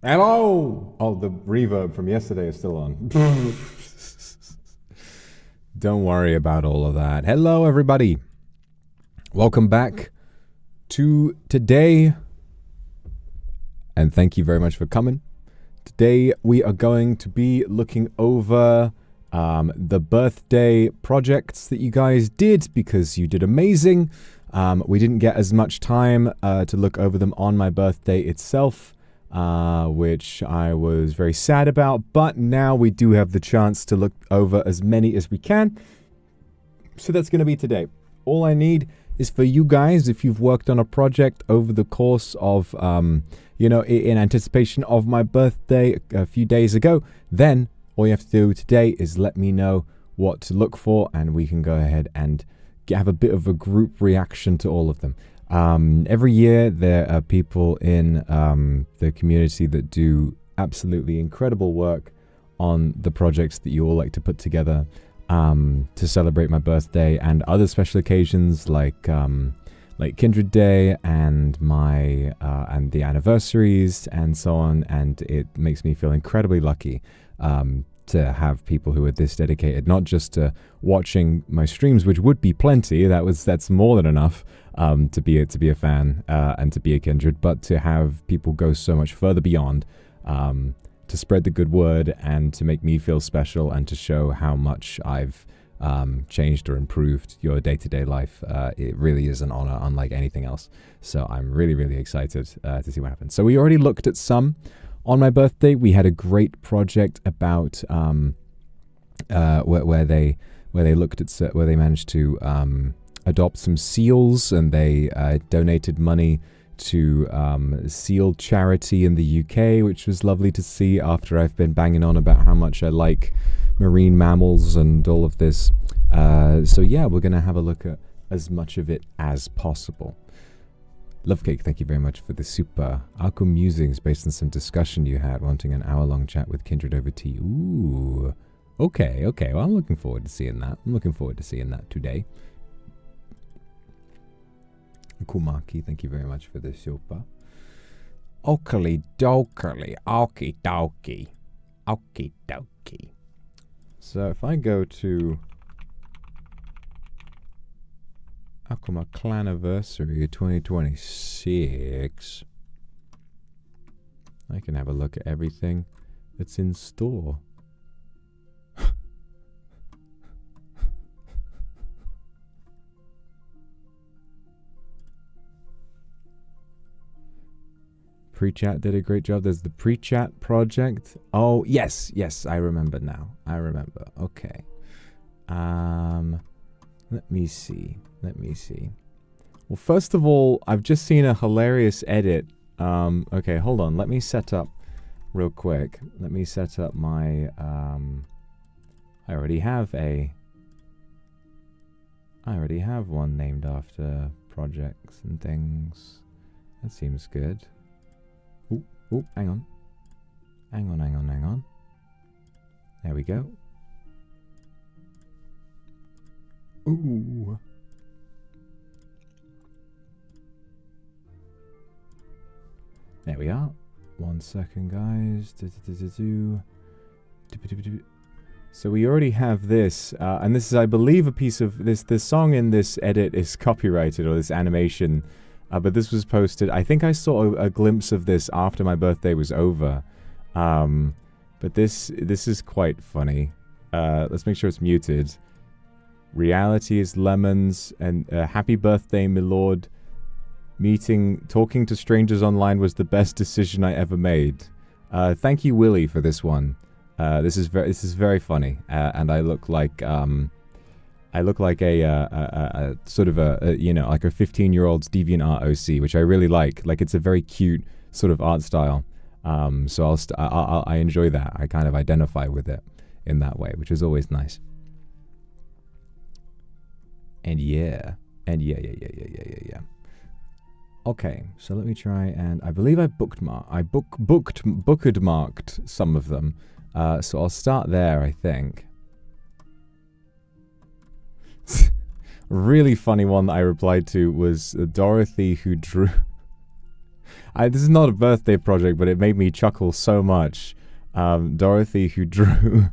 Hello! Oh, the reverb from yesterday is still on. Don't worry about all of that. Hello, everybody. Welcome back to today. And thank you very much for coming. Today, we are going to be looking over the birthday projects that you guys did because you did amazing. We didn't get as much time to look over them on my birthday itself. Which I was very sad about, but now we do have the chance to look over as many as we can. So that's going to be today. All I need is for you guys, if you've worked on a project over the course of, in anticipation of my birthday a few days ago, then all you have to do today is let me know what to look for, and we can go ahead and have a bit of a group reaction to all of them. Every year there are people in the community that do absolutely incredible work on the projects that you all like to put together to celebrate my birthday and other special occasions like Kindred Day and my and the anniversaries and so on. And it makes me feel incredibly lucky to have people who are this dedicated, not just to watching my streams, which would be plenty. That's more than enough to be a fan and to be a kindred, but to have people go so much further beyond to spread the good word and to make me feel special and to show how much I've changed or improved your day-to-day life. It really is an honor unlike anything else. So I'm really, really excited to see what happens. So we already looked at some. On my birthday, we had a great project about where they managed to adopt some seals, and they donated money to seal charity in the UK, which was lovely to see after I've been banging on about how much I like marine mammals and all of this. So yeah, we're gonna have a look at as much of it as possible. Lovecake, thank you very much for the super Akuma musings based on some discussion you had, wanting an hour-long chat with Kindred over tea. Ooh, okay. Well, I'm looking forward to seeing that. Today. Kumaki, thank you very much for the super. Oakley dokely, okie dokie. So if I go to Akuma Claniversary 2026, I can have a look at everything that's in store. Pre-chat did a great job. There's the pre-chat project. Oh, yes, I remember now. Okay. Let me see. Well, first of all, I've just seen a hilarious edit. Okay, hold on. Let me set up real quick. Let me set up my, I already have one named after projects and things. That seems good. Oh, hang on. There we go. Ooh. There we are. 1 second, guys. So we already have this, and this is, I believe, a piece of this. The song in this edit is copyrighted, or this animation, but this was posted. I think I saw a glimpse of this after my birthday was over, but this is quite funny. Let's make sure it's muted. Reality is lemons, and happy birthday, my lord. Talking to strangers online was the best decision I ever made. Thank you, Willie, for this one. This is very funny, and I look like a sort of a 15-year-old's DeviantArt OC, which I really like. Like, it's a very cute sort of art style. So I enjoy that. I kind of identify with it in that way, which is always nice. And yeah. Okay, so let me try, and I believe I bookmarked some of them. So I'll start there, I think. Really funny one that I replied to was Dorothy, who drew... This is not a birthday project, but it made me chuckle so much. Dorothy, who drew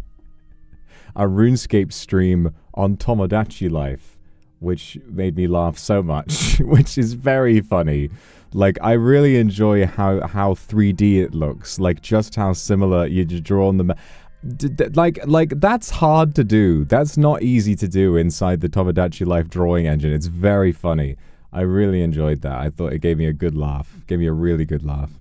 a RuneScape stream on Tomodachi Life, which made me laugh so much, which is very funny. Like, I really enjoy how 3D it looks, like just how similar you just draw on the like that's hard to do. That's not easy to do inside the Tomodachi Life drawing engine. It's very funny. I really enjoyed that. I thought it gave me a good laugh. Gave me a really good laugh.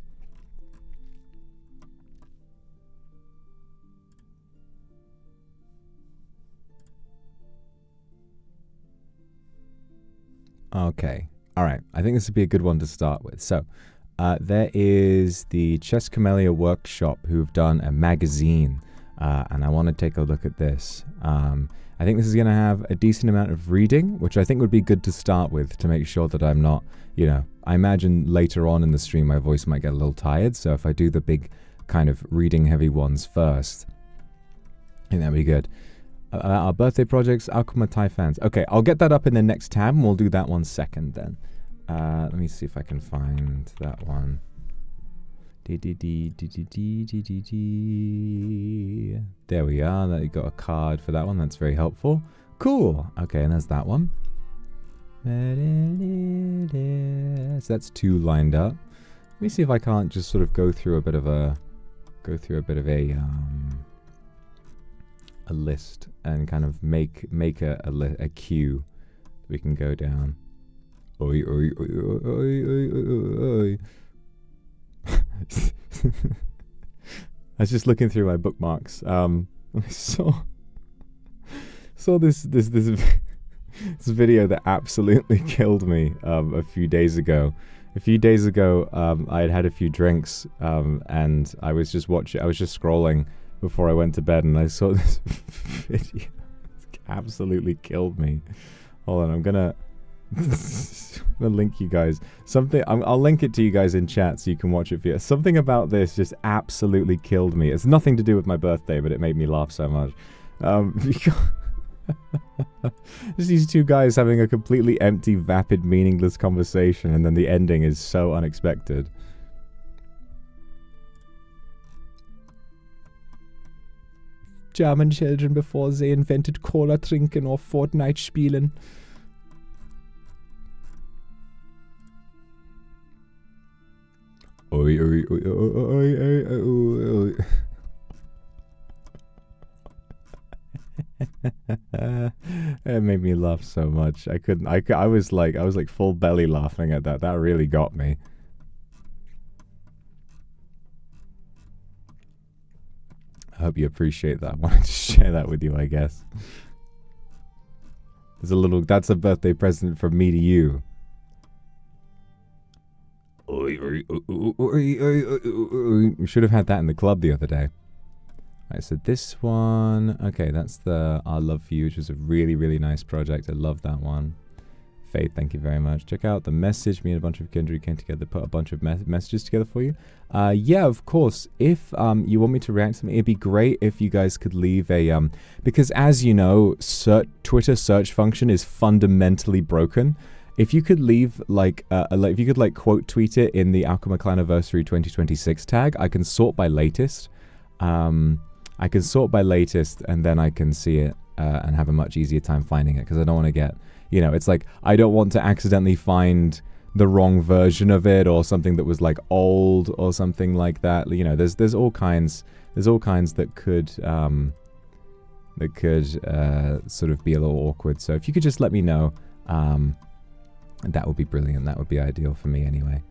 Okay. All right. I think this would be a good one to start with. So, there is the Chess Camellia Workshop who've done a magazine, and I want to take a look at this. I think this is going to have a decent amount of reading, which I think would be good to start with to make sure that I'm not, you know, I imagine later on in the stream my voice might get a little tired, so if I do the big kind of reading heavy ones first, I think that'd be good. Our birthday projects, Akuma Tai fans. Okay, I'll get that up in the next tab, and we'll do that one second then. Let me see if I can find that one. There we are. There you got a card for that one. That's very helpful. Cool. Okay, and there's that one. So that's 2 lined up. Let me see if I can't just sort of go through a bit of a list and kind of make a queue we can go down. Oi, oi, oi, oi, oi, oi, oi. I was just looking through my bookmarks. I saw this video that absolutely killed me a few days ago. I had a few drinks and I was just scrolling before I went to bed, and I saw this video. It absolutely killed me. Hold on, I'm gonna link you guys something. I'll link it to you guys in chat so you can watch it for you. Something about this just absolutely killed me. It's nothing to do with my birthday, but it made me laugh so much. Just these 2 guys having a completely empty, vapid, meaningless conversation, and then the ending is so unexpected. German children before they invented cola drinking or Fortnite spielen. Oi, oi, oi, oi, oi, oi, oi. It made me laugh so much. I was like full belly laughing at that. That really got me. I hope you appreciate that. I wanted to share that with you, I guess. That's a birthday present from me to you. We should have had that in the club the other day. Alright, so this one, okay, that's the Our Love For You, which was a really, really nice project. I love that one. Faith, thank you very much. Check out the message. Me and a bunch of kindred came together, put a bunch of messages together for you. Yeah, of course. If you want me to react to something, it'd be great if you guys could leave a because as you know, Twitter search function is fundamentally broken. If you could leave if you could quote tweet it in the Akuma Claniversary 2026 tag, I can sort by latest. I can sort by latest, and then I can see it and have a much easier time finding it, because I don't want to get, you know, it's like I don't want to accidentally find the wrong version of it or something that was like old or something like that. You know, there's all kinds that could sort of be a little awkward. So if you could just let me know, that would be brilliant. That would be ideal for me anyway.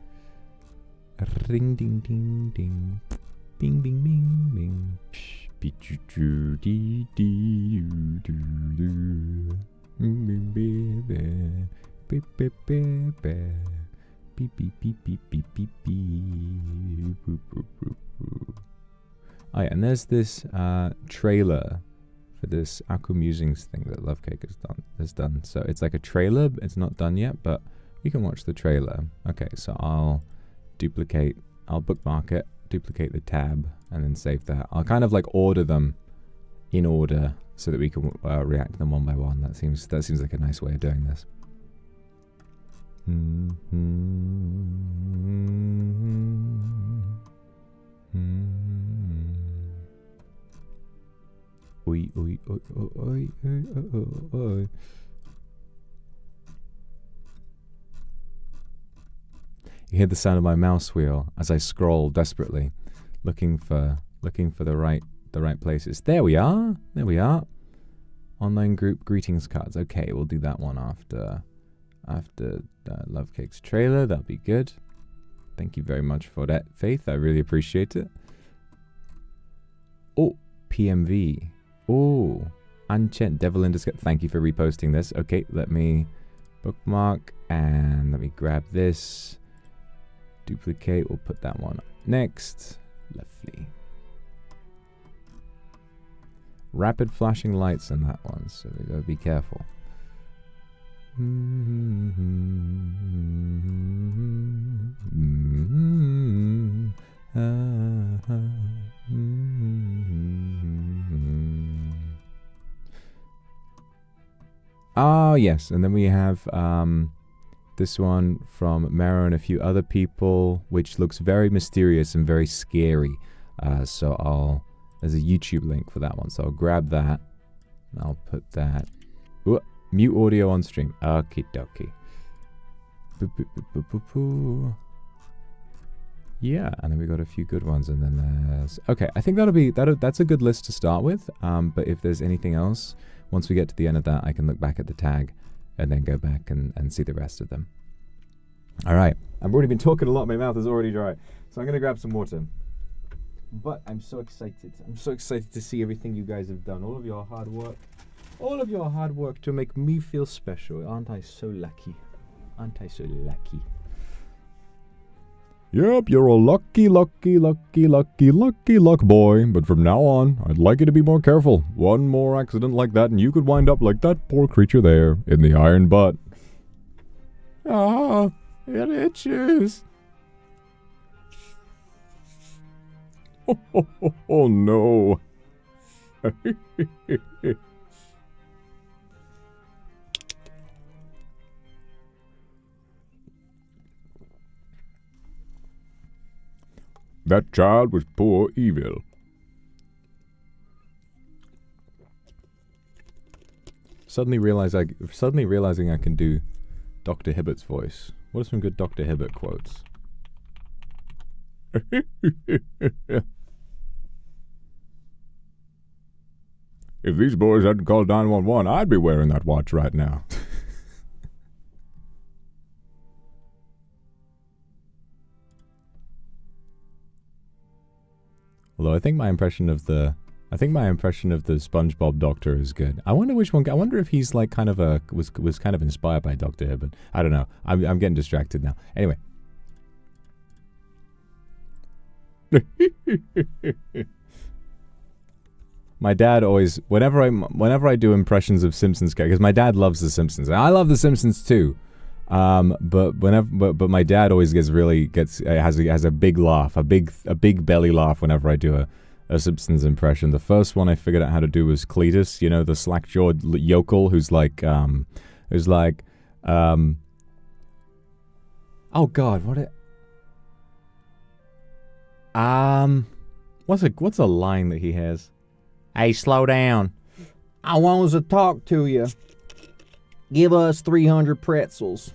Ring ding ding ding, bing bing bing bing. Oh yeah, and there's this trailer for this Aku Musings thing that Love Cake has done. So it's like a trailer, it's not done yet, but you can watch the trailer. Okay, so I'll bookmark it, duplicate the tab, and then save that. I'll kind of like order them in order so that we can react to them one by one. That seems like a nice way of doing this. Oi, oi, oi, oi, oi, oi, oi. You hear the sound of my mouse wheel as I scroll desperately, looking for the right places. There we are. There we are. Online group greetings cards. Okay, we'll do that one after Love Cake's trailer. That'll be good. Thank you very much for that, Faith. I really appreciate it. Oh, PMV. Oh, Unchent Devil in Disguise. Thank you for reposting this. Okay, let me bookmark and let me grab this. Duplicate. We'll put that one up next. Lovely. Rapid flashing lights on that one, so we gotta be careful. Oh yes, and then we have this one from Mara and a few other people, which looks very mysterious and very scary. So there's a YouTube link for that one, so I'll grab that and I'll put that. Ooh, mute audio on stream. Okie dokie. Yeah, and then we got a few good ones, and then there's... Okay, I think that's a good list to start with. But if there's anything else, once we get to the end of that, I can look back at the tag and then go back and see the rest of them. All right, I've already been talking a lot. My mouth is already dry, so I'm gonna grab some water. But I'm so excited. I'm so excited to see everything you guys have done. All of your hard work. All of your hard work to make me feel special. Aren't I so lucky? Aren't I so lucky? Yep, you're a lucky luck boy. But from now on, I'd like you to be more careful. One more accident like that and you could wind up like that poor creature there in the iron butt. Ah, it itches. Oh no. That child was poor evil. Suddenly realizing I can do Dr. Hibbert's voice. What are some good Dr. Hibbert quotes? If these boys hadn't called 911, I'd be wearing that watch right now. Although I think my impression of the SpongeBob Doctor is good. I wonder which one. I wonder if he's like kind of was kind of inspired by Dr. Hibbert. I don't know. I'm getting distracted now. Anyway. My dad always, whenever I do impressions of Simpsons characters, because my dad loves The Simpsons, and I love The Simpsons too. But my dad always has a big laugh, a big belly laugh whenever I do a Simpsons impression. The first one I figured out how to do was Cletus, you know, the slack-jawed yokel who's like, oh God, what's a line that he has? Hey, slow down. I want to talk to you. Give us 300 pretzels.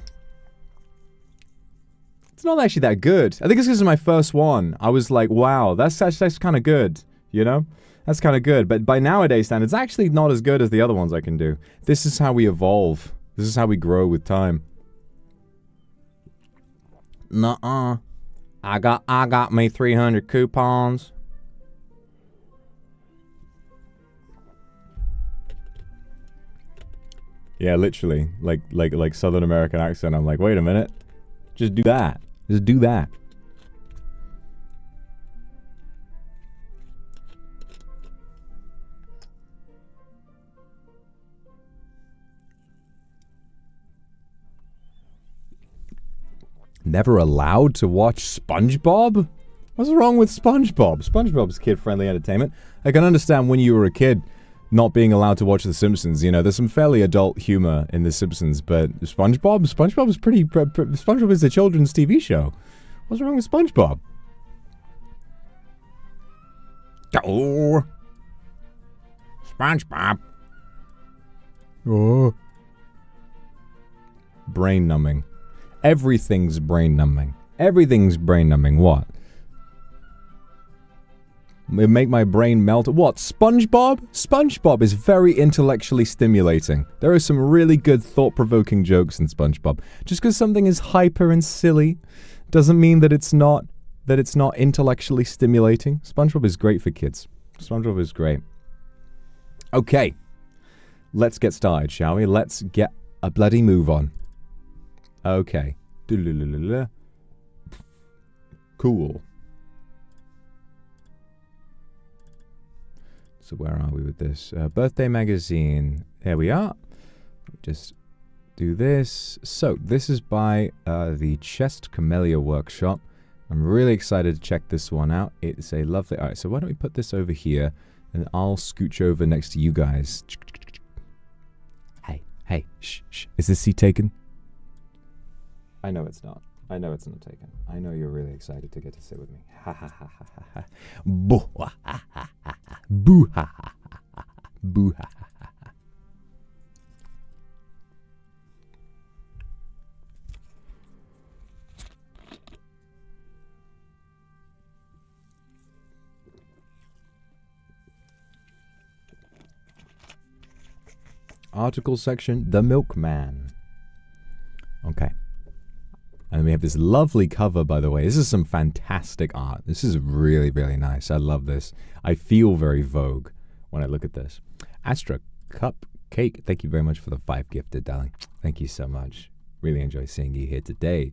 It's not actually that good. I think it's because it's my first one. I was like, wow, that's kind of good, you know? That's kind of good. But by nowadays standards, it's actually not as good as the other ones I can do. This is how we evolve. This is how we grow with time. Nuh-uh. I got me 300 coupons. Yeah, literally, like Southern American accent. I'm like, wait a minute, just do that. Just do that. Never allowed to watch SpongeBob? What's wrong with SpongeBob? SpongeBob's kid-friendly entertainment. I can understand when you were a kid not being allowed to watch The Simpsons. You know, there's some fairly adult humor in The Simpsons, but SpongeBob is pretty... SpongeBob is a children's TV show. What's wrong with SpongeBob? Oh. SpongeBob. Oh. Brain numbing. Everything's brain numbing. Everything's brain numbing. What? It make my brain melt. What? SpongeBob? SpongeBob is very intellectually stimulating. There are some really good thought-provoking jokes in SpongeBob. Just because something is hyper and silly doesn't mean that it's not intellectually stimulating. SpongeBob is great for kids. SpongeBob is great. Okay. Let's get started, shall we? Let's get a bloody move on. Okay. Cool. So where are we with this? Birthday magazine. There we are. Just do this. So this is by the Chest Camellia Workshop. I'm really excited to check this one out. It's a lovely... Alright, so why don't we put this over here and I'll scooch over next to you guys. Hey, shh. Is this seat taken? I know it's not. I know it's not taken. I know you're really excited to get to sit with me. Ha ha ha ha ha ha. Boo ha ha ha ha. Boo ha ha ha ha. Boo ha ha ha ha. Article section, The Milkman. Okay. And we have this lovely cover, by the way. This is some fantastic art. This is really, really nice. I love this. I feel very Vogue when I look at this. Astra Cupcake, thank you very much for the 5 gifted, darling. Thank you so much. Really enjoy seeing you here today.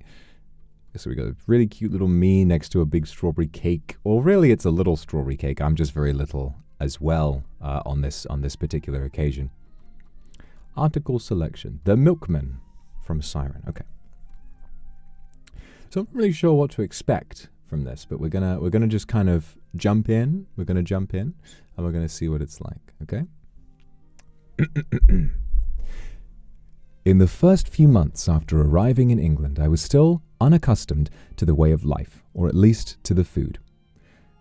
So we got a really cute little me next to a big strawberry cake. Or really, it's a little strawberry cake. I'm just very little as well on this particular occasion. Article selection. The Milkman from Siren. Okay. So I'm not really sure what to expect from this, but we're gonna just kind of jump in. We're gonna jump in, and we're gonna see what it's like. Okay. In the first few months after arriving in England, I was still unaccustomed to the way of life, or at least to the food.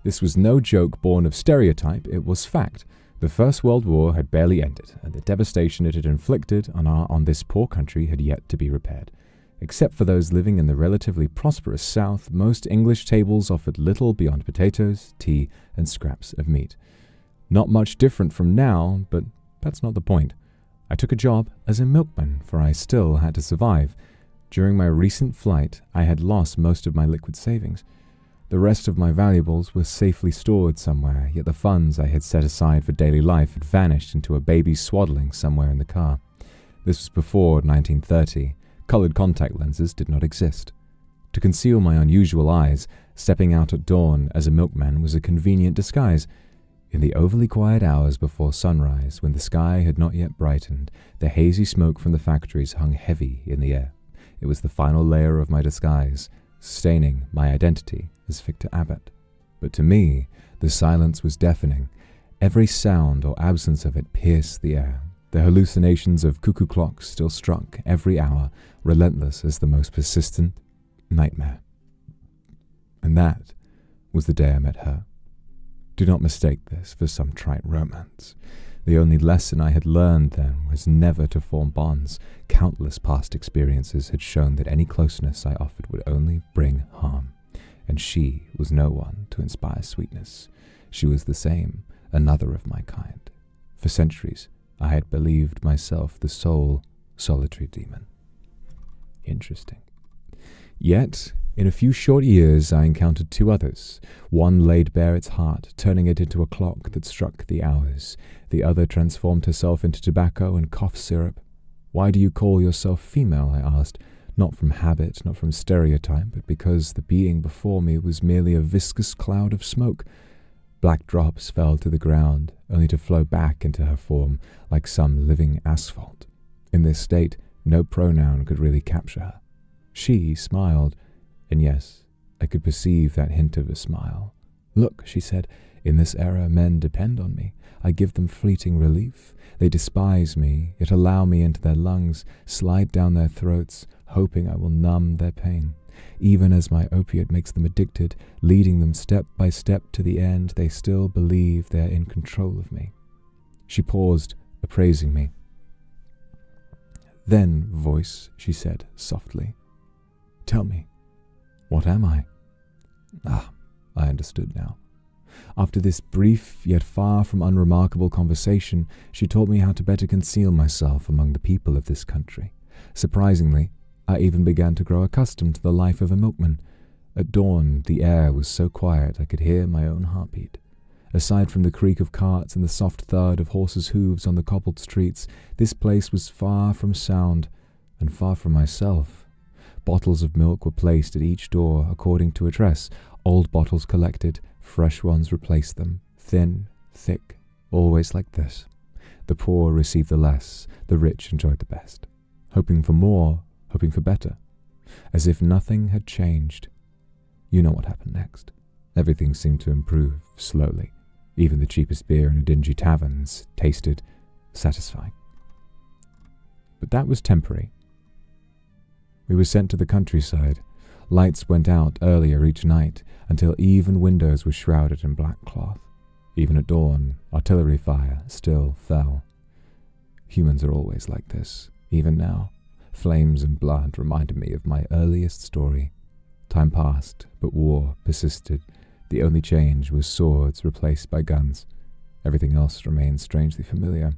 This was no joke born of stereotype. It was fact. The First World War had barely ended, and the devastation it had inflicted on this poor country had yet to be repaired. Except for those living in the relatively prosperous South, most English tables offered little beyond potatoes, tea, and scraps of meat. Not much different from now, but that's not the point. I took a job as a milkman, for I still had to survive. During my recent flight, I had lost most of my liquid savings. The rest of my valuables were safely stored somewhere, yet the funds I had set aside for daily life had vanished into a baby's swaddling somewhere in the car. This was before 1930. Colored contact lenses did not exist. To conceal my unusual eyes, stepping out at dawn as a milkman was a convenient disguise. In the overly quiet hours before sunrise, when the sky had not yet brightened, the hazy smoke from the factories hung heavy in the air. It was the final layer of my disguise, sustaining my identity as Victor Abbott. But to me, the silence was deafening. Every sound or absence of it pierced the air. The hallucinations of cuckoo clocks still struck every hour, relentless as the most persistent nightmare. And that was the day I met her. Do not mistake this for some trite romance. The only lesson I had learned then was never to form bonds. Countless past experiences had shown that any closeness I offered would only bring harm. And she was no one to inspire sweetness. She was the same, another of my kind. For centuries, I had believed myself the sole solitary demon. Interesting. Yet, in a few short years, I encountered 2 others. One laid bare its heart, turning it into a clock that struck the hours. The other transformed herself into tobacco and cough syrup. Why do you call yourself female? I asked, not from habit, not from stereotype, but because the being before me was merely a viscous cloud of smoke. Black drops fell to the ground, only to flow back into her form like some living asphalt. In this state, no pronoun could really capture her. She smiled, and yes, I could perceive that hint of a smile. Look, she said, in this era men depend on me. I give them fleeting relief. They despise me, yet allow me into their lungs, slide down their throats, hoping I will numb their pain. Even as my opiate makes them addicted, leading them step by step to the end, they still believe they're in control of me. She paused, appraising me. Then, voice, she said softly, tell me, what am I? Ah, I understood now. After this brief yet far from unremarkable conversation, she taught me how to better conceal myself among the people of this country. Surprisingly, I even began to grow accustomed to the life of a milkman. At dawn, the air was so quiet I could hear my own heartbeat. Aside from the creak of carts and the soft thud of horses' hooves on the cobbled streets, this place was far from sound and far from myself. Bottles of milk were placed at each door according to address. Old bottles collected, fresh ones replaced them, thin, thick, always like this. The poor received the less, the rich enjoyed the best. Hoping for more, hoping for better. As if nothing had changed. You know what happened next. Everything seemed to improve slowly. Even the cheapest beer in a dingy taverns tasted satisfying. But that was temporary. We were sent to the countryside. Lights went out earlier each night until even windows were shrouded in black cloth. Even at dawn, artillery fire still fell. Humans are always like this, even now. Flames and blood reminded me of my earliest story. Time passed, but war persisted. The only change was swords replaced by guns. Everything else remained strangely familiar.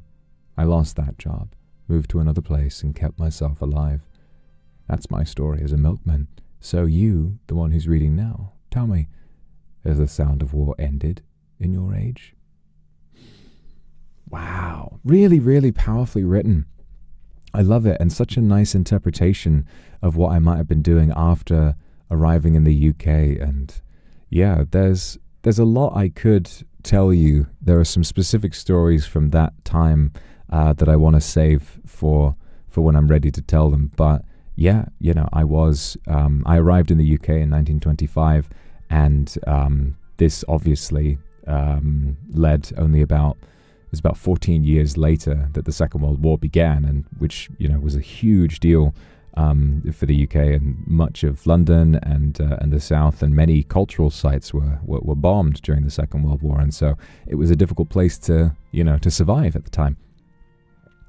I lost that job, moved to another place, and kept myself alive. That's my story as a milkman. So you, the one who's reading now, tell me, has the sound of war ended in your age? Wow. Really, really powerfully written. I love it, and such a nice interpretation of what I might have been doing after arriving in the UK. And yeah, there's a lot I could tell you. There are some specific stories from that time that I want to save for when I'm ready to tell them. But yeah, you know, I arrived in the UK in 1925, and this obviously led only about 14 years later that the Second World War began, and which, you know, was a huge deal for the UK, and much of London and the South and many cultural sites were bombed during the Second World War, and so it was a difficult place to survive at the time.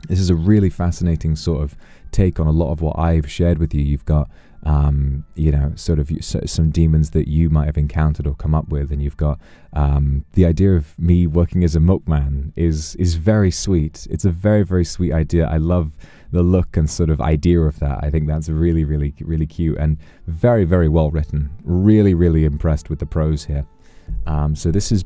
This is a really fascinating sort of take on a lot of what I've shared with you. You've got some demons that you might have encountered or come up with, and you've got the idea of me working as a milkman is very sweet. It's a very, very sweet idea. I love the look and sort of idea of that. I think that's really, really, really cute and very, very well written. Really, really impressed with the prose here. So this was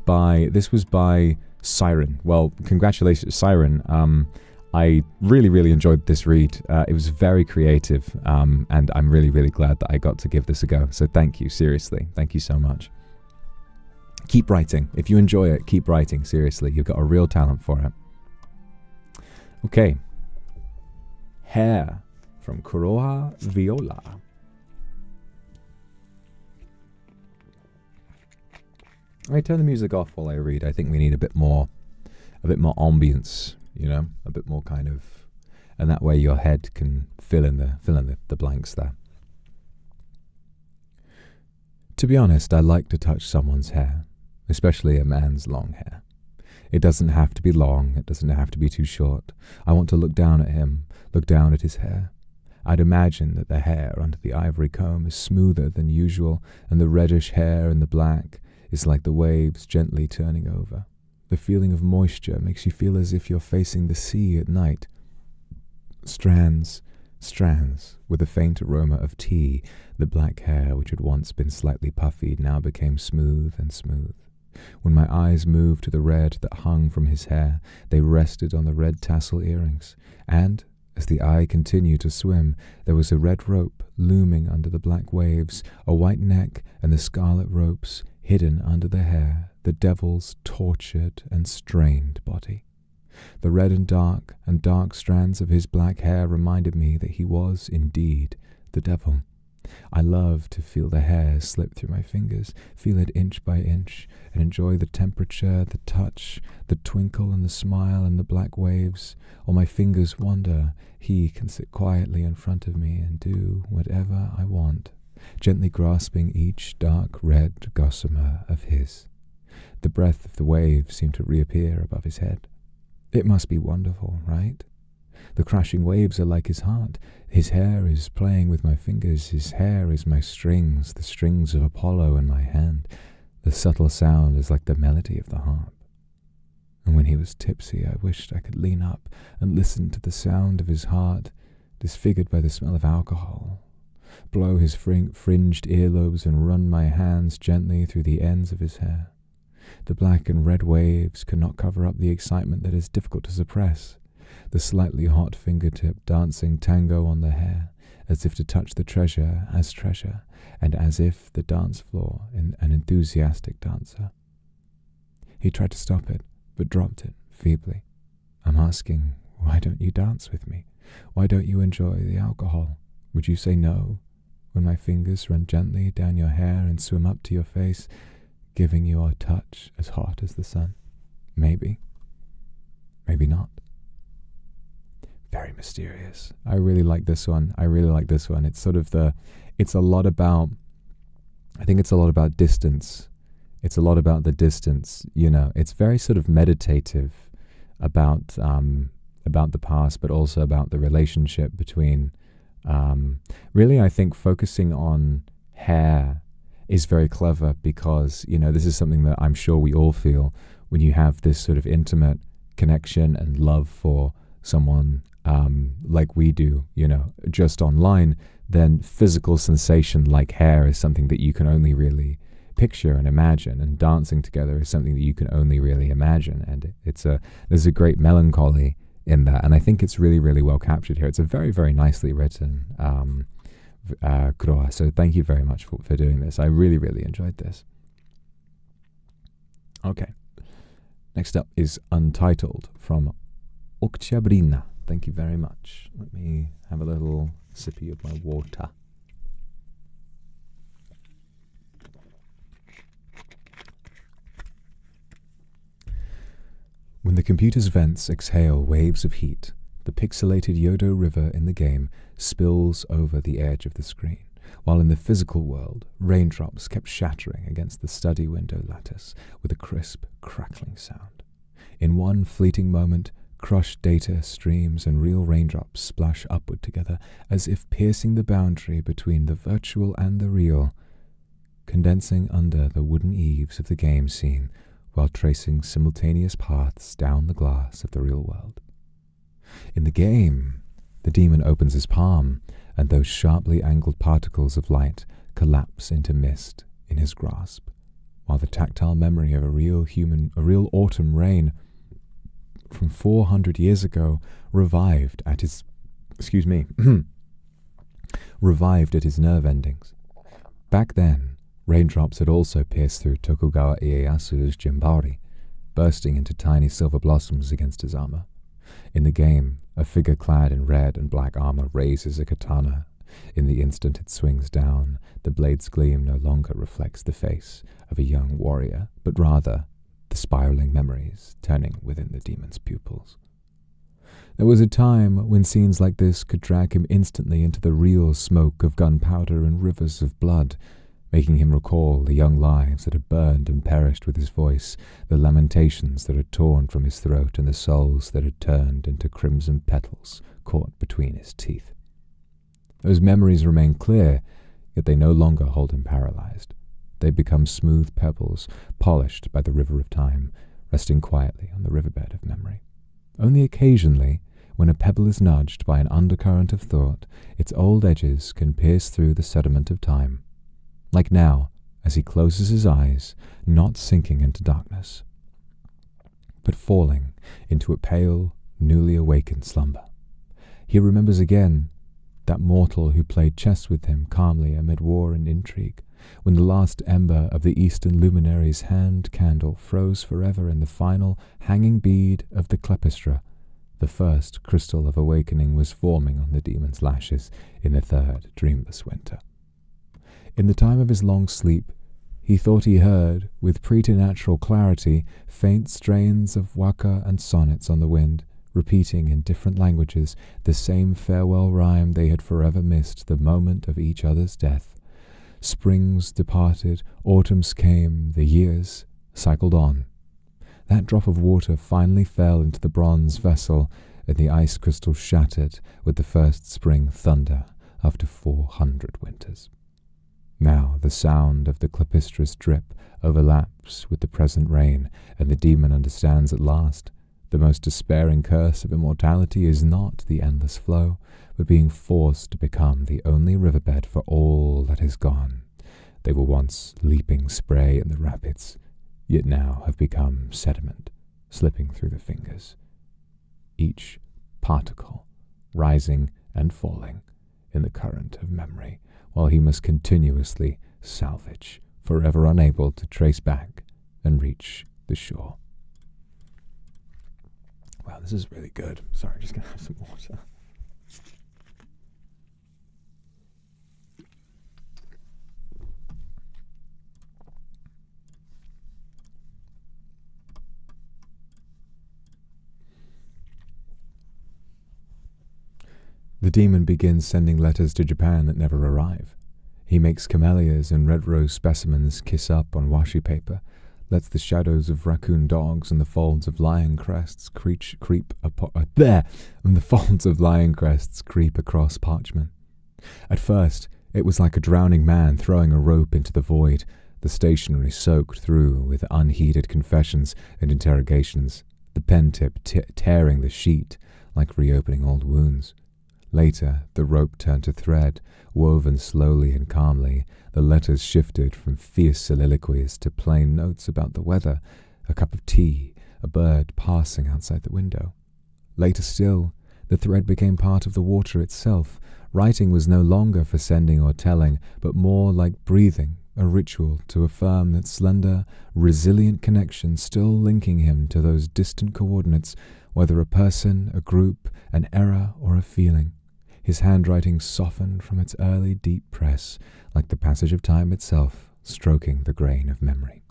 by Siren. Well, congratulations, Siren. I really, really enjoyed this read. It was very creative, and I'm really, really glad that I got to give this a go. So thank you, seriously. Thank you so much. Keep writing. If you enjoy it, keep writing. Seriously, you've got a real talent for it. Okay. Hair from Kuroha Viola. I turn the music off while I read. I think we need a bit more ambience. You know, a bit more kind of, and that way your head can fill in the blanks there. To be honest, I like to touch someone's hair, especially a man's long hair. It doesn't have to be long, it doesn't have to be too short. I want to look down at him, look down at his hair. I'd imagine that the hair under the ivory comb is smoother than usual, and the reddish hair in the black is like the waves gently turning over. The feeling of moisture makes you feel as if you're facing the sea at night. Strands with a faint aroma of tea. The black hair, which had once been slightly puffy, now became smooth and smooth. When my eyes moved to the red that hung from his hair, they rested on the red tassel earrings, and, as the eye continued to swim, there was a red rope looming under the black waves, a white neck and the scarlet ropes hidden under the hair, the devil's tortured and strained body. The red and dark strands of his black hair reminded me that he was indeed the devil. I loved to feel the hair slip through my fingers, feel it inch by inch, and enjoy the temperature, the touch, the twinkle and the smile and the black waves. While my fingers wander, he can sit quietly in front of me and do whatever I want. gently grasping each dark red gossamer of his. The breath of the waves seemed to reappear above his head. It must be wonderful, right? The crashing waves are like his heart. His hair is playing with my fingers. His hair is my strings, the strings of Apollo in my hand. The subtle sound is like the melody of the harp. And when he was tipsy, I wished I could lean up and listen to the sound of his heart, disfigured by the smell of alcohol, blow his fringed earlobes and run my hands gently through the ends of his hair. The black and red waves could not cover up the excitement that is difficult to suppress, the slightly hot fingertip dancing tango on the hair, as if to touch the treasure as treasure, and as if the dance floor in an enthusiastic dancer. He tried to stop it, but dropped it feebly. I'm asking, why don't you dance with me? Why don't you enjoy the alcohol? Would you say no when my fingers run gently down your hair and swim up to your face, giving you a touch as hot as the sun? Maybe. Maybe not. Very mysterious. I really like this one. It's sort of it's a lot about, I think it's a lot about distance. It's a lot about the distance, it's very sort of meditative about the past, but also about the relationship between, really I think focusing on hair is very clever because, this is something that I'm sure we all feel when you have this sort of intimate connection and love for someone like we do, just online, then physical sensation like hair is something that you can only really picture and imagine, and dancing together is something that you can only really imagine, and there's a great melancholy in that, and I think it's really, really well captured here. It's a very, very nicely written Kroa, so thank you very much for doing this. I really, really enjoyed this. Okay, next up is Untitled from Oktyabrina. Thank you very much. Let me have a little sippy of my water. When the computer's vents exhale waves of heat, the pixelated Yodo River in the game spills over the edge of the screen, while in the physical world, raindrops kept shattering against the study window lattice with a crisp, crackling sound. In one fleeting moment, crushed data streams and real raindrops splash upward together, as if piercing the boundary between the virtual and the real, condensing under the wooden eaves of the game scene, while tracing simultaneous paths down the glass of the real world. In the game, the demon opens his palm, and those sharply angled particles of light collapse into mist in his grasp, while the tactile memory of a real autumn rain from 400 years ago revived at his nerve endings. Back then, raindrops had also pierced through Tokugawa Ieyasu's Jimbari, bursting into tiny silver blossoms against his armor. In the game, a figure clad in red and black armor raises a katana. In the instant it swings down, the blade's gleam no longer reflects the face of a young warrior, but rather the spiraling memories turning within the demon's pupils. There was a time when scenes like this could drag him instantly into the real smoke of gunpowder and rivers of blood, making him recall the young lives that had burned and perished with his voice, the lamentations that had torn from his throat, and the souls that had turned into crimson petals caught between his teeth. Those memories remain clear, yet they no longer hold him paralyzed. They become smooth pebbles, polished by the river of time, resting quietly on the riverbed of memory. Only occasionally, when a pebble is nudged by an undercurrent of thought, its old edges can pierce through the sediment of time. Like now, as he closes his eyes, not sinking into darkness, but falling into a pale, newly awakened slumber. He remembers again that mortal who played chess with him calmly amid war and intrigue, when the last ember of the eastern luminary's hand candle froze forever in the final hanging bead of the clepystra. The first crystal of awakening was forming on the demon's lashes in the third dreamless winter. In the time of his long sleep, he thought he heard, with preternatural clarity, faint strains of waka and sonnets on the wind, repeating in different languages the same farewell rhyme they had forever missed the moment of each other's death. Springs departed, autumns came, the years cycled on. That drop of water finally fell into the bronze vessel, and the ice crystal shattered with the first spring thunder after 400 winters. Now the sound of the clypistrous drip overlaps with the present rain, and the demon understands at last. The most despairing curse of immortality is not the endless flow, but being forced to become the only riverbed for all that is gone. They were once leaping spray in the rapids, yet now have become sediment, slipping through the fingers. Each particle rising and falling in the current of memory, while he must continuously salvage, forever unable to trace back and reach the shore. Wow, this is really good. Sorry, just gonna have some water. The demon begins sending letters to Japan that never arrive. He makes camellias and red rose specimens kiss up on washi paper, lets the shadows of raccoon dogs and the folds of lion crests creep across parchment. At first, it was like a drowning man throwing a rope into the void, the stationery soaked through with unheeded confessions and interrogations, the pen tip tearing the sheet like reopening old wounds. Later, the rope turned to thread, woven slowly and calmly. The letters shifted from fierce soliloquies to plain notes about the weather, a cup of tea, a bird passing outside the window. Later still, the thread became part of the water itself. Writing was no longer for sending or telling, but more like breathing, a ritual to affirm that slender, resilient connection still linking him to those distant coordinates, whether a person, a group, an era, or a feeling. His handwriting softened from its early deep press, like the passage of time itself, stroking the grain of memory.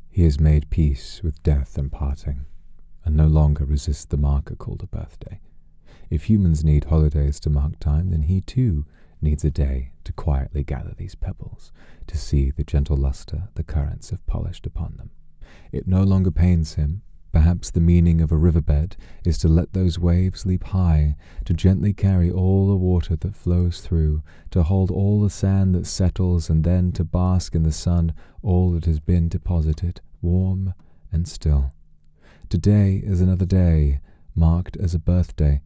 He has made peace with death and parting, and no longer resists the marker called a birthday. If humans need holidays to mark time, then he too needs a day to quietly gather these pebbles, to see the gentle luster the currents have polished upon them. It no longer pains him. Perhaps the meaning of a riverbed is to let those waves leap high, to gently carry all the water that flows through, to hold all the sand that settles, and then to bask in the sun all that has been deposited, warm and still. Today is another day, marked as a birthday.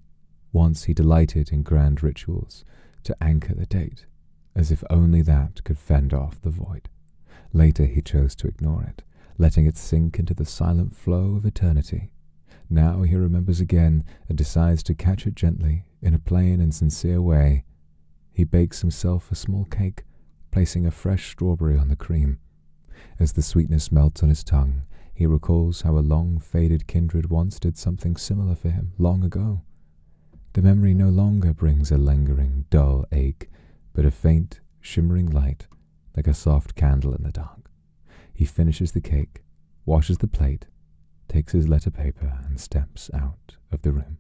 Once he delighted in grand rituals, to anchor the date, as if only that could fend off the void. Later he chose to ignore it, letting it sink into the silent flow of eternity. Now he remembers again and decides to catch it gently, in a plain and sincere way. He bakes himself a small cake, placing a fresh strawberry on the cream. As the sweetness melts on his tongue, he recalls how a long-faded kindred once did something similar for him long ago. The memory no longer brings a lingering, dull ache, but a faint, shimmering light, like a soft candle in the dark. He finishes the cake, washes the plate, takes his letter paper, and steps out of the room.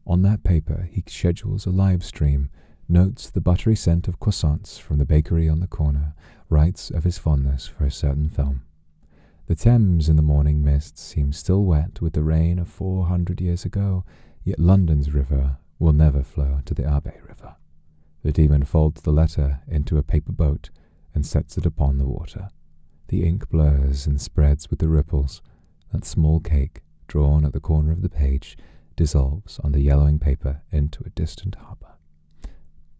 On that paper, he schedules a live stream, notes the buttery scent of croissants from the bakery on the corner, writes of his fondness for a certain film. The Thames in the morning mist seems still wet with the rain of 400 years ago, yet London's river will never flow to the Abe River. The demon folds the letter into a paper boat and sets it upon the water. The ink blurs and spreads with the ripples. That small cake, drawn at the corner of the page, dissolves on the yellowing paper into a distant harbor.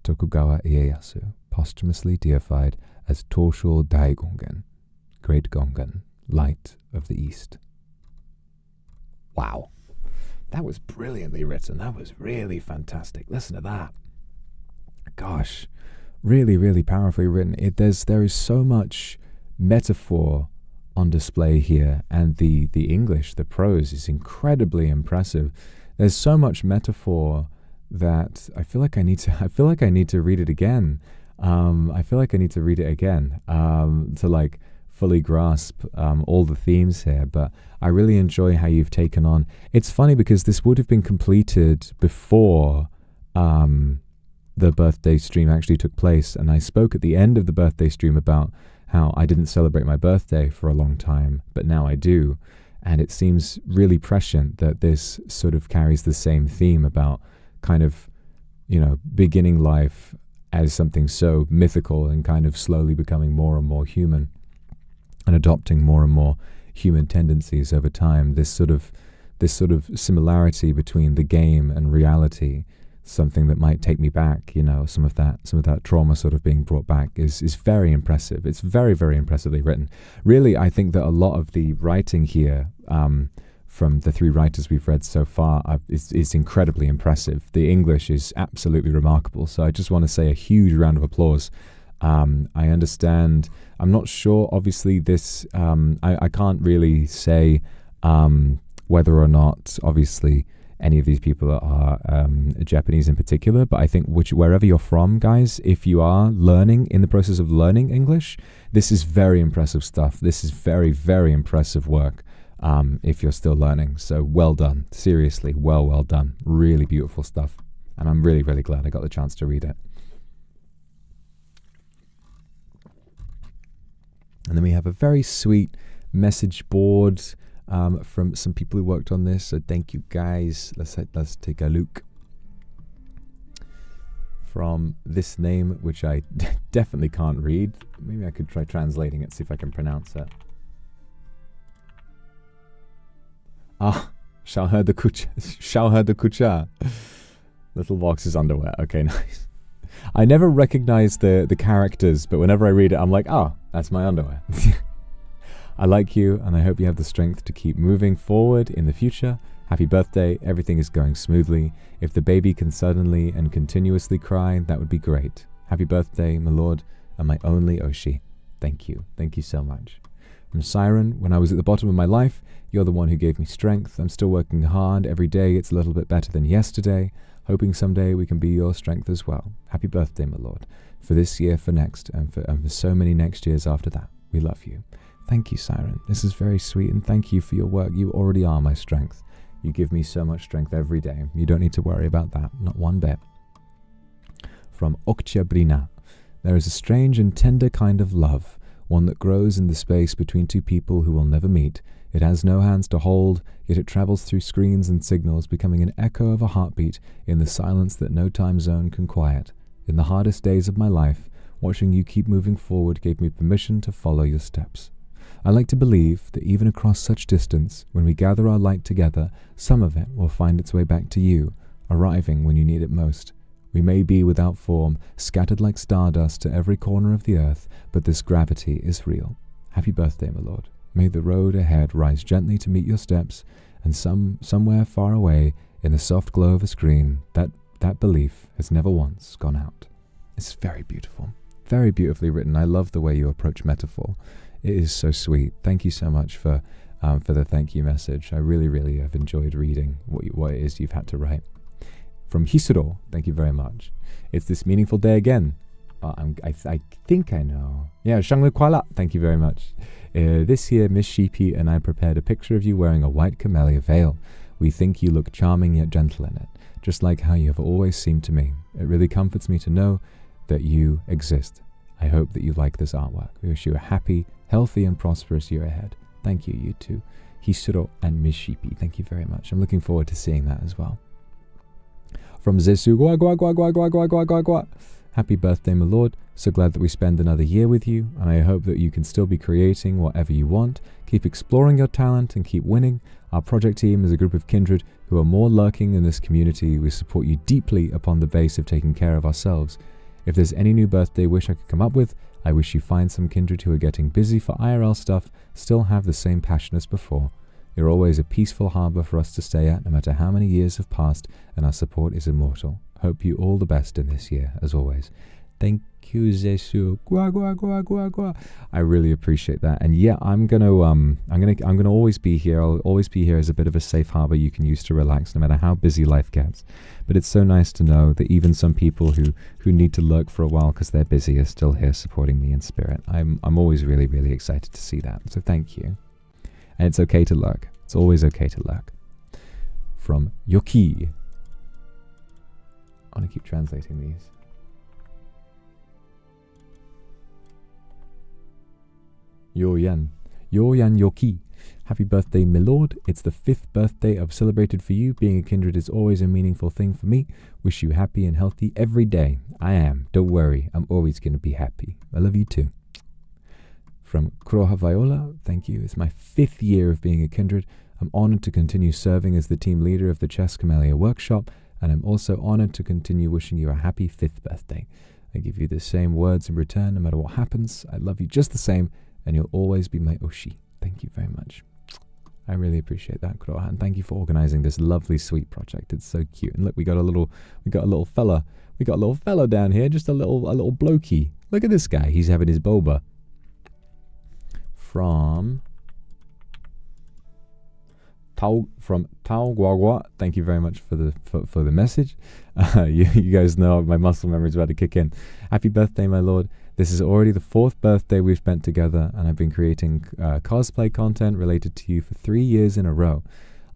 Tokugawa Ieyasu, posthumously deified as Tosho Daigongen, Great Gongen, Light of the East. Wow. That was brilliantly written. That was really fantastic. Listen to that. Gosh. Really, really powerfully written. There is so much metaphor on display here, and the English, the prose, is incredibly impressive. There's so much metaphor that I feel like I need to read it again. To fully grasp all the themes here, but I really enjoy how you've taken on. It's funny because this would have been completed before the birthday stream actually took place, and I spoke at the end of the birthday stream about how I didn't celebrate my birthday for a long time, but now I do. And it seems really prescient that this sort of carries the same theme about kind of, you know, beginning life as something so mythical and kind of slowly becoming more and more human and adopting more and more human tendencies over time. This sort of similarity between the game and reality, something that might take me back, you know, some of that trauma sort of being brought back is very impressive. It's very, very impressively written. Really, I think that a lot of the writing here from the three writers we've read so far is incredibly impressive. The English is absolutely remarkable. So I just want to say a huge round of applause. I understand. I'm not sure, obviously, this, I can't really say whether or not, obviously, any of these people are Japanese in particular, but I think wherever you're from, guys, if you are learning, in the process of learning English, this is very impressive stuff. This is very, very impressive work if you're still learning. So well done. Seriously, well done. Really beautiful stuff. And I'm really, really glad I got the chance to read it. And then we have a very sweet message board from some people who worked on this. So thank you, guys. Let's take a look. From this name, which I definitely can't read. Maybe I could try translating it, see if I can pronounce it. Xiaohe de Kucha. Little Vox's underwear. Okay, nice. I never recognize the characters, but whenever I read it, I'm like, oh, that's my underwear. I like you, and I hope you have the strength to keep moving forward in the future. Happy birthday. Everything is going smoothly. If the baby can suddenly and continuously cry, that would be great. Happy birthday, my lord, and my only Oshi. Thank you. Thank you so much. From Siren, when I was at the bottom of my life, you're the one who gave me strength. I'm still working hard. Every day it's a little bit better than yesterday. Hoping someday we can be your strength as well. Happy birthday, my lord. For this year, for next, and for so many next years after that. We love you. Thank you, Siren. This is very sweet, and thank you for your work. You already are my strength. You give me so much strength every day. You don't need to worry about that, not one bit. From Okchabrina. There is a strange and tender kind of love, one that grows in the space between two people who will never meet. It has no hands to hold, yet it travels through screens and signals, becoming an echo of a heartbeat in the silence that no time zone can quiet. In the hardest days of my life, watching you keep moving forward gave me permission to follow your steps. I like to believe that even across such distance, when we gather our light together, some of it will find its way back to you, arriving when you need it most. We may be without form, scattered like stardust to every corner of the earth, but this gravity is real. Happy birthday, my lord. May the road ahead rise gently to meet your steps, and somewhere far away, in the soft glow of a screen, that belief has never once gone out. It's very beautiful. Very beautifully written. I love the way you approach metaphor. It is so sweet. Thank you so much for the thank you message. I really, really have enjoyed reading what it is you've had to write. From Hisuro, thank you very much. It's this meaningful day again. I think I know. Yeah, Shangwe Kuala, thank you very much. This year, Miss Sheepy and I prepared a picture of you wearing a white camellia veil. We think you look charming yet gentle in it, just like how you have always seemed to me. It really comforts me to know that you exist. I hope that you like this artwork. We wish you a happy, healthy, and prosperous year ahead. Thank you, you two. Hisuro and Miss Sheepy, thank you very much. I'm looking forward to seeing that as well. From Zesu, happy birthday, my lord. So glad that we spend another year with you, and I hope that you can still be creating whatever you want. Keep exploring your talent and keep winning. Our project team is a group of kindred who are more lurking in this community. We support you deeply upon the base of taking care of ourselves. If there's any new birthday wish I could come up with, I wish you find some kindred who are getting busy for IRL stuff, still have the same passion as before. You're always a peaceful harbor for us to stay at, no matter how many years have passed, and our support is immortal. Hope you all the best in this year, as always. Thank you, Zesu. Gua gua gua gua gua. I really appreciate that. And yeah, I'm gonna always be here. I'll always be here as a bit of a safe harbor you can use to relax no matter how busy life gets. But it's so nice to know that even some people who need to lurk for a while because they're busy are still here supporting me in spirit. I'm always really, really excited to see that. So thank you. And it's okay to lurk. It's always okay to lurk. From Yoki. I want to keep translating these. Yoyan. Yoyan Yoki. Happy birthday, my lord. It's the 5th birthday I've celebrated for you. Being a kindred is always a meaningful thing for me. Wish you happy and healthy every day. I am. Don't worry. I'm always going to be happy. I love you too. From Kroha Viola. Thank you. It's my 5th year of being a kindred. I'm honored to continue serving as the team leader of the Chess Camellia workshop. And I'm also honored to continue wishing you a happy 5th birthday. I give you the same words in return no matter what happens. I love you just the same. And you'll always be my Oshi. Thank you very much. I really appreciate that, Kroha, and thank you for organizing this lovely, sweet project. It's so cute. And look, we got a little fella down here, just a little blokey. Look at this guy. He's having his boba. From Tao Guagua. Thank you very much for the message. You guys know my muscle memory is about to kick in. Happy birthday, my lord. This is already the 4th birthday we've spent together, and I've been creating cosplay content related to you for 3 years in a row.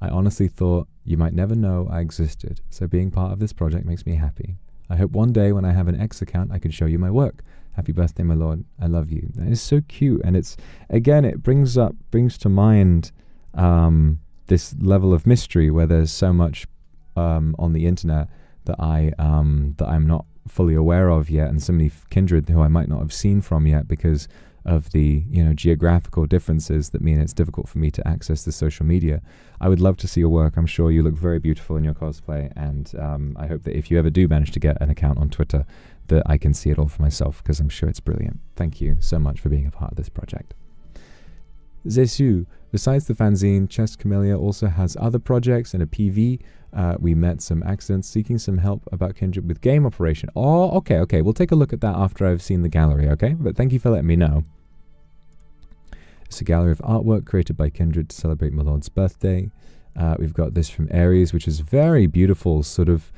I honestly thought you might never know I existed, so being part of this project makes me happy. I hope one day when I have an X account I can show you my work. Happy birthday, my lord. I love you. That is so cute, and it's, again, it brings to mind this level of mystery where there's so much on the internet that I'm not fully aware of yet, and so many kindred who I might not have seen from yet because of the geographical differences that mean it's difficult for me to access the social media. I would love to see your work. I'm sure you look very beautiful in your cosplay, and I hope that if you ever do manage to get an account on Twitter that I can see it all for myself, because I'm sure it's brilliant. Thank you so much for being a part of this project. Zesu, besides the fanzine, Chess Camellia also has other projects and a PV. We met some accidents seeking some help about kindred with game operation. Oh, okay. We'll take a look at that after I've seen the gallery, okay? But thank you for letting me know. It's a gallery of artwork created by kindred to celebrate my lord's birthday. We've got this from Aries, which is very beautiful, sort of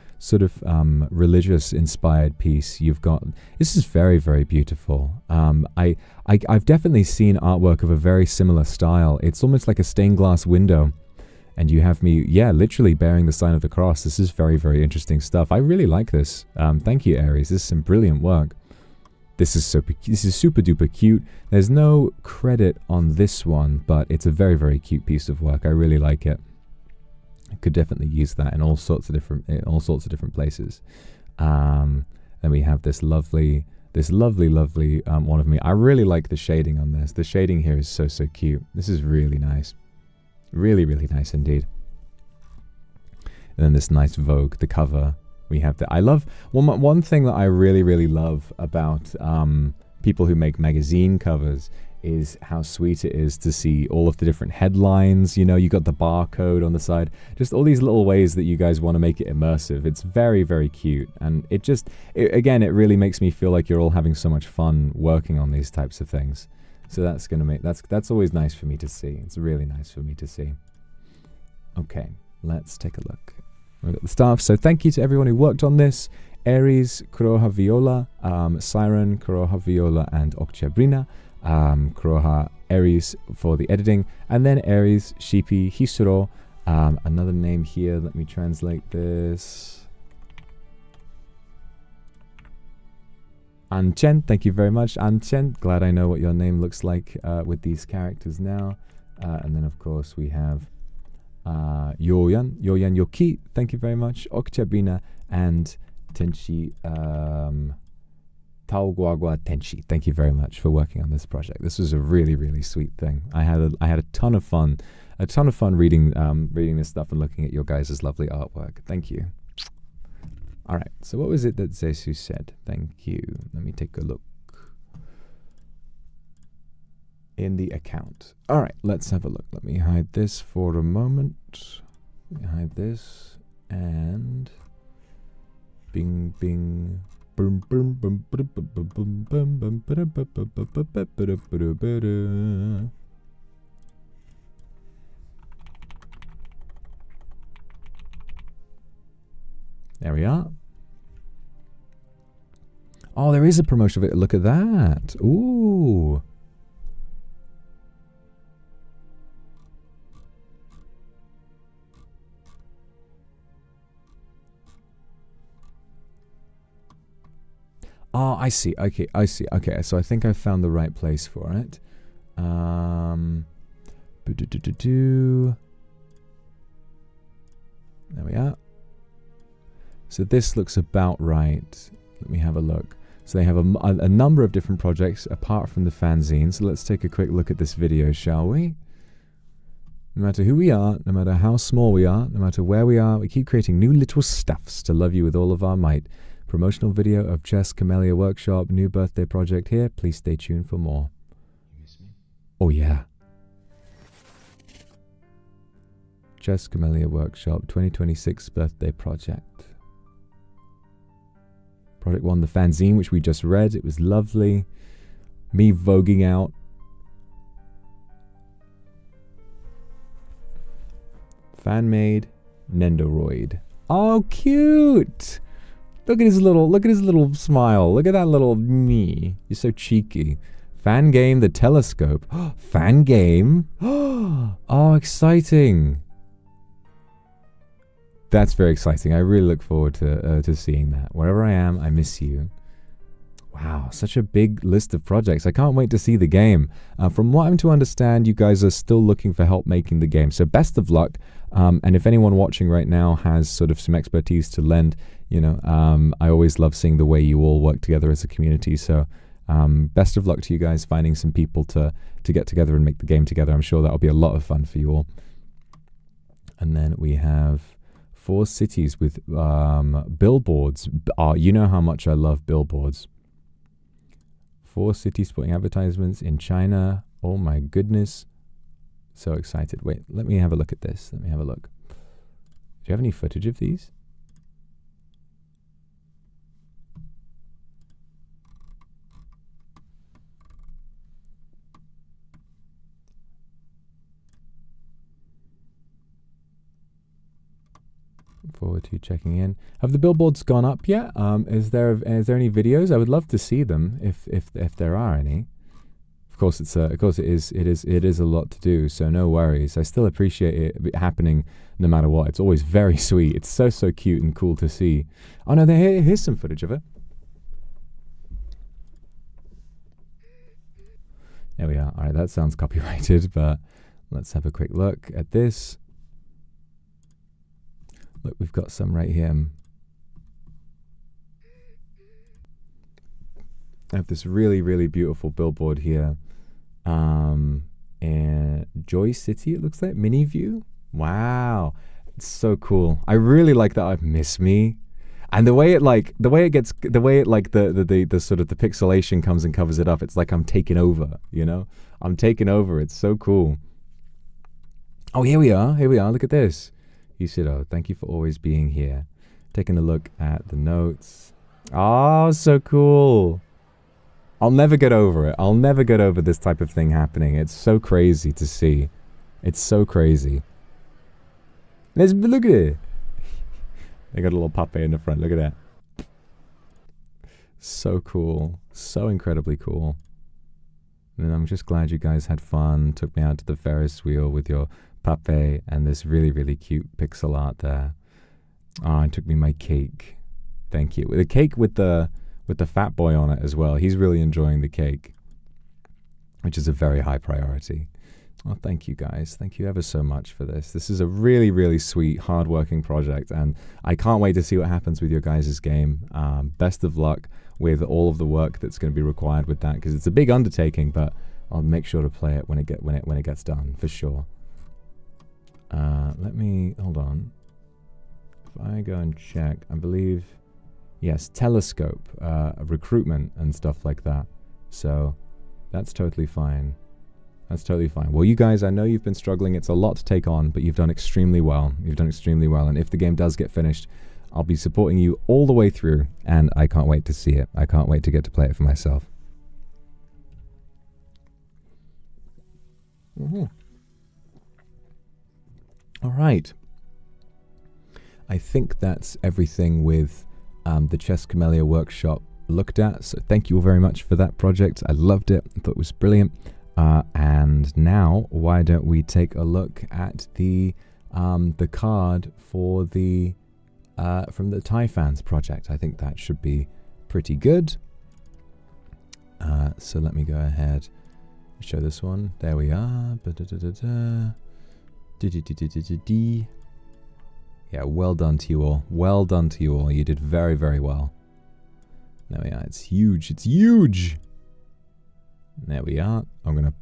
religious inspired piece. You've got, this is very, very beautiful. I've definitely seen artwork of a very similar style. It's almost like a stained glass window, and you have me, literally bearing the sign of the cross. This is very, very interesting stuff. I really like this. Thank you, Aries. This is some brilliant work. This is super duper cute. There's no credit on this one, but it's a very, very cute piece of work. I really like it. I could definitely use that in all sorts of different places. Then we have this lovely one of me. I really like the shading on this. The shading here is so cute. This is really nice. Really, really nice indeed. And then this nice Vogue, the cover. We have the, I love, one thing that I really, really love about people who make magazine covers is how sweet it is to see all of the different headlines. You got the barcode on the side. Just all these little ways that you guys want to make it immersive. It's very, very cute. And it really makes me feel like you're all having so much fun working on these types of things. So that's always nice for me to see. It's really nice for me to see. Okay, let's take a look. We've got the staff. So thank you to everyone who worked on this. Aries, Kroha Viola, Siren, Kroha Viola, and Okchabrina. Kroha, Aries for the editing, and then Aries, Shipi, Hisuro. Another name here, let me translate this. Anchen, thank you very much, Anchen. Glad I know what your name looks like with these characters now. And then of course we have Yoyan Yoki, thank you very much, Okchabina, and Tenshi Taoguagua Tenshi. Thank you very much for working on this project. This was a really, really sweet thing. I had a ton of fun reading this stuff and looking at your guys' lovely artwork. Thank you. All right. So what was it that Zesu said? Thank you. Let me take a look in the account. All right. Let's have a look. Let me hide this for a moment. Let me hide this and bing bing. There we are. Oh, there is a promotion of it. Look at that. Ooh. Oh, I see. Okay, I see. Okay, so I think I found the right place for it. There we are. So this looks about right. Let me have a look. So they have a number of different projects apart from the fanzine. So let's take a quick look at this video, shall we? No matter who we are, no matter how small we are, no matter where we are, we keep creating new little stuffs to love you with all of our might. Promotional video of Chess Camellia Workshop, new birthday project here. Please stay tuned for more. You miss me? Oh yeah. Chess Camellia Workshop 2026 birthday project. Project 1, the fanzine, which we just read. It was lovely. Me voguing out. Fan-made Nendoroid. Oh, cute! Look at his little smile. Look at that little me. You're so cheeky. Fan game, the telescope. Fan game? Oh, exciting. That's very exciting. I really look forward to seeing that. Wherever I am, I miss you. Wow, such a big list of projects. I can't wait to see the game. From what I'm to understand, you guys are still looking for help making the game. So best of luck. And if anyone watching right now has sort of some expertise to lend, you know, I always love seeing the way you all work together as a community. So best of luck to you guys finding some people to get together and make the game together. I'm sure that'll be a lot of fun for you all. And then we have 4 cities with billboards. You know how much I love billboards. 4 cities putting advertisements in China. Oh my goodness. So excited. Wait, let me have a look at this. Let me have a look. Do you have any footage of these? Forward to checking in. Have the billboards gone up yet? Is there any videos? I would love to see them if there are any. Of course, it is a lot to do. So no worries. I still appreciate it happening no matter what. It's always very sweet. It's so cute and cool to see. Oh no, here's some footage of it. There we are. All right, that sounds copyrighted, but let's have a quick look at this. Look, we've got some right here. I have this really beautiful billboard here. In Joy City, it looks like. Mini View. Wow. It's so cool. I really like that. I miss me. And the way it the sort of the pixelation comes and covers it up, it's like I'm taking over, you know? I'm taking over. It's so cool. Oh, here we are. Look at this. Yushiro, thank you for always being here. Taking a look at the notes. Oh, so cool. I'll never get over it. I'll never get over this type of thing happening. It's so crazy to see. It's so crazy. Look at it. They got a little puppy in the front. Look at that. So cool. So incredibly cool. And I'm just glad you guys had fun. Took me out to the Ferris wheel with your puppy and this really cute pixel art there. Oh, and took me my cake. Thank you. The cake with the fat boy on it as well. He's really enjoying the cake, which is a very high priority. Oh, thank you guys. Thank you ever so much for this. This is a really sweet, hard-working project, and I can't wait to see what happens with your guys' game. Best of luck with all of the work that's going to be required with that, because it's a big undertaking, but I'll make sure to play it when it gets done, for sure. Let me, hold on. If I go and check, I believe, yes, telescope, recruitment and stuff like that. So that's totally fine. That's totally fine. Well, you guys, I know you've been struggling. It's a lot to take on, but you've done extremely well. You've done extremely well. And if the game does get finished, I'll be supporting you all the way through, and I can't wait to see it. I can't wait to get to play it for myself. All right. I think that's everything with the Chess Camellia workshop looked at. So thank you all very much for that project. I loved it. I thought it was brilliant. And now, why don't we take a look at the card for the from the Typhans project? I think that should be pretty good. So let me go ahead and show this one. There we are. Yeah, well done to you all. Well done to you all. You did very, very well. There we are. It's huge. It's huge. There we are. I'm going to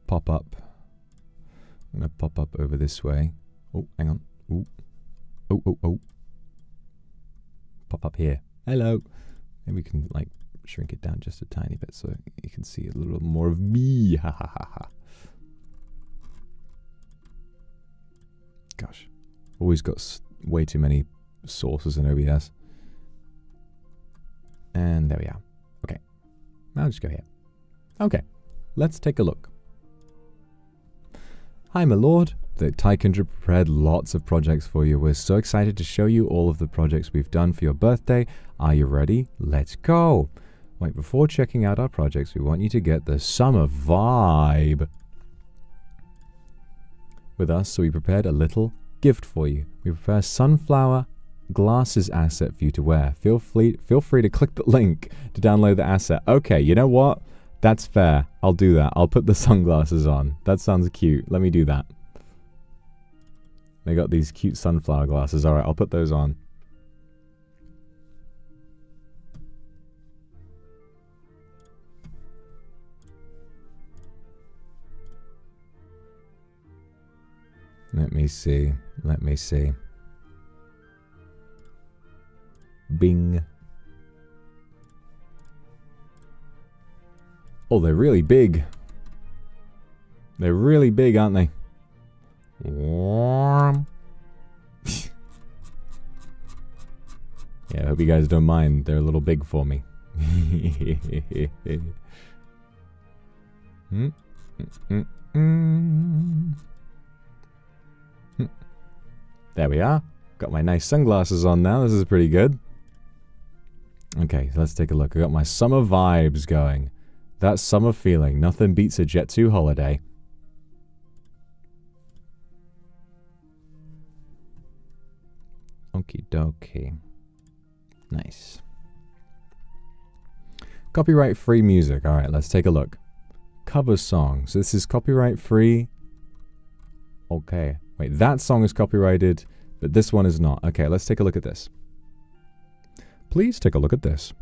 pop up. I'm going to pop up over this way. Oh, hang on. Ooh. Oh, oh, oh. Pop up here. Hello. Maybe we can, like, shrink it down just a tiny bit so you can see a little more of me. Ha, ha, ha, ha. Gosh. Always got way too many sources in OBS. And there we are. Okay. I'll just go here. Okay. Let's take a look. Hi, my lord. The Taikundra prepared lots of projects for you. We're so excited to show you all of the projects we've done for your birthday. Are you ready? Let's go. Wait, before checking out our projects, we want you to get the summer vibe with us, so we prepared a little gift for you. We prepare sunflower glasses asset for you to wear. Feel free to click the link to download the asset. Okay, you know what? That's fair. I'll do that. I'll put the sunglasses on. That sounds cute. Let me do that. They got these cute sunflower glasses. All right, I'll put those on. Let me see. Let me see. Bing. Oh, they're really big. They're really big, aren't they? Warm. Yeah, I hope you guys don't mind. They're a little big for me. There we are. Got my nice sunglasses on now. This is pretty good. Okay, let's take a look. I got my summer vibes going. That summer feeling. Nothing beats a Jet 2 holiday. Okie dokie. Nice. Copyright free music. Alright, let's take a look. Cover song. So this is copyright free. Okay. Wait, that song is copyrighted, but this one is not. Okay, let's take a look at this. Please take a look at this.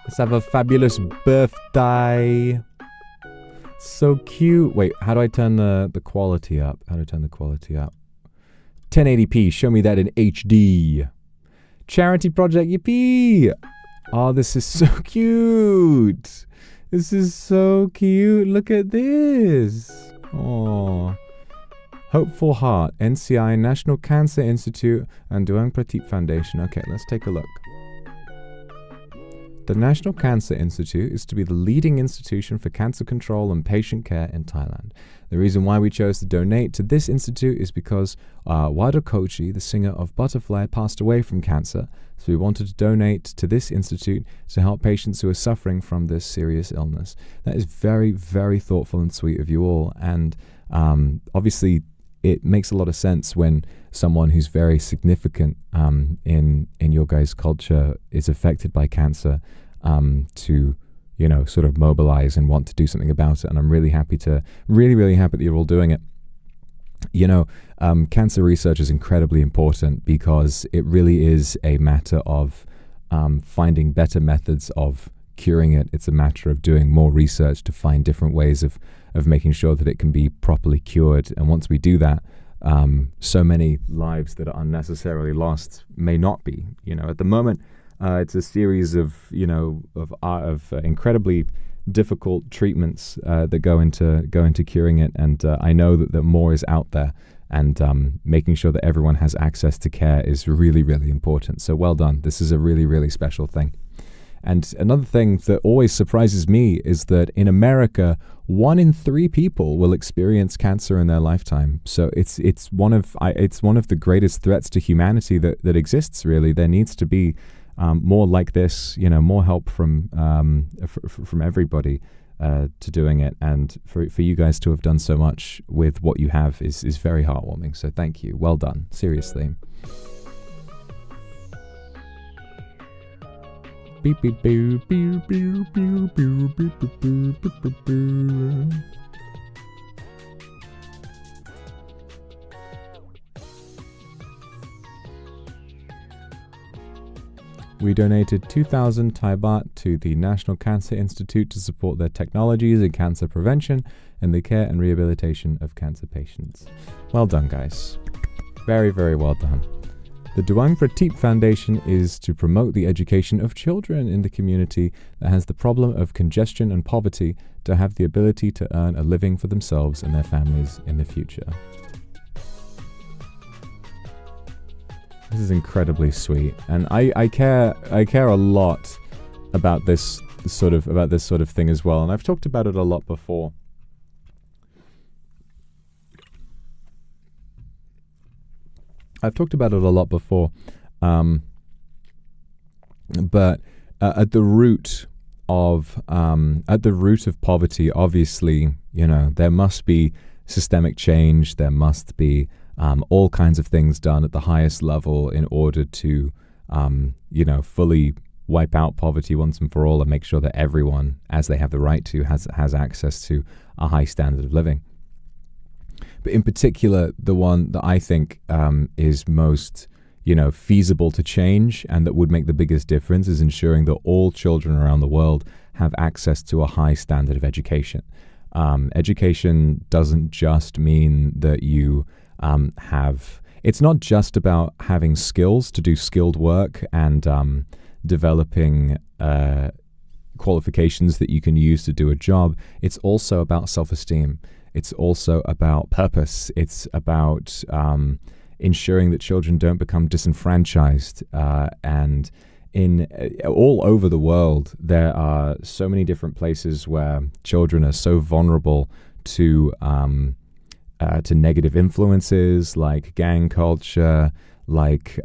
Let's have a fabulous birthday. So cute. Wait, how do I turn the quality up? How do I turn the quality up? 1080p. Show me that in HD. Charity project. Yippee. Oh, this is so cute. This is so cute. Look at this. Oh. Hopeful Heart. NCI, National Cancer Institute, and Doang Prateep Foundation. Okay, let's take a look. The National Cancer Institute is to be the leading institution for cancer control and patient care in Thailand. The reason why we chose to donate to this institute is because Wada Kochi, the singer of Butterfly, passed away from cancer. So we wanted to donate to this institute to help patients who are suffering from this serious illness. That is very, very thoughtful and sweet of you all. And obviously, it makes a lot of sense when someone who's very significant in your guys' culture is affected by cancer to, you know, sort of mobilize and want to do something about it. And I'm really happy to, really happy that you're all doing it. You know, cancer research is incredibly important because it really is a matter of finding better methods of curing it. It's a matter of doing more research to find different ways of making sure that it can be properly cured. And once we do that, so many lives that are unnecessarily lost may not be. You know, at the moment, it's a series of, you know, of incredibly difficult treatments that go into curing it, and I know that more is out there, and making sure that everyone has access to care is really, really important. So well done. This is a really, really special thing. And another thing that always surprises me is that in America, 1 in 3 people will experience cancer in their lifetime. So it's one of the greatest threats to humanity that exists. Really, there needs to be more like this. More help from everybody to doing it, and for you guys to have done so much with what you have is very heartwarming. So thank you. Well done. Seriously. Beep beep beep beep beep beep beep beep beep beep. We donated 2,000 Thai baht to the National Cancer Institute to support their technologies in cancer prevention and the care and rehabilitation of cancer patients. Well done, guys. Very, very well done. The Duang Prateep Foundation is to promote the education of children in the community that has the problem of congestion and poverty to have the ability to earn a living for themselves and their families in the future. This is incredibly sweet, and I care a lot about this sort of thing as well, and I've talked about it a lot before. But at the root of poverty, obviously, there must be systemic change. There must be all kinds of things done at the highest level in order to, fully wipe out poverty once and for all, and make sure that everyone, as they have the right to, has access to a high standard of living. But in particular, the one that I think is most, feasible to change and that would make the biggest difference is ensuring that all children around the world have access to a high standard of education. Education doesn't just mean that you it's not just about having skills to do skilled work and developing qualifications that you can use to do a job. It's also about self-esteem. It's also about purpose. It's about ensuring that children don't become disenfranchised. And in all over the world, there are so many different places where children are so vulnerable to negative influences like gang culture, like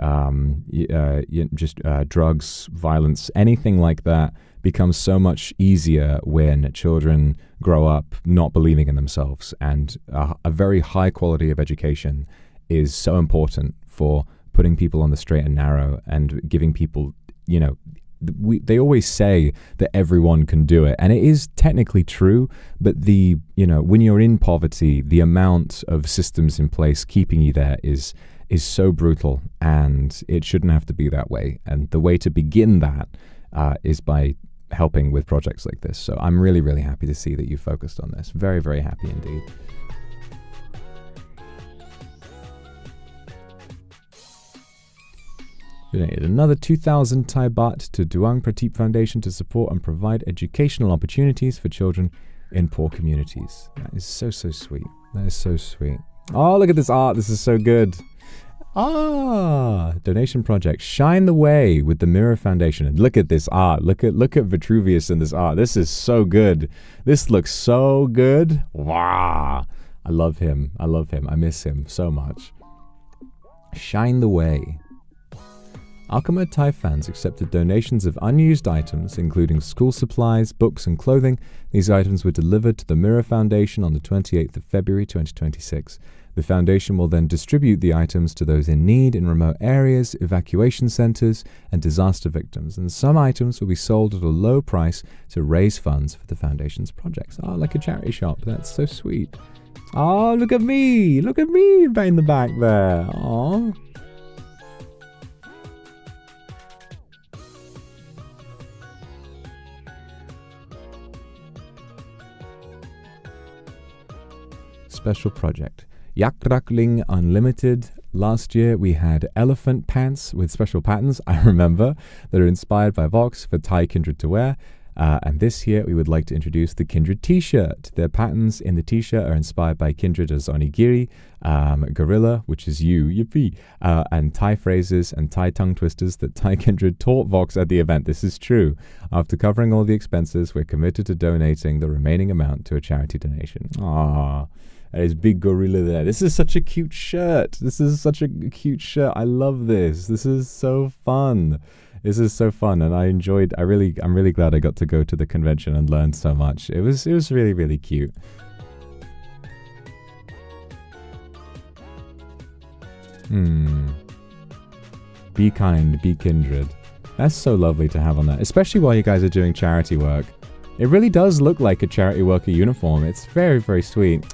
drugs, violence, anything like that becomes so much easier when children grow up not believing in themselves. And a very high quality of education is so important for putting people on the straight and narrow and giving people, they always say that everyone can do it, and it is technically true, but when you're in poverty, the amount of systems in place keeping you there is so brutal, and it shouldn't have to be that way. And the way to begin that is by helping with projects like this. So I'm really, really happy to see that you focused on this. Very, very happy indeed. Donated another 2,000 Thai baht to Duang Prateep Foundation to support and provide educational opportunities for children in poor communities. That is so, so sweet. That is so sweet. Oh, look at this art. This is so good. Donation project. Shine the Way with the Mirror Foundation. And look at this art. Look at Vitruvius in this art. This is so good. This looks so good. Wow. I love him. I miss him so much. Shine the Way. Akuma Thai fans accepted donations of unused items, including school supplies, books, and clothing. These items were delivered to the Mirror Foundation on the 28th of February 2026. The foundation will then distribute the items to those in need in remote areas, evacuation centers, and disaster victims. And some items will be sold at a low price to raise funds for the foundation's projects. Like a charity shop. That's so sweet. Look at me. Look at me in the back there. Special project. Yakrakling Unlimited. Last year we had elephant pants with special patterns, I remember, that are inspired by Vox for Thai kindred to wear. And this year, we would like to introduce the Kindred t-shirt. Their patterns in the t-shirt are inspired by Kindred as onigiri, gorilla, which is you, yippee, and Thai phrases and Thai tongue twisters that Thai Kindred taught Vox at the event. This is true. After covering all the expenses, we're committed to donating the remaining amount to a charity donation. Aww. There's big gorilla there. This is such a cute shirt. This is such a cute shirt. I love this. This is so fun. This is so fun, and I'm really glad I got to go to the convention and learn so much. It was really, really cute. Be kind, be kindred. That's so lovely to have on that, especially while you guys are doing charity work. It really does look like a charity worker uniform. It's very, very sweet.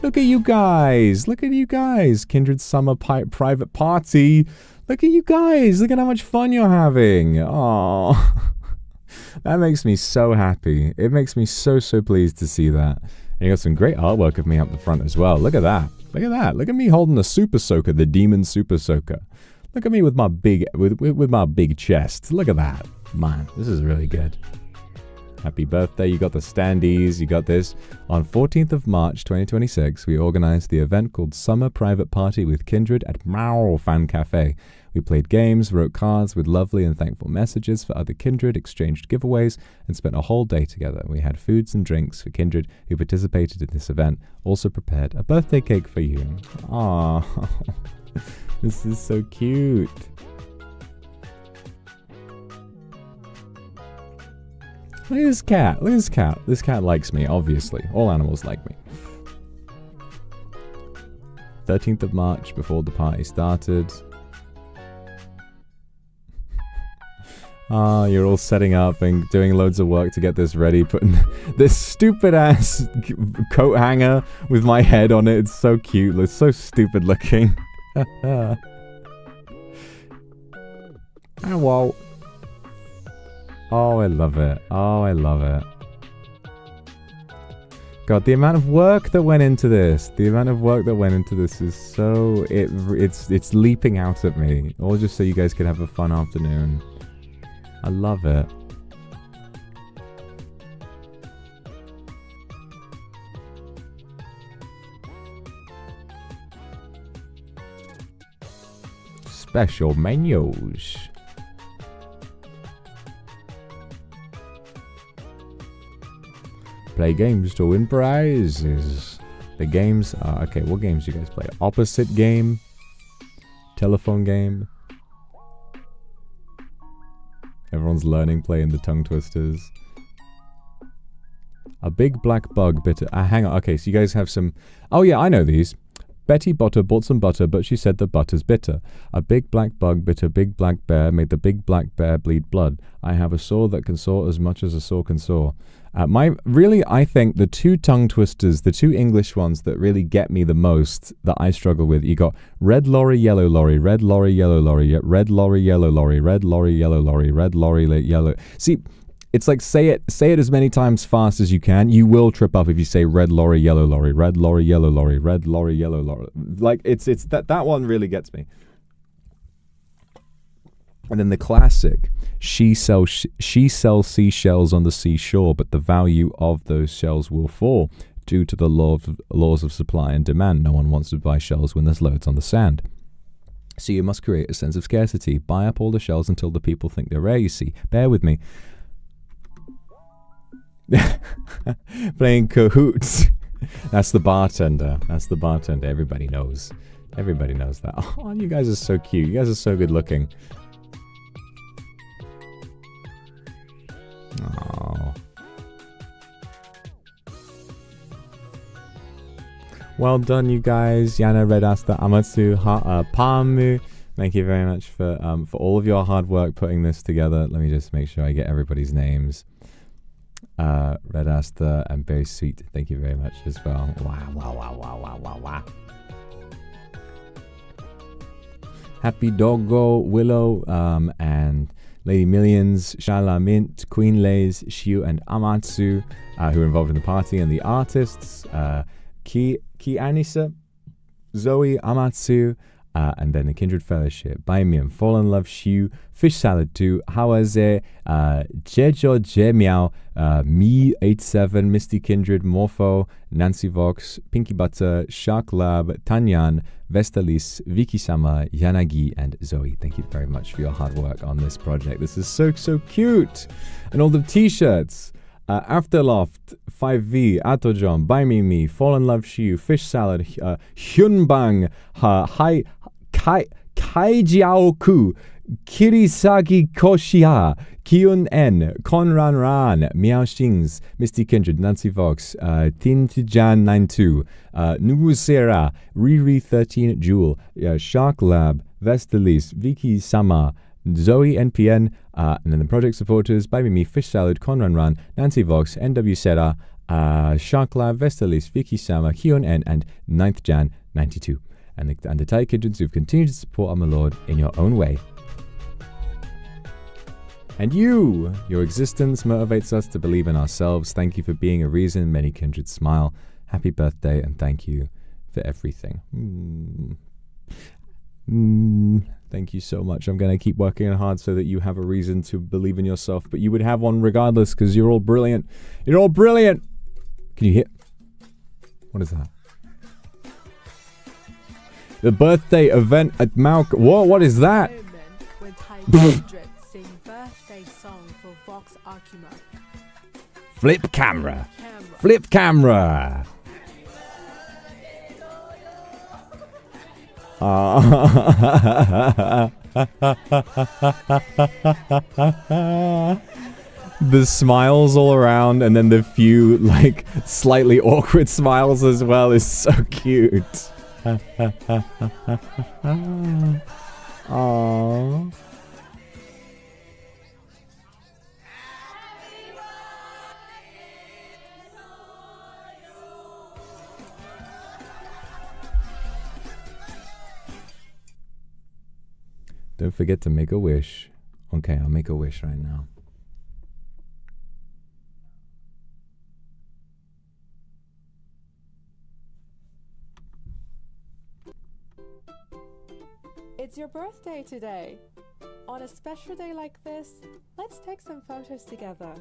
Look at you guys. Look at you guys. Kindred Summer Private Party. Look at you guys. Look at how much fun you're having. Oh, that makes me so happy. It makes me so, so pleased to see that. And you got some great artwork of me up the front as well. Look at that. Look at that. Look at me holding the Super Soaker, the Demon Super Soaker. Look at me with my big, with my big chest. Look at that. Man, this is really good. Happy birthday. You got the standees. You got this. On 14th of March 2026, we organized the event called Summer Private Party with Kindred at Mao Fan Cafe. We played games, wrote cards with lovely and thankful messages for other Kindred, exchanged giveaways, and spent a whole day together. We had foods and drinks for Kindred who participated in this event. Also prepared a birthday cake for you. Aww. This is so cute. Look at this cat. Look at this cat. This cat likes me, obviously. All animals like me. 13th of March, before the party started. Ah, you're all setting up and doing loads of work to get this ready. Putting this stupid ass coat hanger with my head on it. It's so cute. It's so stupid looking. Oh, wow. Oh, I love it. Oh, I love it. God, the amount of work that went into this. The amount of work that went into this is so... It's leaping out at me. All just so you guys can have a fun afternoon. I love it. Special menus. Play games to win prizes. The games are... Okay, what games do you guys play? Opposite game. Telephone game. Everyone's learning playing the tongue twisters. A big black bug bit... hang on. Okay, so you guys have some... Oh yeah, I know these. Betty Botter bought some butter, but she said the butter's bitter. A big black bug bit a big black bear, made the big black bear bleed blood. I have a saw that can saw as much as a saw can saw. I think the two tongue twisters, the two English ones that really get me the most, that I struggle with, you got red lorry, yellow lorry, red lorry, yellow lorry, red lorry, yellow lorry, red lorry, yellow lorry, red lorry, yellow. See, it's like say it as many times fast as you can. You will trip up if you say red lorry, yellow lorry, red lorry, yellow lorry, red lorry, yellow lorry. Like it's that one really gets me. And then the classic, she sells seashells on the seashore, but the value of those shells will fall due to the laws of supply and demand. No one wants to buy shells when there's loads on the sand. So you must create a sense of scarcity. Buy up all the shells until the people think they're rare, you see. Bear with me. Playing cahoots. That's the bartender. That's the bartender. Everybody knows. Everybody knows that. Oh, you guys are so cute. You guys are so good looking. Oh. Well done, you guys. Yana Redasta Amatsu Pamu. Thank you very much for all of your hard work putting this together. Let me just make sure I get everybody's names. Redasta and very sweet. Thank you very much as well. Wow. Happy Doggo, Willow, and Lady Millions, Shala Mint, Queen Lays, Shiu, and Amatsu, who are involved in the party, and the artists, Ki Anisa, Zoe, Amatsu, And then the Kindred Fellowship, Baimian, Fall in Love Shu, Fish Salad 2, Hawaze, Jejo Jemiao, Me87, Misty Kindred, Morpho, Nancy Vox, Pinky Butter, Shark Lab, Tanyan, Vestalis, Vicky Sama, Yanagi, and Zoe. Thank you very much for your hard work on this project. This is so cute. And all the t-shirts. Afterloft, 5V, Atojon, Buy Me, Fall in Love Shu, Fish Salad, Hyunbang, Kaijiaoku, Kirisagi Koshia, Kyun N, Konran Ran, Miao Xings, Misty Kindred, Nancy Vox, Tintijan 92, Nugusera, Riri 13 Jewel, Shark Lab, Vestalis, Vicky Sama, Zoe NPN, and then the project supporters, Baby Me, Fish Salad, Conran Ran, Nancy Vox, NW Sera, Shark Lab, Vestalis, Vicky Sama, Hyun N, and 9th Jan 92. And the Thai Kindreds who've continued to support our Lord in your own way. And your existence motivates us to believe in ourselves. Thank you for being a reason many kindreds smile. Happy birthday, and thank you for everything. Thank you so much. I'm going to keep working hard so that you have a reason to believe in yourself, but you would have one regardless because you're all brilliant. You're all brilliant. Can you hear? What is that? The birthday event at Mauk. What is that? Sing birthday song for Vox Akuma. Flip camera. Flip camera. The smiles all around, and then the few like slightly awkward smiles as well is so cute. Aww. Don't forget to make a wish. Okay, I'll make a wish right now. It's your birthday today. On a special day like this, let's take some photos together.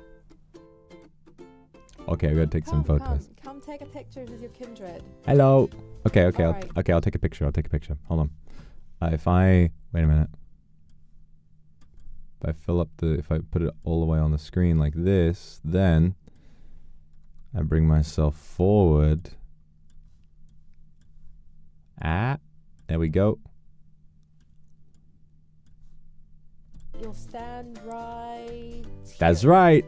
Okay, we're gonna take some photos. Come take a picture with your kindred. Hello. Okay, I'll take a picture. Hold on. Wait a minute. If I put it all the way on the screen like this, then I bring myself forward. There we go. You'll stand right. That's right.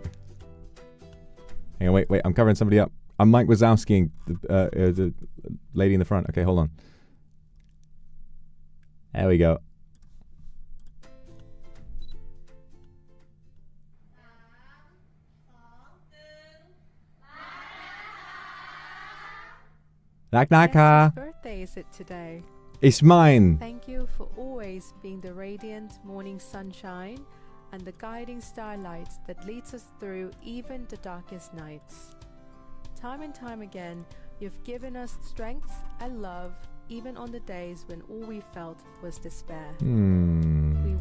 Hang on, wait, I'm covering somebody up. I'm Mike Wazowski, the lady in the front. Okay, hold on. There we go. Knock knock. Whose birthday is it today? It's mine. Thank you for always being the radiant morning sunshine and the guiding starlight that leads us through even the darkest nights. Time and time again, you've given us strength and love even on the days when all we felt was despair. We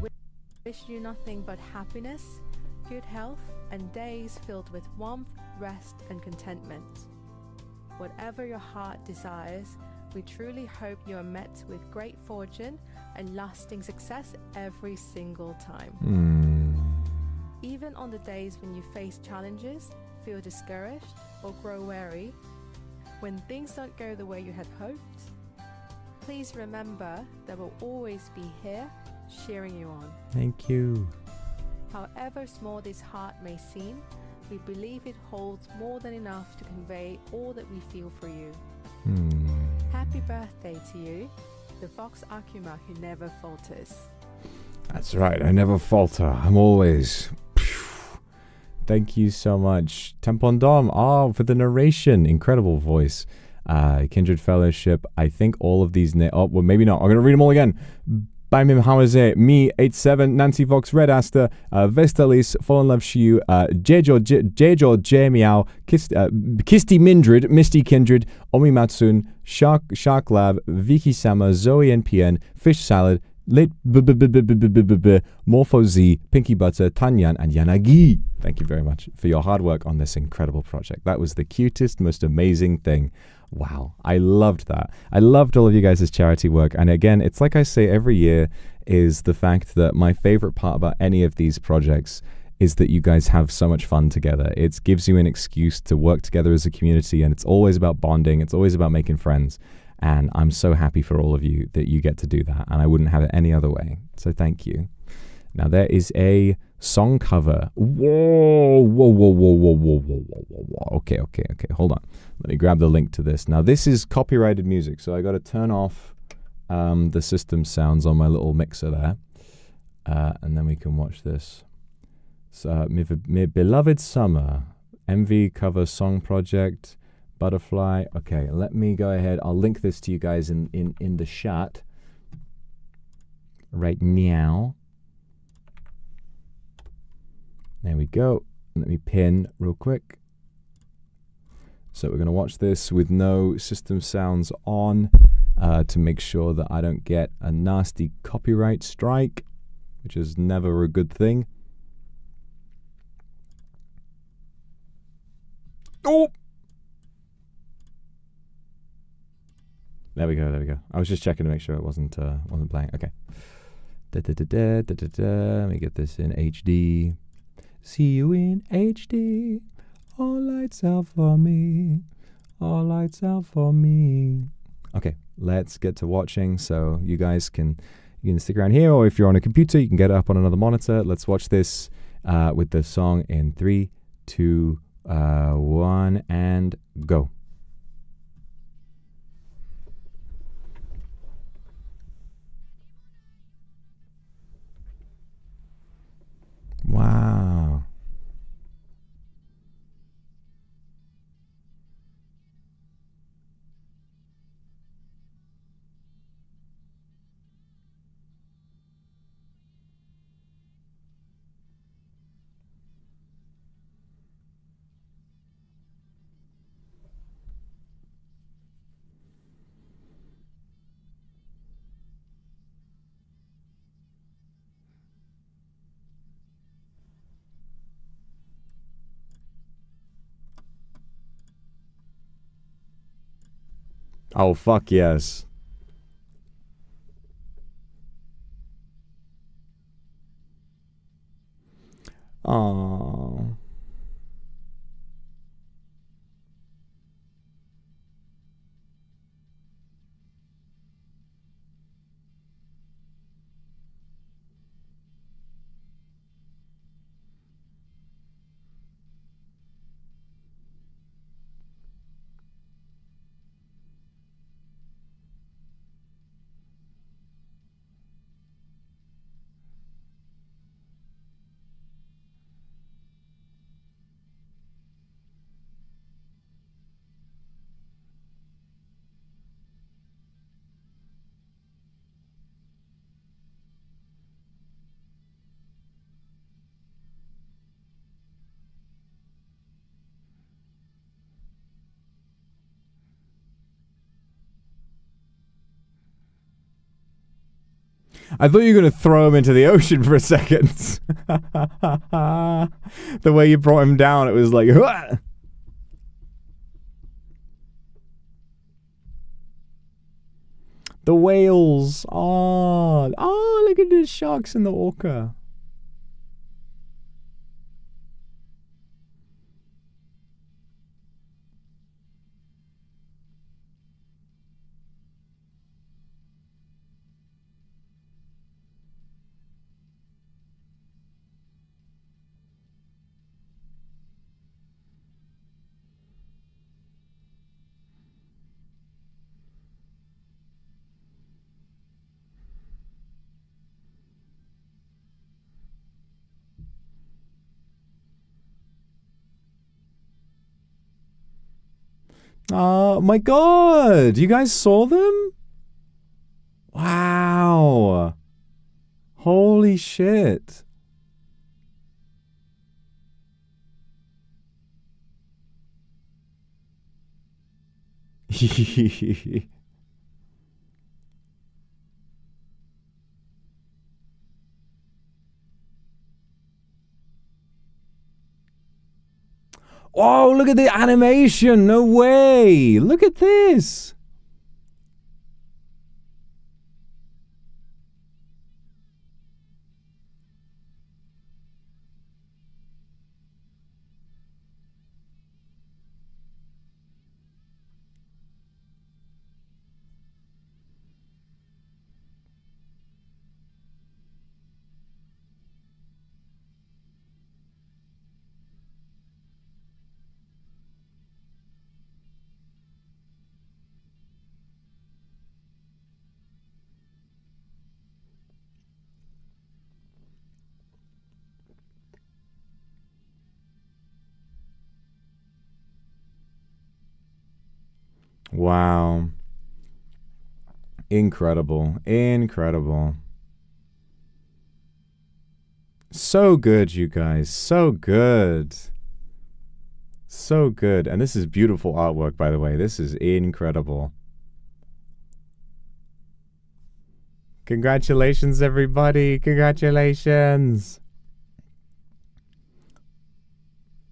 wish you nothing but happiness, good health, and days filled with warmth, rest, and contentment. Whatever your heart desires, we truly hope you are met with great fortune and lasting success every single time. Even on the days when you face challenges, feel discouraged, or grow weary, when things don't go the way you had hoped, please remember that we'll always be here, cheering you on. Thank you. However small this heart may seem, we believe it holds more than enough to convey all that we feel for you. Happy birthday to you, the Vox Akuma who never falters. That's right, I never falter. I'm always... Thank you so much. Tempon Dom, for the narration. Incredible voice. Kindred Fellowship. I think all of these... well, maybe not. I'm going to read them all again. Baimim Hamaze, Me 87, Nancy Vox, Red Aster, Vestalis, Fallen Love Shiu, Jejo Jemiao, Kisti Mindred, Misty Kindred, Omi Matsun, Shark Lab, Vicky Sama, Zoe NPN, Fish Salad, Lit Morpho Z, Pinky Butter, Tanyan, and Yanagi. Thank you very much for your hard work on this incredible project. That was the cutest, most amazing thing. Wow, I loved that. I loved all of you guys' charity work. And again, it's like I say every year, is the fact that my favorite part about any of these projects is that you guys have so much fun together. It gives you an excuse to work together as a community, and it's always about bonding. It's always about making friends. And I'm so happy for all of you that you get to do that. And I wouldn't have it any other way. So thank you. Now there is a song cover. Whoa. Okay. Hold on. Let me grab the link to this. Now this is copyrighted music, so I got to turn off the system sounds on my little mixer there. And then we can watch this. So, my beloved summer MV cover song project. Butterfly. Okay, let me go ahead. I'll link this to you guys in the chat right now. There we go. Let me pin real quick. So we're going to watch this with no system sounds on to make sure that I don't get a nasty copyright strike, which is never a good thing. Oh! There we go. I was just checking to make sure it wasn't playing. Okay. Let me get this in HD. See you in HD. All lights out for me. All lights out for me. Okay, let's get to watching. So you guys you can stick around here, or if you're on a computer, you can get it up on another monitor. Let's watch this with the song in 3, 2, 1, and go. Wow. Oh, fuck yes. Oh. I thought you were going to throw him into the ocean for a second. The way you brought him down, it was like... Hua! The whales. Oh, look at the sharks and the orca. Oh my god! You guys saw them? Wow! Holy shit. Oh, look at the animation. No way. Look at this. Wow. Incredible. Incredible. So good, you guys. So good. So good. And this is beautiful artwork, by the way. This is incredible. Congratulations, everybody. Congratulations.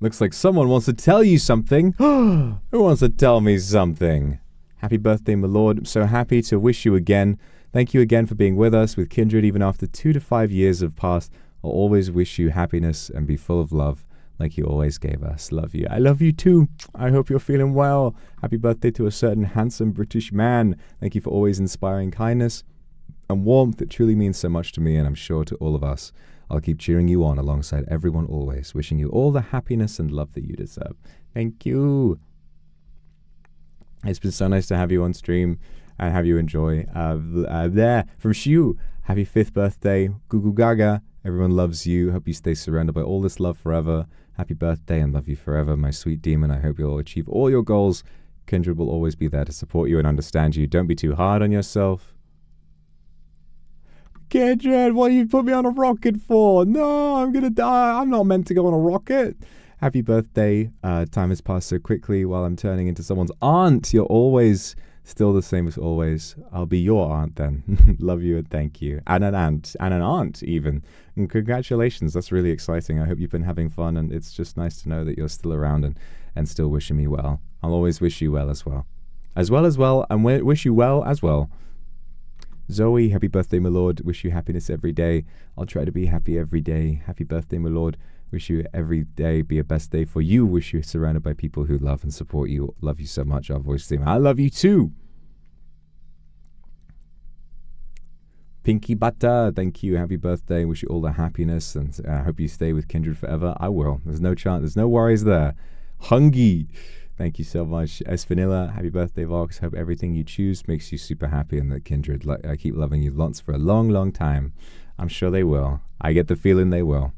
Looks like someone wants to tell you something. Who wants to tell me something? Happy birthday, my lord. I'm so happy to wish you again. Thank you again for being with us with Kindred. Even after 2 to 5 years have passed, I'll always wish you happiness and be full of love like you always gave us. Love you. I love you too. I hope you're feeling well. Happy birthday to a certain handsome British man. Thank you for always inspiring kindness and warmth. It truly means so much to me, and I'm sure to all of us. I'll keep cheering you on alongside everyone always, wishing you all the happiness and love that you deserve. Thank you. It's been so nice to have you on stream and have you enjoy. There, from Shiu, happy 5th birthday. Gugu Gaga, everyone loves you. Hope you stay surrounded by all this love forever. Happy birthday and love you forever, my sweet demon. I hope you'll achieve all your goals. Kindred will always be there to support you and understand you. Don't be too hard on yourself. Kindred, what you put me on a rocket for? No, I'm gonna die. I'm not meant to go on a rocket. Happy birthday. Time has passed so quickly while I'm turning into someone's aunt. You're always still the same as always. I'll be your aunt then. Love you and thank you. And an aunt even. And congratulations. That's really exciting. I hope you've been having fun, and it's just nice to know that you're still around and still wishing me well. I'll always wish you well as well. And wish you well as well. Zoe, happy birthday, my lord. Wish you happiness every day. I'll try to be happy every day. Happy birthday, my lord. Wish you every day be a best day for you. Wish you surrounded by people who love and support you. Love you so much, our voice team. I love you too. Pinky Butter, thank you. Happy birthday. Wish you all the happiness, and I hope you stay with Kindred forever. I will. There's no chance. There's no worries there. Hungy. Thank you so much. S. Vanilla, happy birthday, Vox. Hope everything you choose makes you super happy, and that Kindred I keep loving you lots for a long, long time. I'm sure they will. I get the feeling they will.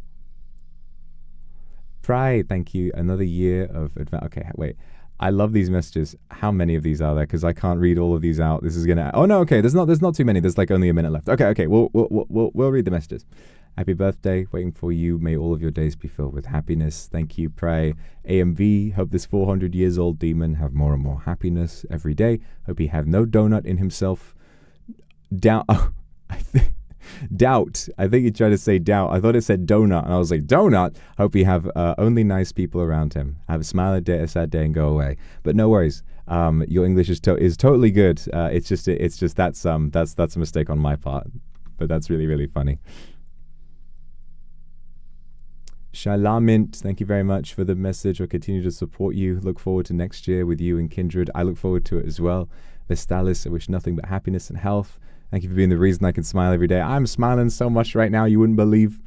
Pride, thank you. Another year of advance. Okay, wait. I love these messages. How many of these are there? Because I can't read all of these out. This is gonna. Oh no, okay. There's not too many. There's like only a minute left. Okay. We'll read the messages. Happy birthday, waiting for you. May all of your days be filled with happiness. Thank you, pray. AMV, hope this 400 years old demon have more and more happiness every day. Hope he have no donut in himself. Doubt. Doubt. I think you tried to say doubt. I thought it said donut, and I was like, donut? Hope he have only nice people around him. Have a smile a day, a sad day, and go away. But no worries. Your English is totally good. It's just that's a mistake on my part. But that's really, really funny. Shalamint, thank you very much for the message. I'll continue to support you. Look forward to next year with you and Kindred. I look forward to it as well. Vestalis, I wish nothing but happiness and health. Thank you for being the reason I can smile every day. I'm smiling so much right now, you wouldn't believe.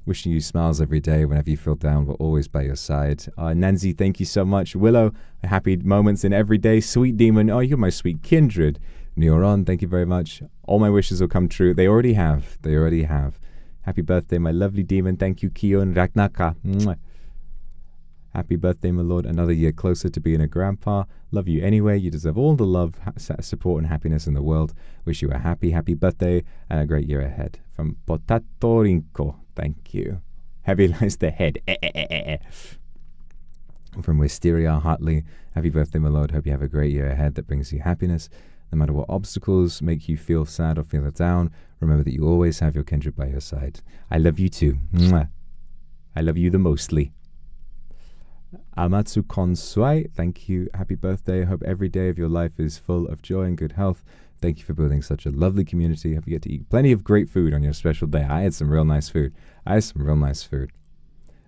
Wishing you smiles every day whenever you feel down. We're always by your side. Nancy, thank you so much. Willow, happy moments in every day. Sweet Demon, oh, you're my sweet Kindred. Neuron, thank you very much. All my wishes will come true. They already have. They already have. Happy birthday, my lovely demon. Thank you, Kion Ragnaka. Mwah. Happy birthday, my lord. Another year closer to being a grandpa. Love you anyway. You deserve all the love, support, and happiness in the world. Wish you a happy, happy birthday and a great year ahead. From Potato Rinko. Thank you. Heavy lies the head. From Wisteria Hartley. Happy birthday, my lord. Hope you have a great year ahead that brings you happiness. No matter what obstacles make you feel sad or feel down, remember that you always have your kindred by your side. I love you too. Mwah. I love you the mostly. Amatsu Konsui, thank you. Happy birthday. Hope every day of your life is full of joy and good health. Thank you for building such a lovely community. Hope you get to eat plenty of great food on your special day. I had some real nice food.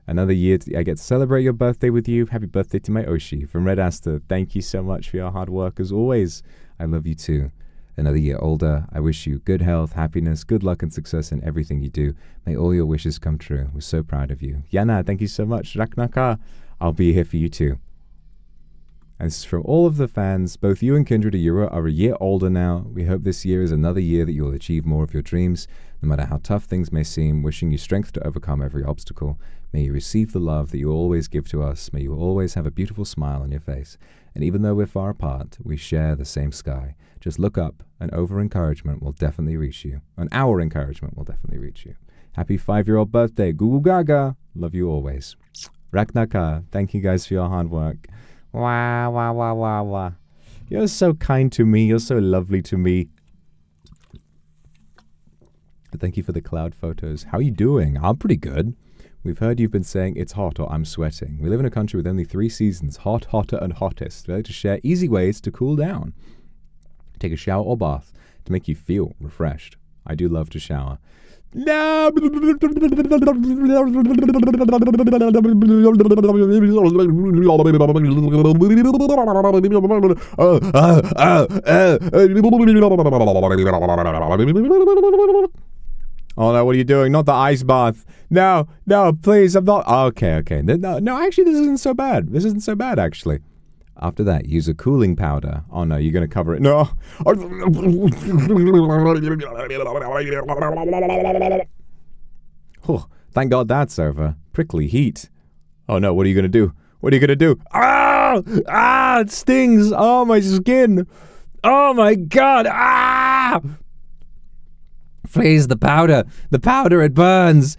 Another year I get to celebrate your birthday with you. Happy birthday to my Oshi. From Red Aster, thank you so much for your hard work as always. I love you too. Another year older, I wish you good health, happiness, good luck and success in everything you do. May all your wishes come true. We're so proud of you. Yana, thank you so much. Raknaka, I'll be here for you too. And from all of the fans, both you and Kindred are a year older now. We hope this year is another year that you will achieve more of your dreams. No matter how tough things may seem, wishing you strength to overcome every obstacle. May you receive the love that you always give to us. May you always have a beautiful smile on your face. And even though we're far apart, we share the same sky. Just look up, and our encouragement will definitely reach you. Happy 5-year-old birthday, Gugu Gaga. Love you always. Raknaka, thank you guys for your hard work. Wah, wah, wah, wah, wah. You're so kind to me. You're so lovely to me. Thank you for the cloud photos. How are you doing? I'm pretty good. We've heard you've been saying it's hot or I'm sweating. We live in a country with only 3 seasons, hot, hotter, and hottest. We like to share easy ways to cool down. Take a shower or bath to make you feel refreshed. I do love to shower. No! Oh no, what are you doing? Not the ice bath. No, please, I'm not. Okay. No, actually, this isn't so bad. Actually. After that, use a cooling powder. Oh no, you're going to cover it. No. Oh, thank God that's over. Prickly heat. Oh no, what are you going to do? Ah, it stings. Oh, my skin. Oh my God. Ah! Please, the powder, it burns.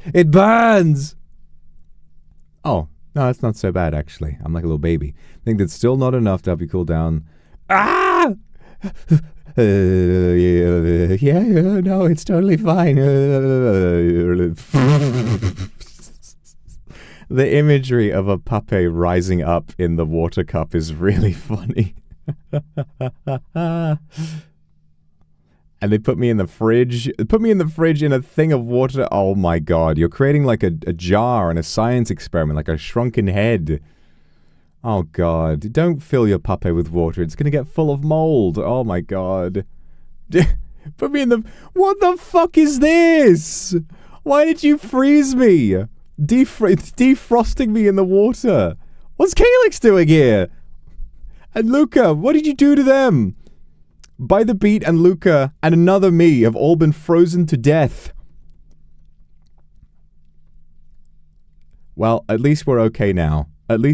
Oh, no, that's not so bad, actually. I'm like a little baby. I think that's still not enough to help you cool down. Ah! Yeah, no, it's totally fine. The imagery of a puppy rising up in the water cup is really funny. And they put me in the fridge. In a thing of water. Oh my God. You're creating like a jar in a science experiment, like a shrunken head. Oh God. Don't fill your puppy with water. It's going to get full of mold. Oh my God. Put me in the... What the fuck is this? Why did you freeze me? Defrosting me in the water. What's Calyx doing here? And Luca, what did you do to them? By the Beat and Luca and another me have all been frozen to death. Well, at least we're okay now. Grab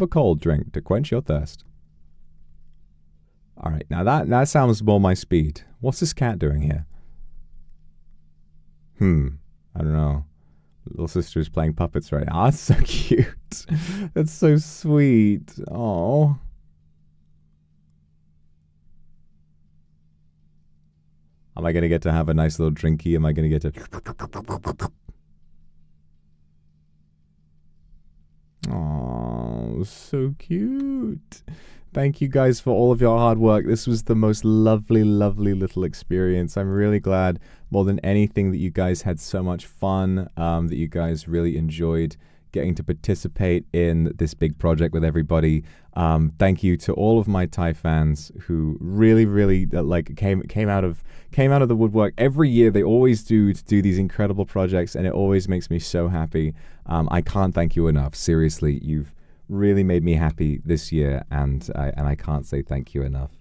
a cold drink to quench your thirst. Alright, now that sounds more my speed. What's this cat doing here? I don't know. Little sister is playing puppets right now. That's so cute. That's so sweet. Oh. Am I going to get to have a nice little drinky? Am I going to get to... Oh, so cute. Thank you guys for all of your hard work. This was the most lovely, lovely little experience. I'm really glad, more than anything, that you guys had so much fun, that you guys really enjoyed getting to participate in this big project with everybody. Thank you to all of my Thai fans who really, really came out of the woodwork. Every year they always do these incredible projects, and it always makes me so happy. I can't thank you enough. Seriously, you've really made me happy this year, and I can't say thank you enough.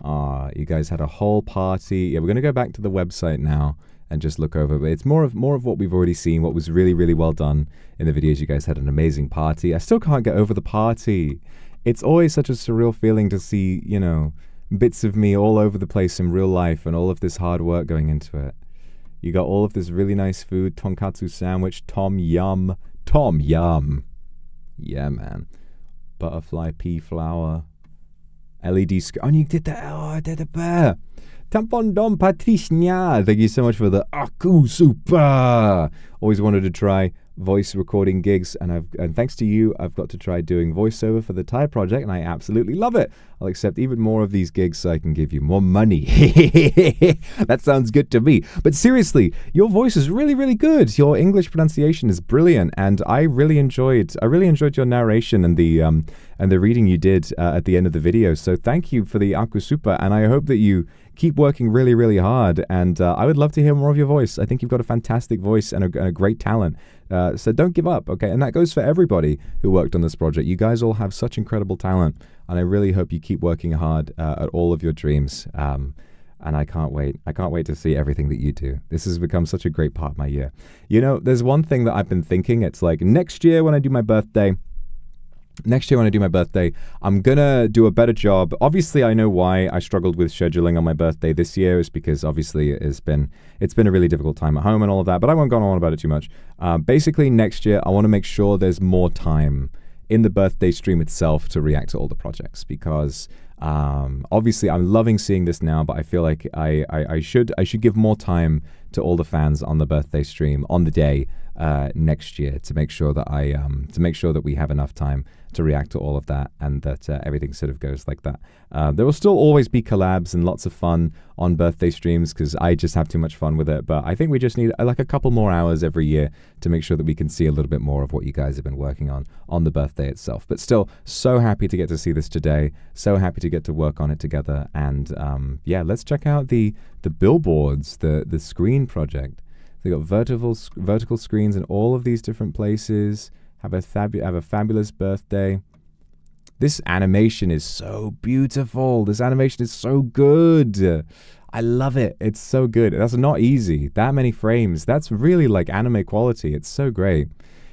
You guys had a whole party. Yeah, we're gonna go back to the website now and just look over. But it's more of what we've already seen, what was really, really well done in the videos. You guys had an amazing party. I still can't get over the party. It's always such a surreal feeling to see, you know, bits of me all over the place in real life and all of this hard work going into it. You got all of this really nice food, tonkatsu sandwich, tom yum. Yeah, man. Butterfly pea flower, LED screen. Oh, you did that. Oh, I did it bear. Tampon Dom Patricia. Thank you so much for the Aku Super. Always wanted to try voice recording gigs, and thanks to you, I've got to try doing voiceover for the Thai project, and I absolutely love it. I'll accept even more of these gigs so I can give you more money. That sounds good to me. But seriously, your voice is really, really good. Your English pronunciation is brilliant, and I really enjoyed your narration and the reading you did at the end of the video. So thank you for the Aku Super, and I hope that you keep working really, really hard, and I would love to hear more of your voice. I think you've got a fantastic voice and a great talent. So don't give up, okay? And that goes for everybody who worked on this project. You guys all have such incredible talent, and I really hope you keep working hard at all of your dreams. And I can't wait. I can't wait to see everything that you do. This has become such a great part of my year. You know, there's one thing that I've been thinking. It's like next year when I do my birthday, I'm gonna do a better job. Obviously, I know why I struggled with scheduling on my birthday this year is because obviously it's been a really difficult time at home and all of that, but I won't go on about it too much. Basically, next year, I want to make sure there's more time in the birthday stream itself to react to all the projects because obviously I'm loving seeing this now, but I feel like I should give more time to all the fans on the birthday stream on the day next year to make sure that we have enough time to react to all of that and that everything sort of goes like that. There will still always be collabs and lots of fun on birthday streams because I just have too much fun with it, but I think we just need like a couple more hours every year to make sure that we can see a little bit more of what you guys have been working on the birthday itself. But still, so happy to get to see this today, so happy to get to work on it together, and yeah, let's check out the billboards, the screen project. They got vertical screens in all of these different places. Have a fabulous birthday. This animation is so beautiful. This animation is so good. I love it. It's so good. That's not easy. That many frames. That's really like anime quality. It's so great.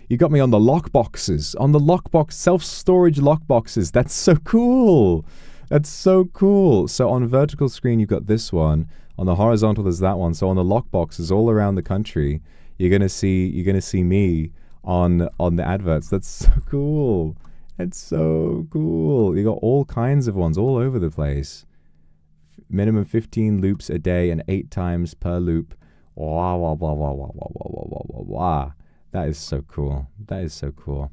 You got me on the lockboxes. On the lockbox, self-storage lockboxes. That's so cool. That's so cool. So on vertical screen, you've got this one. On the horizontal, there's that one. So on the lockboxes all around the country, you're gonna see me on the adverts. That's so cool. It's so cool. You got all kinds of ones all over the place. Minimum 15 loops a day and 8 times per loop. Wow, wow, wow, wow, wow, wow, wow, wow, wow, wow. That is so cool. That is so cool.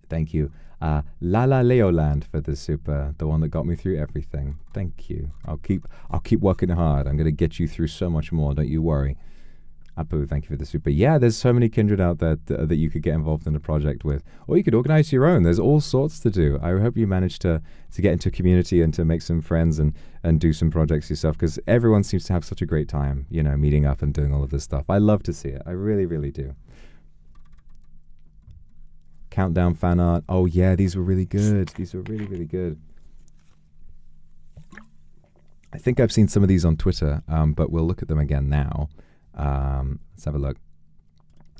Thank you. Lala Leoland for the super, the one that got me through everything. Thank you. I'll keep working hard. I'm gonna get you through so much more. Don't you worry. Apu, thank you for the super. Yeah, there's so many kindred out there that you could get involved in a project with, or you could organize your own. There's all sorts to do. I hope you manage to get into a community and to make some friends and do some projects yourself, because everyone seems to have such a great time, you know, meeting up and doing all of this stuff. I love to see it. I really, really do. Countdown fan art. Oh yeah, these were really good. These were really, really good. I think I've seen some of these on Twitter, but we'll look at them again now. Let's have a look.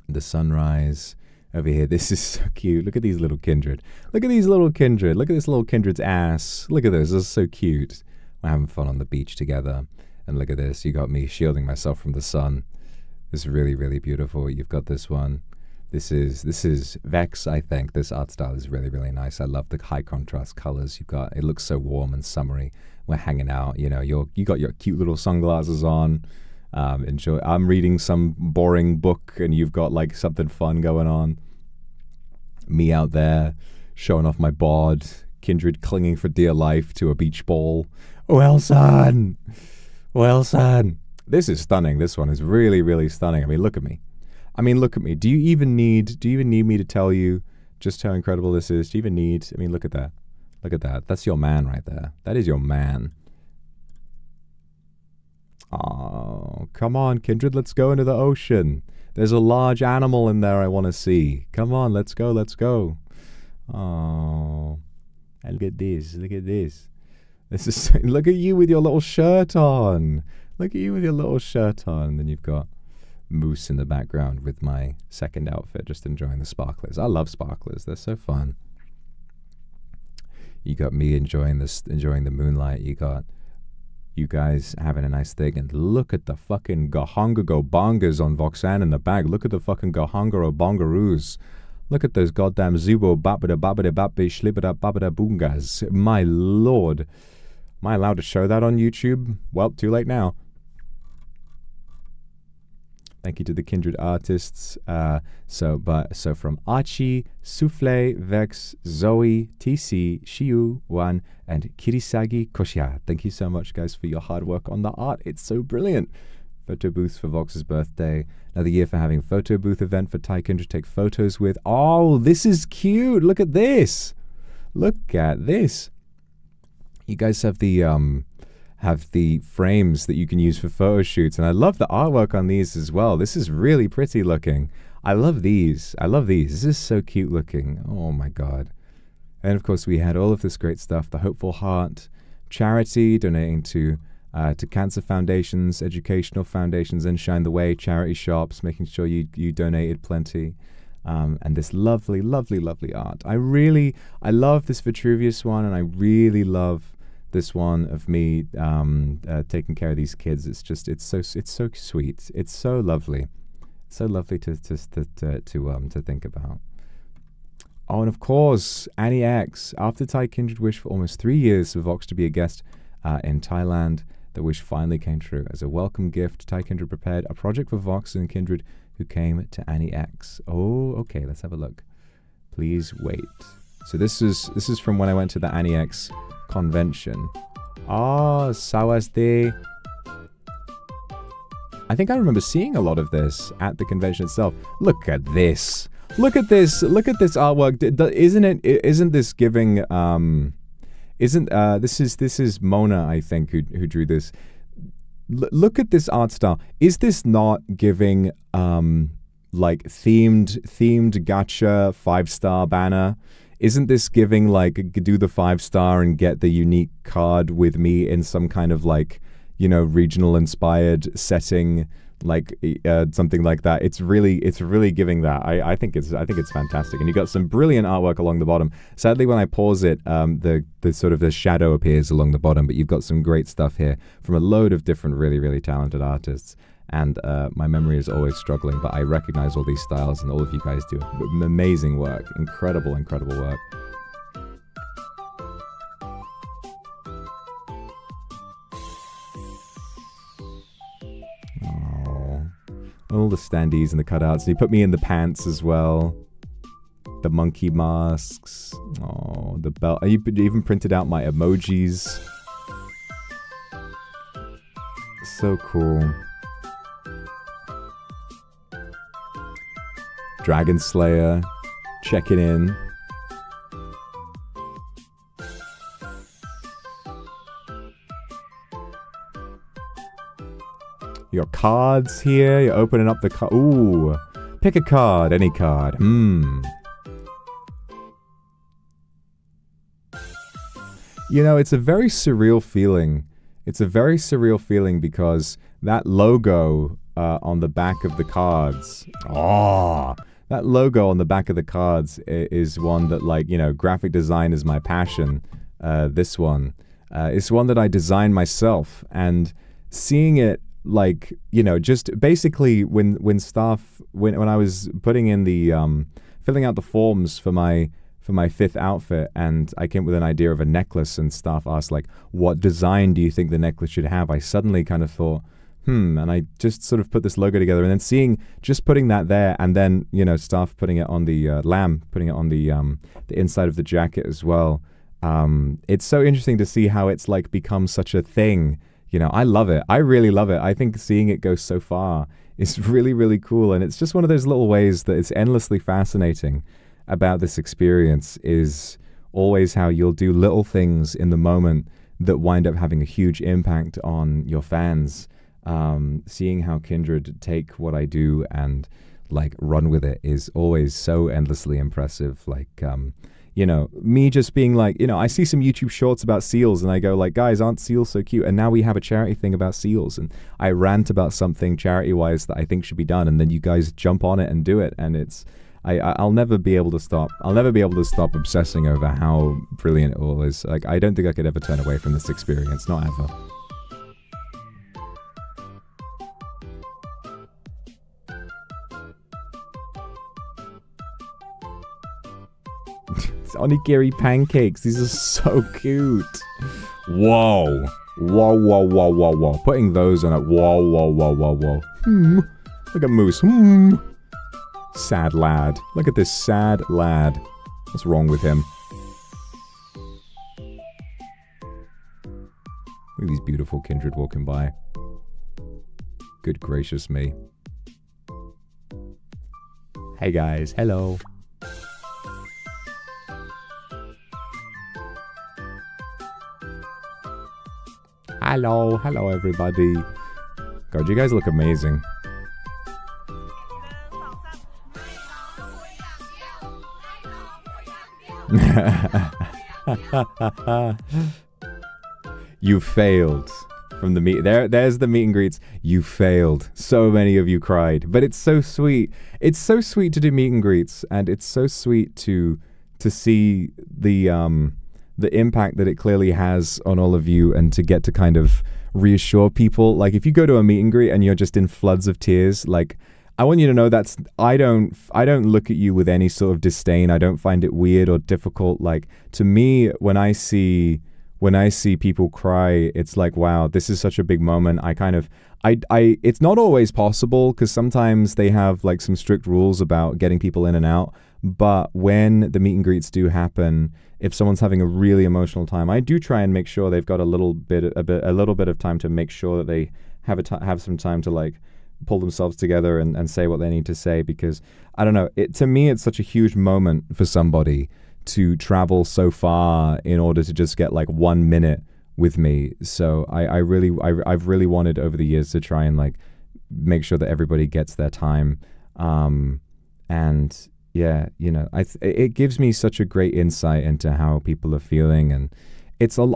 The sunrise over here. This is so cute. Look at these little kindred. Look at these little kindred. Look at this little kindred's ass. Look at this. This is so cute. We're having fun on the beach together. And look at this. You got me shielding myself from the sun. This is really, really beautiful. You've got this one. This is Vex, I think. This art style is really, really nice. I love the high contrast colors you've got. It looks so warm and summery. We're hanging out. You know, you got your cute little sunglasses on. Enjoy. I'm reading some boring book and you've got like something fun going on. Me out there showing off my bod. Kindred clinging for dear life to a beach ball. Well, son. Well, son. This is stunning. This one is really, really stunning. I mean, look at me. Do you even need me to tell you just how incredible this is? Do you even need, look at that. Look at that. That's your man right there. That is your man. Oh, come on, Kindred, let's go into the ocean. There's a large animal in there I want to see. Come on, let's go, let's go. Oh, and look at this, look at this. This is, look at you with your little shirt on. Look at you with your little shirt on, and then you've got Moose in the background with my second outfit, just enjoying the sparklers. I love sparklers; they're so fun. You got me enjoying the moonlight. You got you guys having a nice thing, and look at the fucking Gahanga Go Bongas on Voxan in the back. Look at the fucking Gahanga Bongaroos. Look at those goddamn Zubo Babada Babada Babe Shlibada Babada Boongas. My lord. Am I allowed to show that on YouTube? Well, too late now. Thank you to the kindred artists. So from Archie, Souffle, Vex, Zoe, TC, Shiu, Wan, and Kirisagi Koshia. Thank you so much, guys, for your hard work on the art. It's so brilliant. Photo booths for Vox's birthday. Another year for having a photo booth event for Tai Kindred to take photos with. Oh, this is cute. Look at this. Look at this. You guys have the frames that you can use for photo shoots, and I love the artwork on these as well. This is really pretty looking. I love these. I love these. This is so cute looking. Oh my god. And of course we had all of this great stuff, the Hopeful Heart charity, donating to cancer foundations, educational foundations, and Shine the Way charity shops, making sure you donated plenty. And this lovely, lovely, lovely art. I love this Vitruvius one, and I really love this one of me taking care of these kids. It's so sweet. It's so lovely. So lovely to think about. Oh, and of course, Annie X. After Tai Kindred wished for almost 3 years for Vox to be a guest in Thailand, the wish finally came true. As a welcome gift, Tai Kindred prepared a project for Vox and Kindred, who came to Annie X. Oh, okay, let's have a look. Please wait. So this is from when I went to the Annie X convention. Ah, Sawaste. I think I remember seeing a lot of this at the convention itself. Look at this. Look at this. Look at this artwork. Isn't this giving this is Mona, I think, who drew this. Look at this art style. Is this not giving like themed gacha 5-star banner? Isn't this giving like do the 5-star and get the unique card with me in some kind of like, you know, regional inspired setting, like something like that? It's really giving that. I think it's fantastic, and you got some brilliant artwork along the bottom. Sadly, when I pause it, the sort of the shadow appears along the bottom, but you've got some great stuff here from a load of different really talented artists. And my memory is always struggling, but I recognize all these styles, and all of you guys do amazing work. Incredible work. Oh, all the standees and the cutouts. And you put me in the pants as well. The monkey masks. Oh, the belt. You even printed out my emojis. So cool. Dragon Slayer, checking in. Your cards here. You're opening up the card. Ooh, pick a card, any card. You know, it's a very surreal feeling. It's a very surreal feeling because that logo on the back of the cards. Oh. That logo on the back of the cards is one that, like, you know, graphic design is my passion. This one is one that I designed myself, and seeing it, like, you know, just basically when I was putting in the filling out the forms for my 5th outfit, and I came with an idea of a necklace, and staff asked, like, what design do you think the necklace should have? I suddenly kind of thought, and I just sort of put this logo together, and then putting that there, and then, you know, staff putting it on the putting it on the inside of the jacket as well. It's so interesting to see how it's like become such a thing. You know, I love it. I really love it. I think seeing it go so far is really cool, and it's just one of those little ways that it's endlessly fascinating about this experience, is always how you'll do little things in the moment that wind up having a huge impact on your fans. Seeing how Kindred take what I do and like run with it is always so endlessly impressive. Like, me just being like, I see some YouTube shorts about seals and I go like, guys, aren't seals so cute? And now we have a charity thing about seals, and I rant about something charity-wise that I think should be done, and then you guys jump on it and do it, and I'll never be able to stop. I'll never be able to stop obsessing over how brilliant it all is. Like, I don't think I could ever turn away from this experience, not ever. It's onigiri pancakes. These are so cute. Whoa. Whoa, whoa, whoa, whoa, whoa. Putting those on it. Whoa, whoa, whoa, whoa, whoa. Like a moose. Sad lad. Look at this sad lad. What's wrong with him? Look at these beautiful kindred walking by. Good gracious me. Hey guys, hello. Hello everybody. God, you guys look amazing. You failed from the meet. There's the meet and greets. You failed. So many of you cried, but it's so sweet. It's so sweet to do meet and greets, and it's so sweet to see the impact that it clearly has on all of you, and to get to kind of reassure people. Like, if you go to a meet and greet and you're just in floods of tears, like, I want you to know I don't look at you with any sort of disdain. I don't find it weird or difficult. Like, to me, when I see people cry, it's like, wow, this is such a big moment. It's not always possible, because sometimes they have like some strict rules about getting people in and out. But when the meet and greets do happen, if someone's having a really emotional time, I do try and make sure they've got a little bit of time to make sure that they have some time to like pull themselves together and say what they need to say, because I don't know, to me it's such a huge moment for somebody to travel so far in order to just get like 1 minute with me. So I've really wanted over the years to try and like make sure that everybody gets their time, and yeah, it gives me such a great insight into how people are feeling, and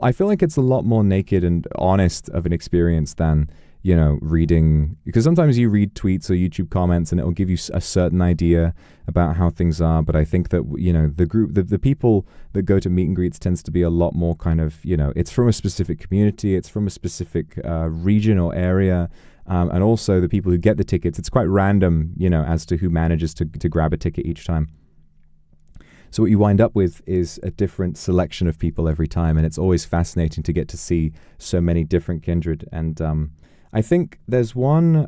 I feel like it's a lot more naked and honest of an experience than reading, because sometimes you read tweets or YouTube comments and it'll give you a certain idea about how things are. But I think that, the people that go to meet and greets tends to be a lot more kind of, it's from a specific community, it's from a specific region or area. And also the people who get the tickets, it's quite random, as to who manages to grab a ticket each time. So what you wind up with is a different selection of people every time. And it's always fascinating to get to see so many different kindred. And, I think there's one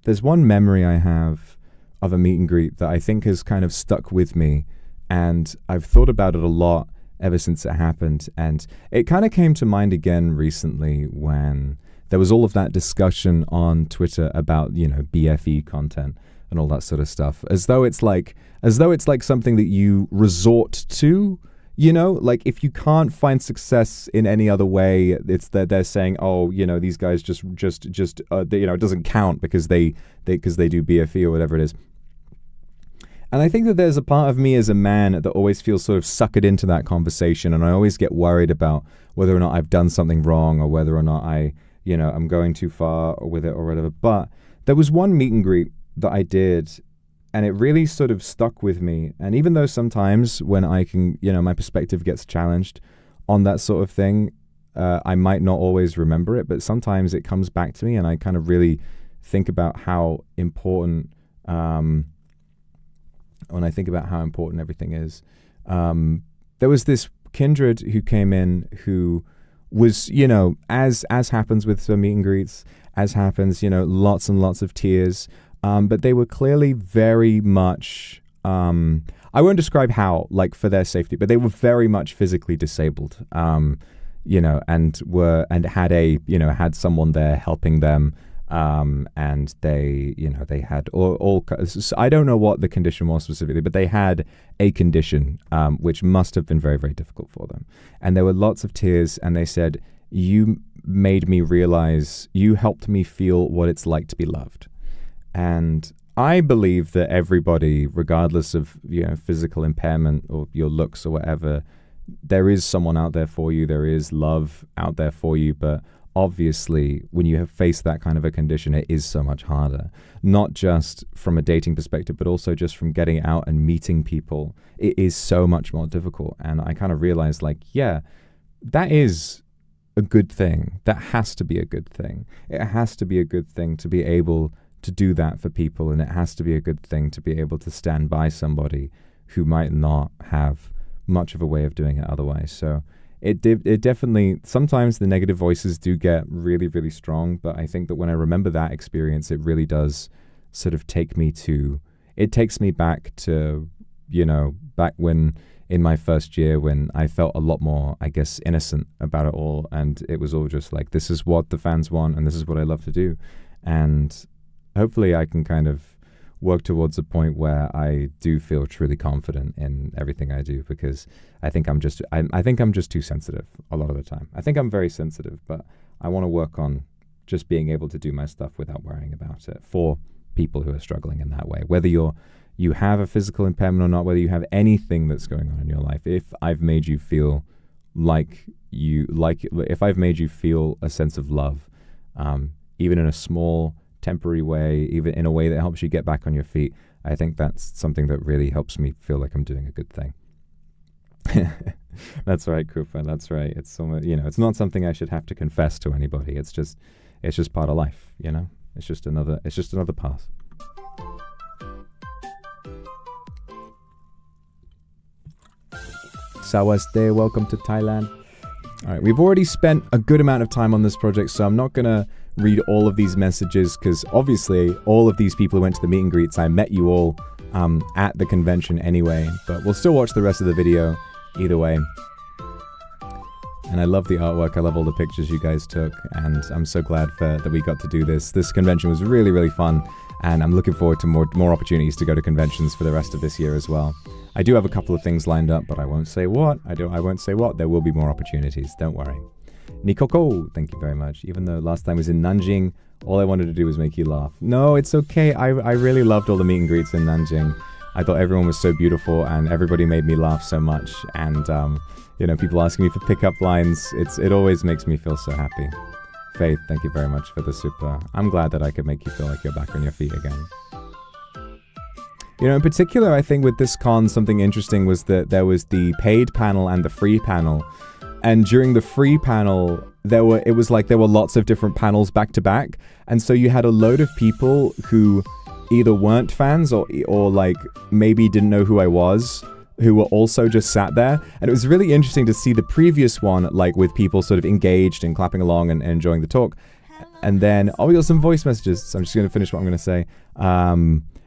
memory I have of a meet and greet that I think has kind of stuck with me, and I've thought about it a lot ever since it happened. And it kind of came to mind again recently when there was all of that discussion on Twitter about, BFE content and all that sort of stuff, as though it's like something that you resort to. Like, if you can't find success in any other way, it's that they're saying, oh, these guys just it doesn't count because they do BFE or whatever it is. And I think that there's a part of me as a man that always feels sort of suckered into that conversation, and I always get worried about whether or not I've done something wrong, or whether or not I'm going too far with it or whatever. But there was one meet and greet that I did, and it really sort of stuck with me. And even though sometimes when I can, my perspective gets challenged on that sort of thing, I might not always remember it, but sometimes it comes back to me, and I kind of really think about how important, when I think about how important everything is. There was this kindred who came in who was, as happens with some meet and greets, as happens, lots and lots of tears. But they were clearly very much, I won't describe how, like, for their safety, but they were very much physically disabled, and had someone there helping them, and they had all I don't know what the condition was specifically, but they had a condition, which must have been very, very difficult for them. And there were lots of tears, and they said, you made me realize, you helped me feel what it's like to be loved. And I believe that everybody, regardless of, you know, physical impairment or your looks or whatever, there is someone out there for you. There is love out there for you. But obviously, when you have faced that kind of a condition, it is so much harder, not just from a dating perspective, but also just from getting out and meeting people. It is so much more difficult. And I kind of realized, like, yeah, that is a good thing. That has to be a good thing. It has to be a good thing to be able to do that for people. And it has to be a good thing to be able to stand by somebody who might not have much of a way of doing it otherwise. So it definitely, sometimes the negative voices do get really, really strong. But I think that when I remember that experience, it really does sort of takes me back to, you know, back when in my first year, when I felt a lot more, I guess, innocent about it all. And it was all just like, this is what the fans want and this is what I love to do. And hopefully I can kind of work towards a point where I do feel truly confident in everything I do, because I think I'm just too sensitive a lot of the time. I think I'm very sensitive, but I want to work on just being able to do my stuff without worrying about it for people who are struggling in that way. Whether you have a physical impairment or not, whether you have anything that's going on in your life, if I've made you feel if I've made you feel a sense of love, even in a small temporary way, even in a way that helps you get back on your feet, I think that's something that really helps me feel like I'm doing a good thing. That's right, Krupa. That's right. It's so, you know, it's not something I should have to confess to anybody. It's just part of life, you know. It's just another path. Sawaste, welcome to Thailand. All right, we've already spent a good amount of time on this project, so I'm not gonna read all of these messages, because obviously all of these people who went to the meet and greets, I met you all at the convention anyway, but we'll still watch the rest of the video either way. And I love the artwork. I love all the pictures you guys took, and I'm so glad that we got to do this. This convention was really, really fun, and I'm looking forward to more opportunities to go to conventions for the rest of this year as well. I do have a couple of things lined up, but I won't say what. I won't say what. There will be more opportunities. Don't worry. Nikoko, thank you very much. Even though last time was in Nanjing, all I wanted to do was make you laugh. No, it's okay. I really loved all the meet and greets in Nanjing. I thought everyone was so beautiful, and everybody made me laugh so much. And you know, people asking me for pickup lines. It always makes me feel so happy. Faith, thank you very much for the super. I'm glad that I could make you feel like you're back on your feet again. You know, in particular, I think with this con, something interesting was that there was the paid panel and the free panel. And during the free panel, there were lots of different panels back to back. And so you had a load of people who either weren't fans or like maybe didn't know who I was, who were also just sat there. And it was really interesting to see the previous one, like with people sort of engaged and clapping along and enjoying the talk. And then, we got some voice messages. So I'm just going to finish what I'm going to say.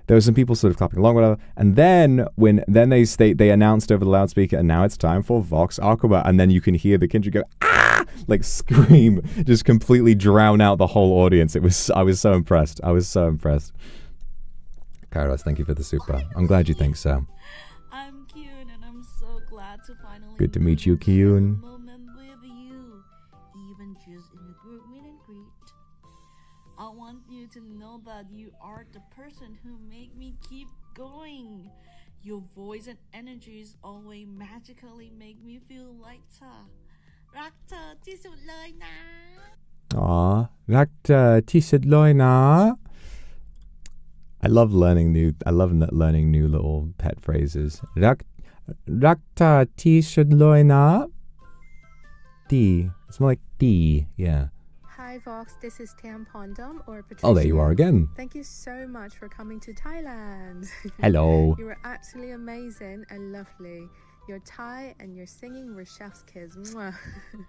There were some people sort of clapping along, whatever. And then they announced over the loudspeaker, and now it's time for Vox Akuma. And then you can hear the kindred go, ah! Like scream, just completely drown out the whole audience. I was so impressed. Kairos, thank you for the super. I'm glad you think so. I'm Kyun, and I'm so glad to finally Good to meet you, Kyun. moment with you, even just in the group meet and greet. I want you to know that you are the person who make me keep going. Your voice and energies always magically make me feel lighter. รักเธอที่สุดเลยนะ Aw, รักเธอที่สุดเลยนะ I love learning new little pet phrases. รักเธอที่สุดเลยนะ D. It's more like D. Yeah. Hi Vox, this is Tam Pondom or Patricia. Oh, there you are again. Thank you so much for coming to Thailand. Hello. You were absolutely amazing and lovely. Your Thai and your singing were chef's kiss. Mwah.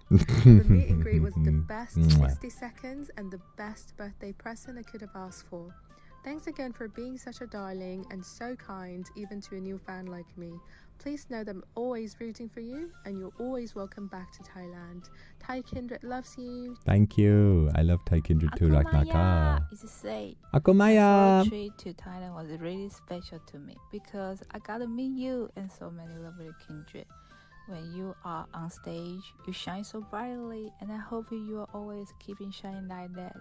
The meet and greet was the best 60 seconds and the best birthday present I could have asked for. Thanks again for being such a darling and so kind, even to a new fan like me. Please know that I'm always rooting for you, and you're always welcome back to Thailand. Thai Kindred loves you. Thank you. I love Thai Kindred too, Ragnaka. Is to say, Akumaya. the trip to Thailand was really special to me because I got to meet you and so many lovely kindred. When you are on stage, you shine so brightly, and I hope you are always keeping shining like that.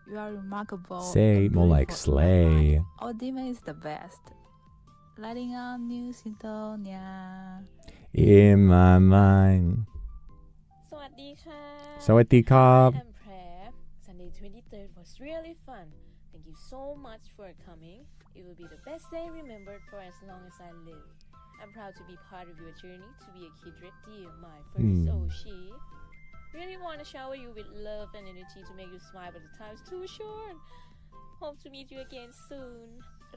You are remarkable. Say and more like beautiful in my slay. mind. Ultimate is the best. Lighting on new Sintonia. In my mind. สวัสดีค่ะ สวัสดีครับ I am Prayer. Sunday 23rd was really fun. Thank you so much for coming. It will be the best day remembered for as long as I live. I'm proud to be part of your journey to be a kid ready, my first Oshi. Really want to shower you with love and energy to make you smile, but the time's too short. Hope to meet you again soon.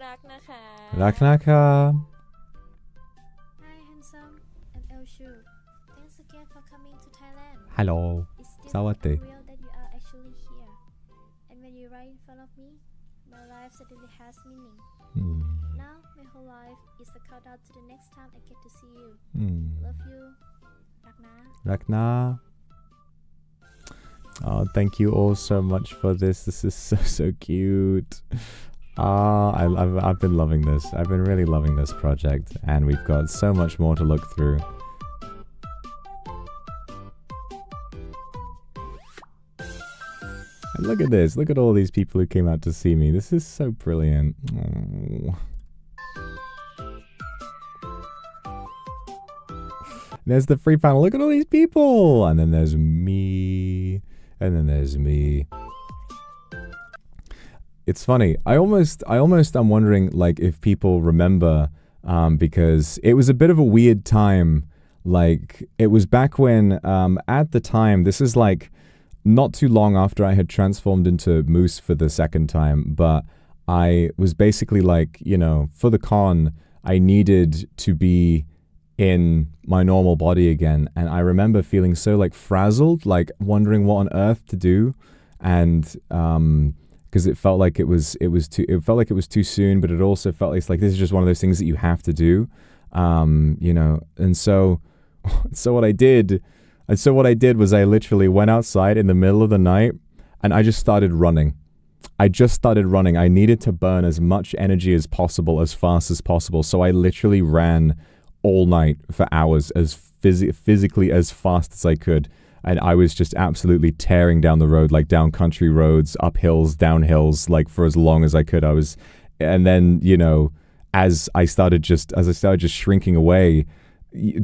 รักนะคะ รักนะครับ Hi, handsome. I'm Elshu. Thanks again for coming to Thailand. ฮัลโหล It's still สวัสดี unreal that you are actually here. And when you're right in front of me, my life suddenly has meaning. Now, my whole life is a countdown to the next time I get to see you. Love you. Ragna. รักนะ Oh, thank you all so much for this. This is so cute. I've been loving this. I've been really loving this project, and we've got so much more to look through. And look at this. Look at all these people who came out to see me. This is so brilliant. Oh. There's the free panel. Look at all these people. And then there's me. And then there's me. It's funny. I almost am wondering like if people remember because it was a bit of a weird time. Like it was back when at the time, this is like not too long after I had transformed into Moose for the second time, but I was basically like, you know, for the con, I needed to be in my normal body again. And I remember feeling so like frazzled, like wondering what on earth to do. And because it felt like it was too soon, but it also felt like this is just one of those things that you have to do. You know, and so what I did was I literally went outside in the middle of the night and I just started running. I needed to burn as much energy as possible, as fast as possible. So I literally ran all night for hours as physically as fast as I could. And I was just absolutely tearing down the road, like down country roads, up hills, down hills, like for as long as I could. And then, you know, as I started just shrinking away,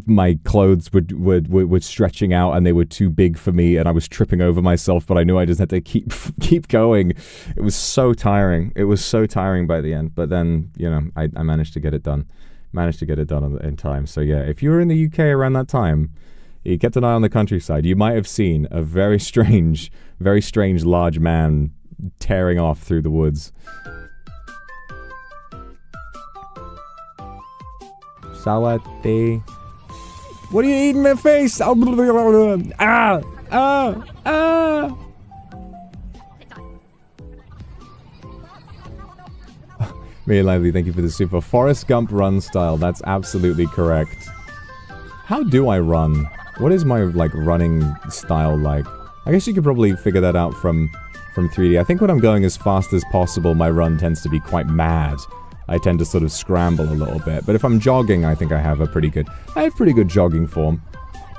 my clothes were stretching out and they were too big for me and I was tripping over myself, but I knew I just had to keep going. It was so tiring. It was so tiring by the end. But then, you know, I managed to get it done. In time. So yeah, if you were in the UK around that time, you kept an eye on the countryside, you might have seen a very strange large man tearing off through the woods. Sawate. What are you eating my face? Mary Lively, thank you for the super. Forrest Gump run style. That's absolutely correct. How do I run? What is my like running style like? I guess you could probably figure that out from 3D. I think when I'm going as fast as possible, my run tends to be quite mad. I tend to sort of scramble a little bit. But if I'm jogging, I think I have pretty good jogging form.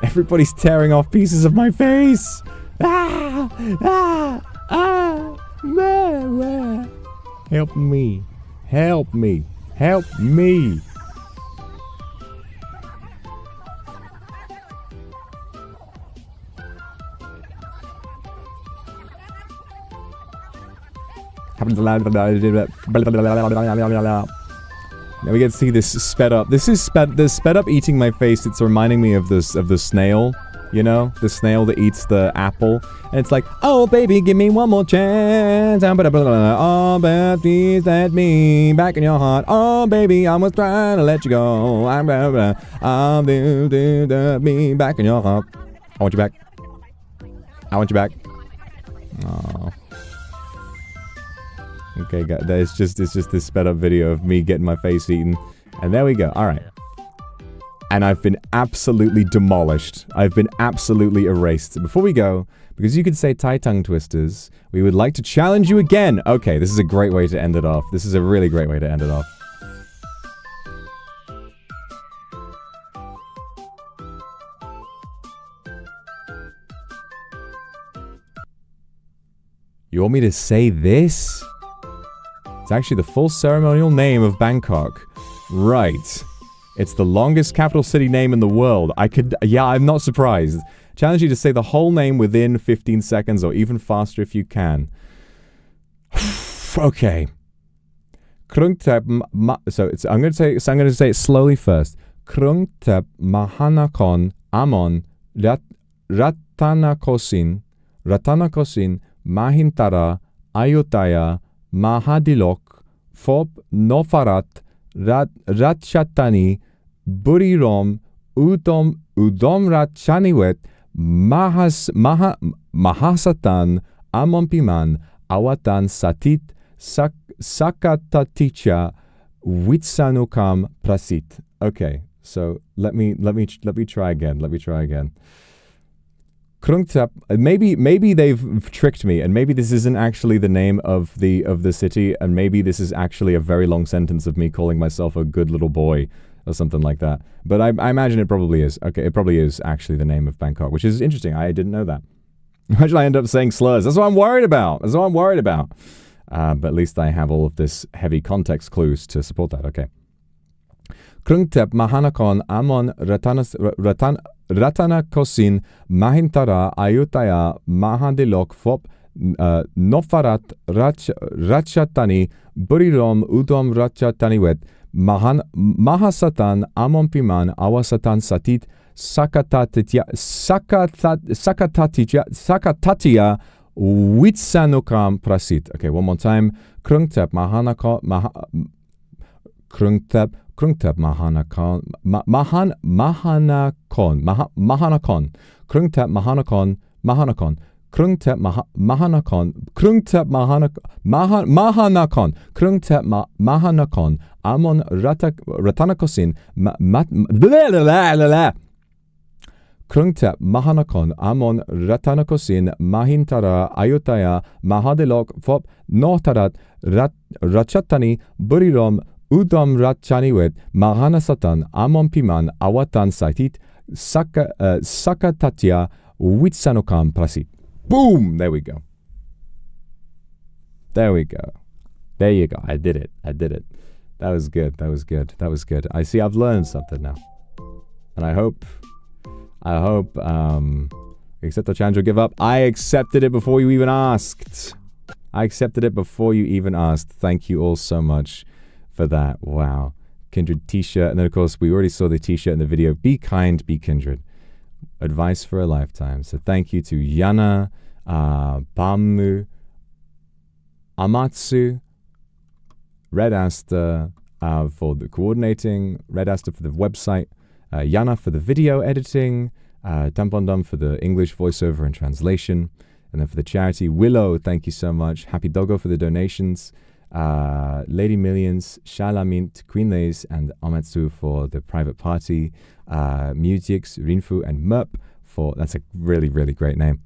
Everybody's tearing off pieces of my face. Help me. Help me. Help me. Now we get to see this sped up. This sped up eating my face. It's reminding me of the snail, you know, the snail that eats the apple, and it's like, oh baby, give me one more chance. Oh, but please let me back in your heart. Oh baby, I was trying to let you go. I'll do me back in your heart. I want you back. I want you back. Oh. Okay, guys, it's just this sped up video of me getting my face eaten. And there we go. All right. And I've been absolutely demolished. I've been absolutely erased. Before we go, because you could say Thai tongue twisters, we would like to challenge you again. Okay, this is a great way to end it off. This is a really great way to end it off. You want me to say this? It's actually the full ceremonial name of Bangkok. Right. It's the longest capital city name in the world. I'm not surprised. Challenge you to say the whole name within 15 seconds or even faster if you can. Okay. I'm going to say it slowly first. Krungtep Mahanakon Amon Ratanakosin Mahintara Ayutthaya Mahadilok Fop Nofarat Ratchatani Burirom Udom Ratchaniwet Mahasatan Amon Awatan Satit Sakataticha Witsanukam Prasit. Okay, so let me try again. Krungtep. Maybe they've tricked me, and maybe this isn't actually the name of the city, and maybe this is actually a very long sentence of me calling myself a good little boy or something like that. But I imagine it probably is. Okay, it probably is actually the name of Bangkok, which is interesting. I didn't know that. Imagine I end up saying slurs. That's what I'm worried about. But at least I have all of this heavy context clues to support that. Okay. Krungtep Mahanakon Amon Ratanakosin Mahintara Ayutthaya Mahadilok Fop Nofarat Ratchatani Burirom Udom Ratchataniwet Mahasatan Amon Piman Awasatan Satit Sakatatia Witsanukam Prasit. Okay, one more time. Krungtep Mahanakon Krungtep Mahanakon Krungtep Mahanakon Krungtep Mahanakon Amon Ratanakosin Krungtep Mahanakon Amon Ratanakosin Mahintara Ayutthaya Mahadilok Fop Notarat Ratchatani Burirom Udom Ratchaniwet Mahanasatan Amon Piman Awatan Satit Sakatatia Witsanukam Prasit. Boom! There we go. There you go. I did it. That was good. I see I've learned something now. And I hope accept the challenge or give up. I accepted it before you even asked. Thank you all so much for that. Wow. Kindred t-shirt. And then, of course, we already saw the t-shirt in the video. Be kind, be kindred. Advice for a lifetime. So thank you to Yana, Bamu, Amatsu, Red Aster for the coordinating, Red Aster for the website, Yana for the video editing, Tampondum for the English voiceover and translation, and then for the charity, Willow, thank you so much. Happy Doggo for the donations, Lady Millions, Shalamint, Queen Lays, and Amatsu for the private party, Mujix, Rinfu, and Merp for, that's a really, really great name,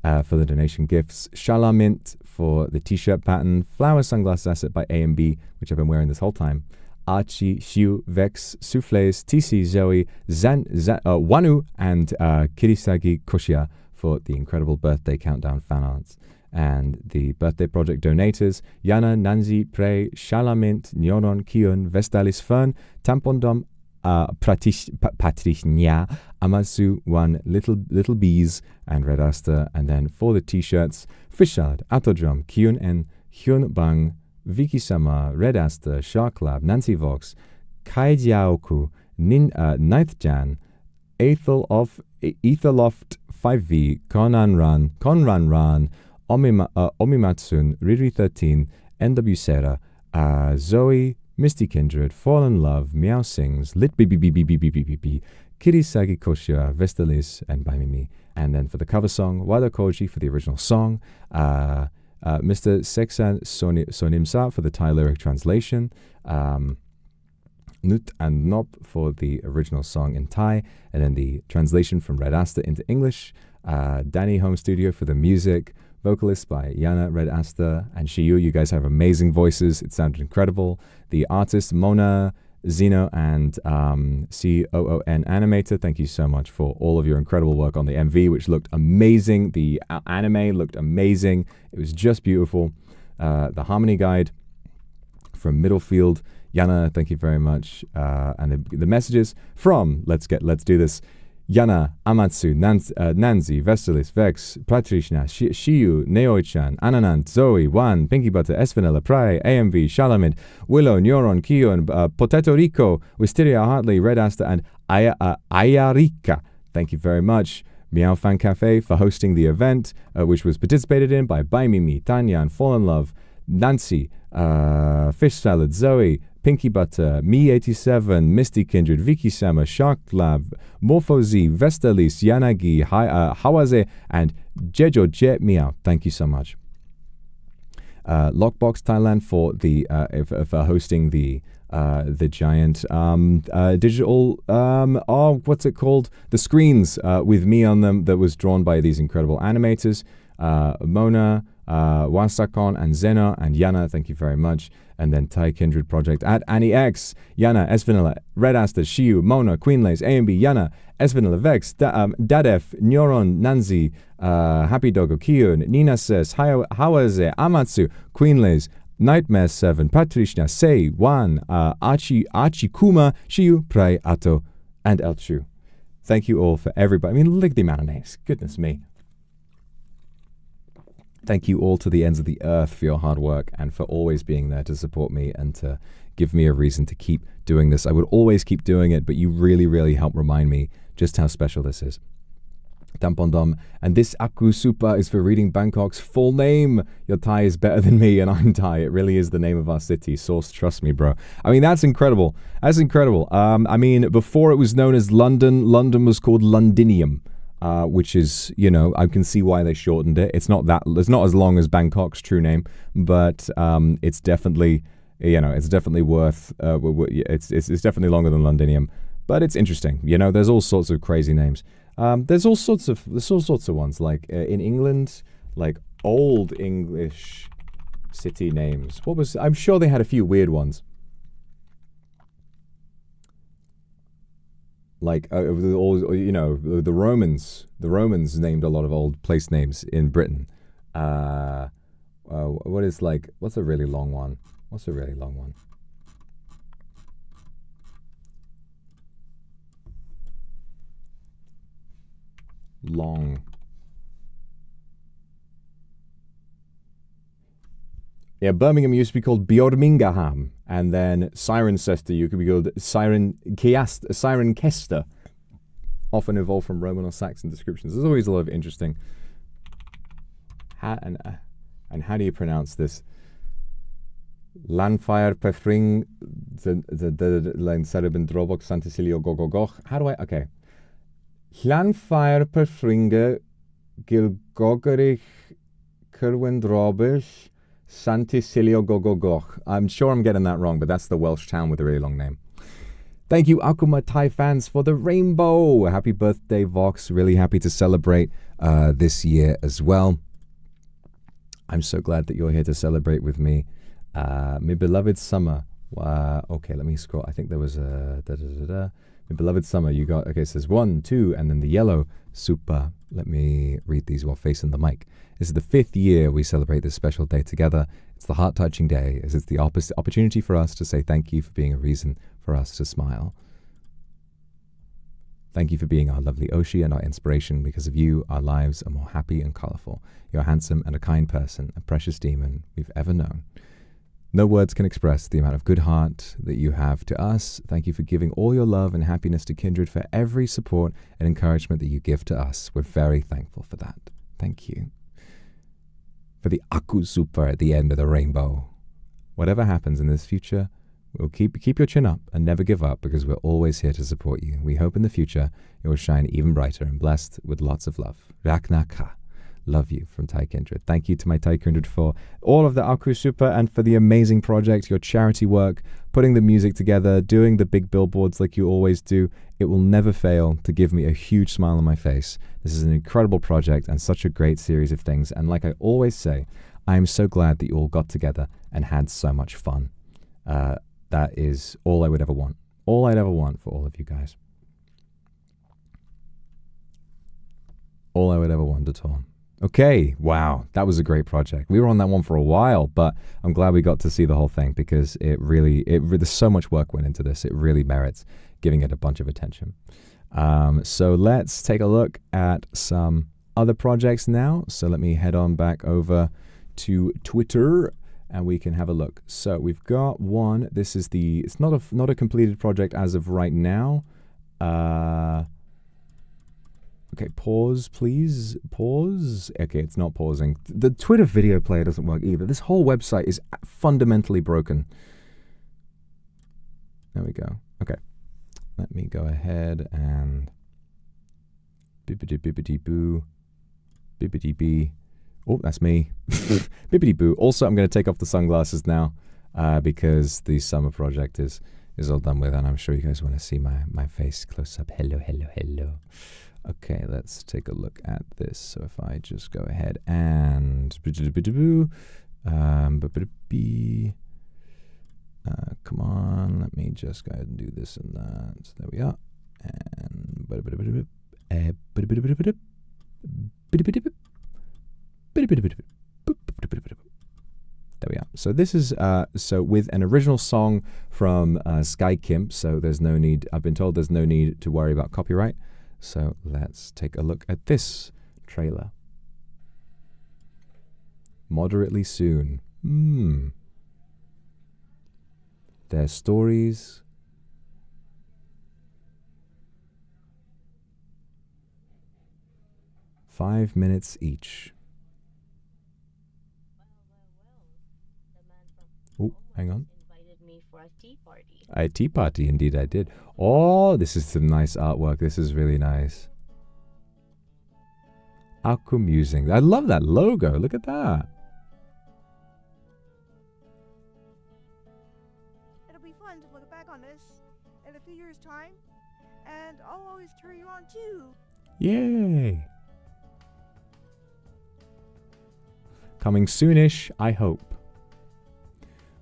for the donation gifts, Shalamint for the t-shirt pattern, Flower Sunglasses Asset by A&B, which I've been wearing this whole time, Archie, Shiu, Vex, Souffles, TC, Zoe, Wanu, and Kirisagi Koshia for the incredible birthday countdown fan arts. And the birthday project donators, Yana, Nanzi, Prey, Shalamint, Nyonon, Kion, Vestalis Fern, Tampondom, Patrichnia, Amasu, One, Little Bees, and Red Aster. And then for the t-shirts, Fish Salad, Atodrum, Kyun and Hyun Bang, Vicky Sama, Red Aster, Shark Lab, Nancy Vox, Kai Jiaoku, Ninth Jan, Etherloft 5V, Conran Ran, Omimatsun, Riri13, NW Sarah, Zoe, Misty Kindred, Fallen Love, Meow Sings, Lit BBBBBBBB, Kirisagi Koshia, Vestalis, and By Mimi. And then for the cover song, Wada Koji for the original song, Mr. Seksan Sonimsa for the Thai lyric translation, Nut and Nop for the original song in Thai, and then the translation from Red Aster into English, Danny Home Studio for the music, vocalist by Yana, Red Aster, and Shiyu. You guys have amazing voices. It sounded incredible. The artist, Mona Zeno and COON Animator, thank you so much for all of your incredible work on the MV, which looked amazing. The anime looked amazing. It was just beautiful. The Harmony Guide from Middlefield. Yana, thank you very much. And the messages from Let's Do This. Yana, Amatsu, Nanzi, Vestalis, Vex, Patrishna, Shiyu, Neochan, Ananant, Zoe, Wan, Pinky Butter, Esvanilla, Pry, AMV, Shalamid, Willow, Neuron, Kion, Potato Rico, Wisteria Hartley, Red Asta, and Ayarika. Thank you very much. Meow Fan Cafe for hosting the event, which was participated in by Buy Me, Tanya, and Fall in Love, Nancy, Fish Salad, Zoe, Pinky Butter, Me87, Misty Kindred, Vicky Sama, Shark Lab, Morpho Z, Vestalis, Yanagi, Hawaze, and Jejo Jet Meow. Thank you so much. Lockbox Thailand for the for hosting the giant digital what's it called? The screens with me on them that was drawn by these incredible animators. Mona, Wasakon, and Zena, and Yana, thank you very much. And then Thai Kindred Project at Annie X, Yana, Esvanilla, Red Asta, Shiu, Mona, Queenlace, AMB, Yana, Esvanilla, Vex, Dadef, Neuron, Nanzi, Happy Doggo, Kyun, Nina Says, Hawaze, Amatsu, Queenlace, Nightmare 7, Patrishna, Sei, Wan, Kuma, Shiu, Prai, Ato, and Elchu. Thank you all for everybody. I mean, look at the amount of names. Goodness me. Thank you all to the ends of the earth for your hard work and for always being there to support me and to give me a reason to keep doing this. I would always keep doing it, but you really, really help remind me just how special this is. Tampondom. And this Aku Supa is for reading Bangkok's full name. Your Thai is better than me and I'm Thai. It really is the name of our city. Source, trust me, bro. I mean, that's incredible. That's incredible. I mean, before it was known as London, London was called Londinium. Which is, you know, I can see why they shortened it. It's not as long as Bangkok's true name, but it's definitely, you know, it's definitely worth. It's definitely longer than Londinium, but it's interesting. You know, there's all sorts of crazy names. There's all sorts of ones like in England, like old English city names. I'm sure they had a few weird ones. Like, you know, the Romans named a lot of old place names in Britain. What's a really long one? Long. Yeah, Birmingham used to be called Bjormingham, and then Cirencester you could be called Cirencester, often evolved from Roman or Saxon descriptions. There's always a lot of interesting. And how do you pronounce this? Lanfire Pefring the Lancerben Drobok Santicilio Gogogoch. How do I? Okay. Lanfire Pefringe Gilgogerich Kerwendrobish Santicilio Gogogoch. I'm sure I'm getting that wrong, but that's the Welsh town with a really long name. Thank you, Akuma Thai fans, for the rainbow. Happy birthday, Vox. Really happy to celebrate this year as well. I'm so glad that you're here to celebrate with me. My beloved summer. Okay, let me scroll. I think there was a My beloved summer. You got, okay, it says 1, 2, and then the yellow. Super. Let me read these while facing the mic. This is the 5th year we celebrate this special day together. It's the heart-touching day, as it's the opportunity for us to say thank you for being a reason for us to smile. Thank you for being our lovely Oshi and our inspiration. Because of you, our lives are more happy and colorful. You're a handsome and a kind person, a precious demon we've ever known. No words can express the amount of good heart that you have to us. Thank you for giving all your love and happiness to Kindred, for every support and encouragement that you give to us. We're very thankful for that. Thank you. For the Aku Super at the end of the rainbow. Whatever happens in this future, we'll keep your chin up and never give up, because we're always here to support you. We hope in the future it will shine even brighter and blessed with lots of love. Raknaka. Love you from Thai Kindred. Thank you to my Thai Kindred for all of the Aku Super and for the amazing project, your charity work, putting the music together, doing the big billboards like you always do. It will never fail to give me a huge smile on my face. This is an incredible project and such a great series of things. And like I always say, I am so glad that you all got together and had so much fun. that is all I would ever want. All I'd ever want for all of you guys. All I would ever want at all. Okay, wow, that was a great project. We were on that one for a while, but I'm glad we got to see the whole thing because there's so much work went into this. It really merits giving it a bunch of attention. So let's take a look at some other projects now. So let me head on back over to Twitter and we can have a look. So we've got one. This is it's not a completed project as of right now. Okay, pause, please. Pause. Okay, it's not pausing. The Twitter video player doesn't work either. This whole website is fundamentally broken. There we go. Okay. Let me go ahead and bibbidi-bibbidi-boo. Bibbidi-bee. Oh, that's me. Bibbidi-boo. Also, I'm going to take off the sunglasses now because the summer project is all done with, and I'm sure you guys want to see my face close up. Hello, hello, hello. Okay, let's take a look at this. So if I just go ahead and come on, let me just go ahead and do this and that. So there we are. And there we are. So this is so with an original song from Sky Kim. So there's no need. I've been told there's no need to worry about copyright. So let's take a look at this trailer. Moderately soon. Their stories. Five minutes each. Oh, hang on. For a tea party. A tea party, indeed I did. Oh, this is some nice artwork. This is really nice. Amusing. I love that logo. Look at that. It'll be fun to look back on this in a few years' time, and I'll always cheer you on too. Yay. Coming soonish, I hope.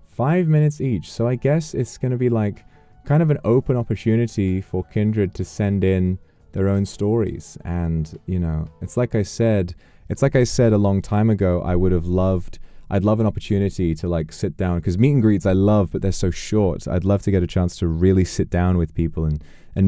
5 minutes each. So I guess it's going to be like kind of an open opportunity for Kindred to send in their own stories. And, you know, it's like I said a long time ago, I'd love an opportunity to like sit down, because meet and greets I love, but they're so short. I'd love to get a chance to really sit down with people and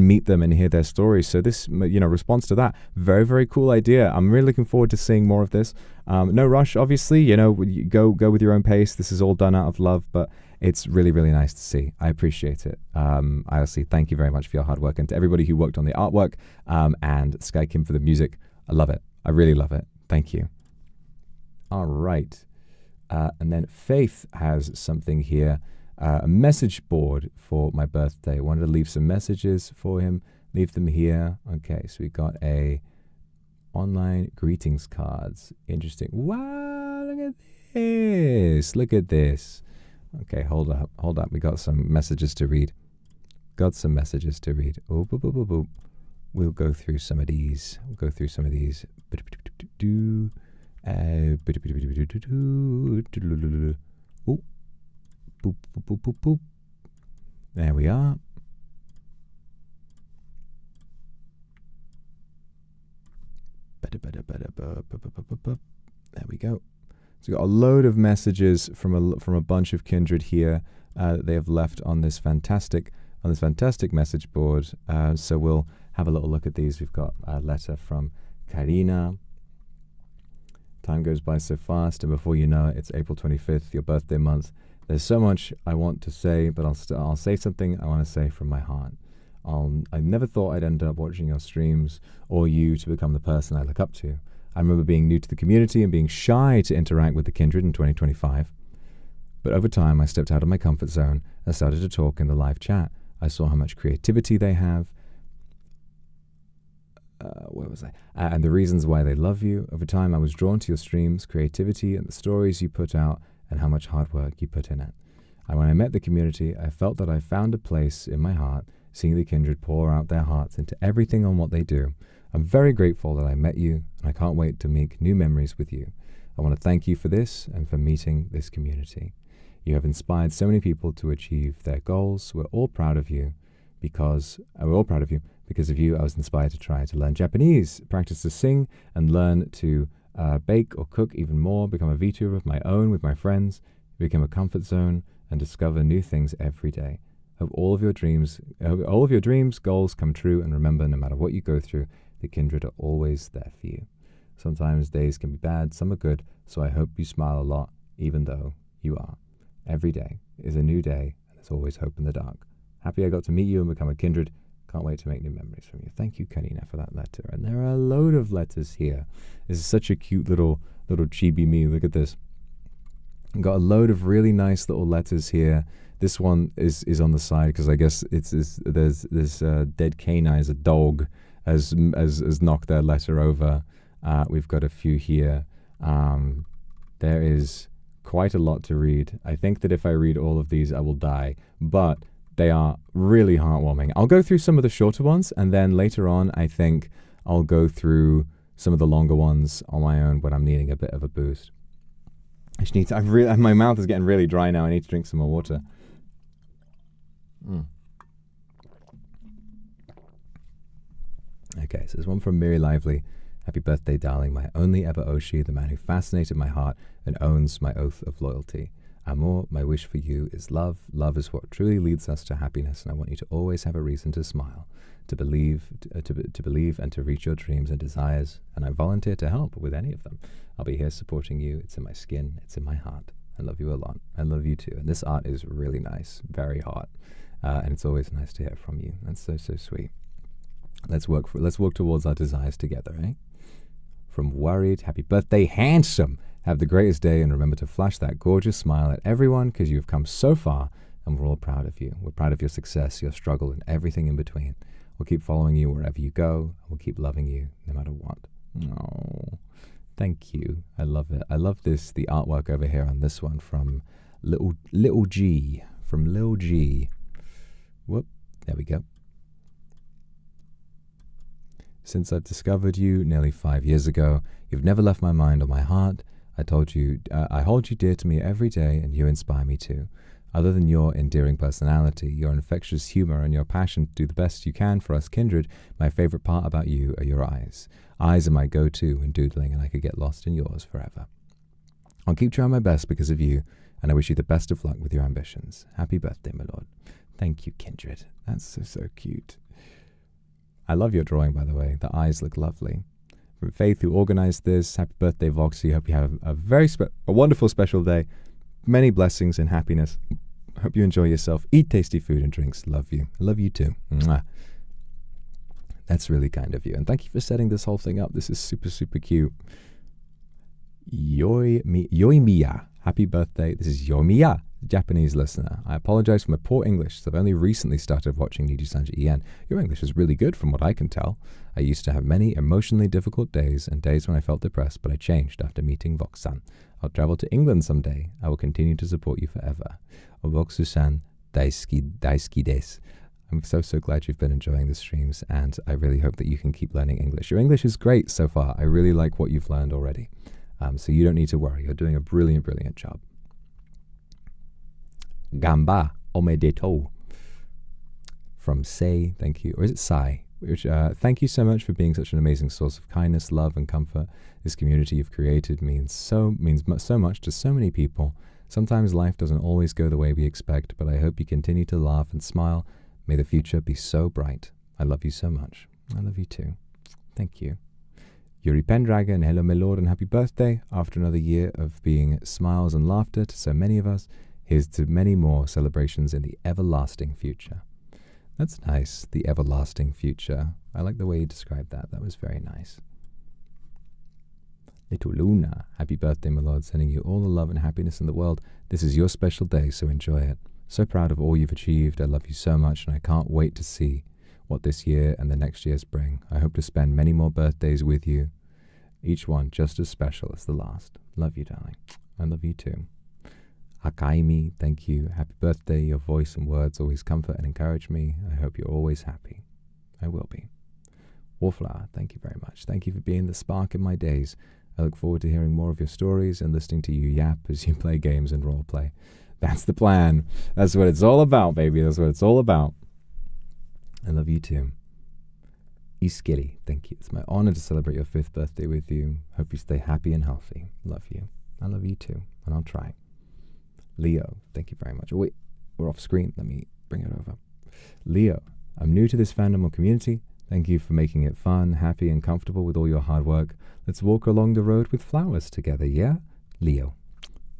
meet them and hear their stories. So this, you know, response to that, very, very cool idea. I'm really looking forward to seeing more of this. No rush, obviously, you know, you go with your own pace. This is all done out of love, but it's really, really nice to see. I appreciate it. I honestly thank you very much for your hard work, and to everybody who worked on the artwork, and Sky Kim for the music. I love it. I really love it. Thank you. All right. And then Faith has something here. A message board for my birthday. Wanted to leave some messages for him. Leave them here. Okay, so we got a online greetings cards. Interesting. Wow, look at this. Look at this. Okay, hold up. We got some messages to read. Oh, boop, boop, boop, boop. We'll go through some of these. Oh, boop, boop, boop, boop, boop. There we are. There we go. So we've got a load of messages from a bunch of Kindred here that they have left on this fantastic message board. So we'll have a little look at these. We've got a letter from Karina. Time goes by so fast, and before you know it, it's April 25th, your birthday month. There's so much I want to say, but I'll say something I want to say from my heart. I never thought I'd end up watching your streams or you to become the person I look up to. I remember being new to the community and being shy to interact with the Kindred in 2025. But over time, I stepped out of my comfort zone and started to talk in the live chat. I saw how much creativity they have. Where was I? And the reasons why they love you. Over time, I was drawn to your streams, creativity, and the stories you put out, and how much hard work you put in it. And when I met the community, I felt that I found a place in my heart, seeing the Kindred pour out their hearts into everything on what they do. I'm very grateful that I met you, and I can't wait to make new memories with you. I want to thank you for this and for meeting this community. You have inspired so many people to achieve their goals. We're all proud of you because of you. I was inspired to try to learn Japanese, practice to sing, and learn to bake or cook even more, become a VTuber of my own with my friends, become a comfort zone, and discover new things every day. Hope all of your dreams, goals come true, and remember, no matter what you go through, the kindred are always there for you. Sometimes days can be bad, some are good, so I hope you smile a lot, even though you are. Every day is a new day, and there's always hope in the dark. Happy I got to meet you and become a kindred. Can't wait to make new memories from you. Thank you, Karina, for that letter. And there are a load of letters here. This is such a cute little chibi me. Look at this. Got a load of really nice little letters here. This one is on the side because I guess there's this dead canine as a dog has knocked their letter over. We've got a few here. There is quite a lot to read. I think that if I read all of these, I will die. But they are really heartwarming. I'll go through some of the shorter ones, and then later on, I think I'll go through some of the longer ones on my own when I'm needing a bit of a boost. I just need to. My mouth is getting really dry now. I need to drink some more water. Okay, so there's one from Miri Lively. Happy birthday, darling, my only ever Oshi, the man who fascinated my heart and owns my oath of loyalty. Amor, my wish for you is love. Love is what truly leads us to happiness, and I want you to always have a reason to smile, to believe and to reach your dreams and desires, and I volunteer to help with any of them. I'll be here supporting you. It's in my skin. It's in my heart. I love you a lot. I love you too. And this art is really nice, very hot, and it's always nice to hear from you. That's so sweet. Let's work towards our desires together, eh? From Worried, happy birthday, handsome. Have the greatest day, and remember to flash that gorgeous smile at everyone because you've come so far, and we're all proud of you. We're proud of your success, your struggle, and everything in between. We'll keep following you wherever you go. We'll keep loving you no matter what. Oh, thank you. I love it. I love this. The artwork over here on this one from Little G. From Lil G. Whoop. There we go. Since I've discovered you nearly 5 years ago, you've never left my mind or my heart. I hold you dear to me every day, and you inspire me too. Other than your endearing personality, your infectious humor, and your passion to do the best you can for us kindred, my favorite part about you are your eyes. Eyes are my go-to when doodling, and I could get lost in yours forever. I'll keep trying my best because of you, and I wish you the best of luck with your ambitions. Happy birthday, my lord. Thank you, kindred. That's so cute. I love your drawing, by the way. The eyes look lovely. From Faith, who organized this, happy birthday, Voxy. Hope you have a wonderful special day. Many blessings and happiness. Hope you enjoy yourself. Eat tasty food and drinks. Love you. I love you too. Mwah. That's really kind of you. And thank you for setting this whole thing up. This is super cute. Yoimiya. Happy birthday. This is Yoimiya, Japanese listener. I apologize for my poor English, as I've only recently started watching NIJISANJI EN. Your English is really good from what I can tell. I used to have many emotionally difficult days and days when I felt depressed, but I changed after meeting Vox-san. I'll travel to England someday. I will continue to support you forever. Voxu-san, daisuki desu. I'm so glad you've been enjoying the streams, and I really hope that you can keep learning English. Your English is great so far. I really like what you've learned already. So you don't need to worry. You're doing a brilliant job. Gamba omedetou. From Sei, thank you. Or is it Sai? Which, thank you so much for being such an amazing source of kindness, love, and comfort. This community you've created means so much to so many people. Sometimes life doesn't always go the way we expect, but I hope you continue to laugh and smile. May the future be so bright. I love you so much. I love you too. Thank you. Yuri Pendragon, hello my lord and happy birthday. After another year of being smiles and laughter to so many of us, here's to many more celebrations in the everlasting future. That's nice, the everlasting future. I like the way you described that. That was very nice. Little Luna, happy birthday, my lord. Sending you all the love and happiness in the world. This is your special day, so enjoy it. So proud of all you've achieved. I love you so much, and I can't wait to see what this year and the next years bring. I hope to spend many more birthdays with you, each one just as special as the last. Love you, darling. I love you too. Akaimi, thank you. Happy birthday. Your voice and words always comfort and encourage me. I hope you're always happy. I will be. Wallflower, thank you very much. Thank you for being the spark in my days. I look forward to hearing more of your stories and listening to you yap as you play games and roleplay. That's the plan. That's what it's all about, baby. That's what it's all about. I love you too. Iskiri, thank you. It's my honor to celebrate your 5th birthday with you. Hope you stay happy and healthy. Love you. I love you too, and I'll try. Leo, thank you very much. Oh, wait, we're off screen. Let me bring it over. Leo, I'm new to this fandom or community. Thank you for making it fun, happy, and comfortable with all your hard work. Let's walk along the road with flowers together, yeah? Leo,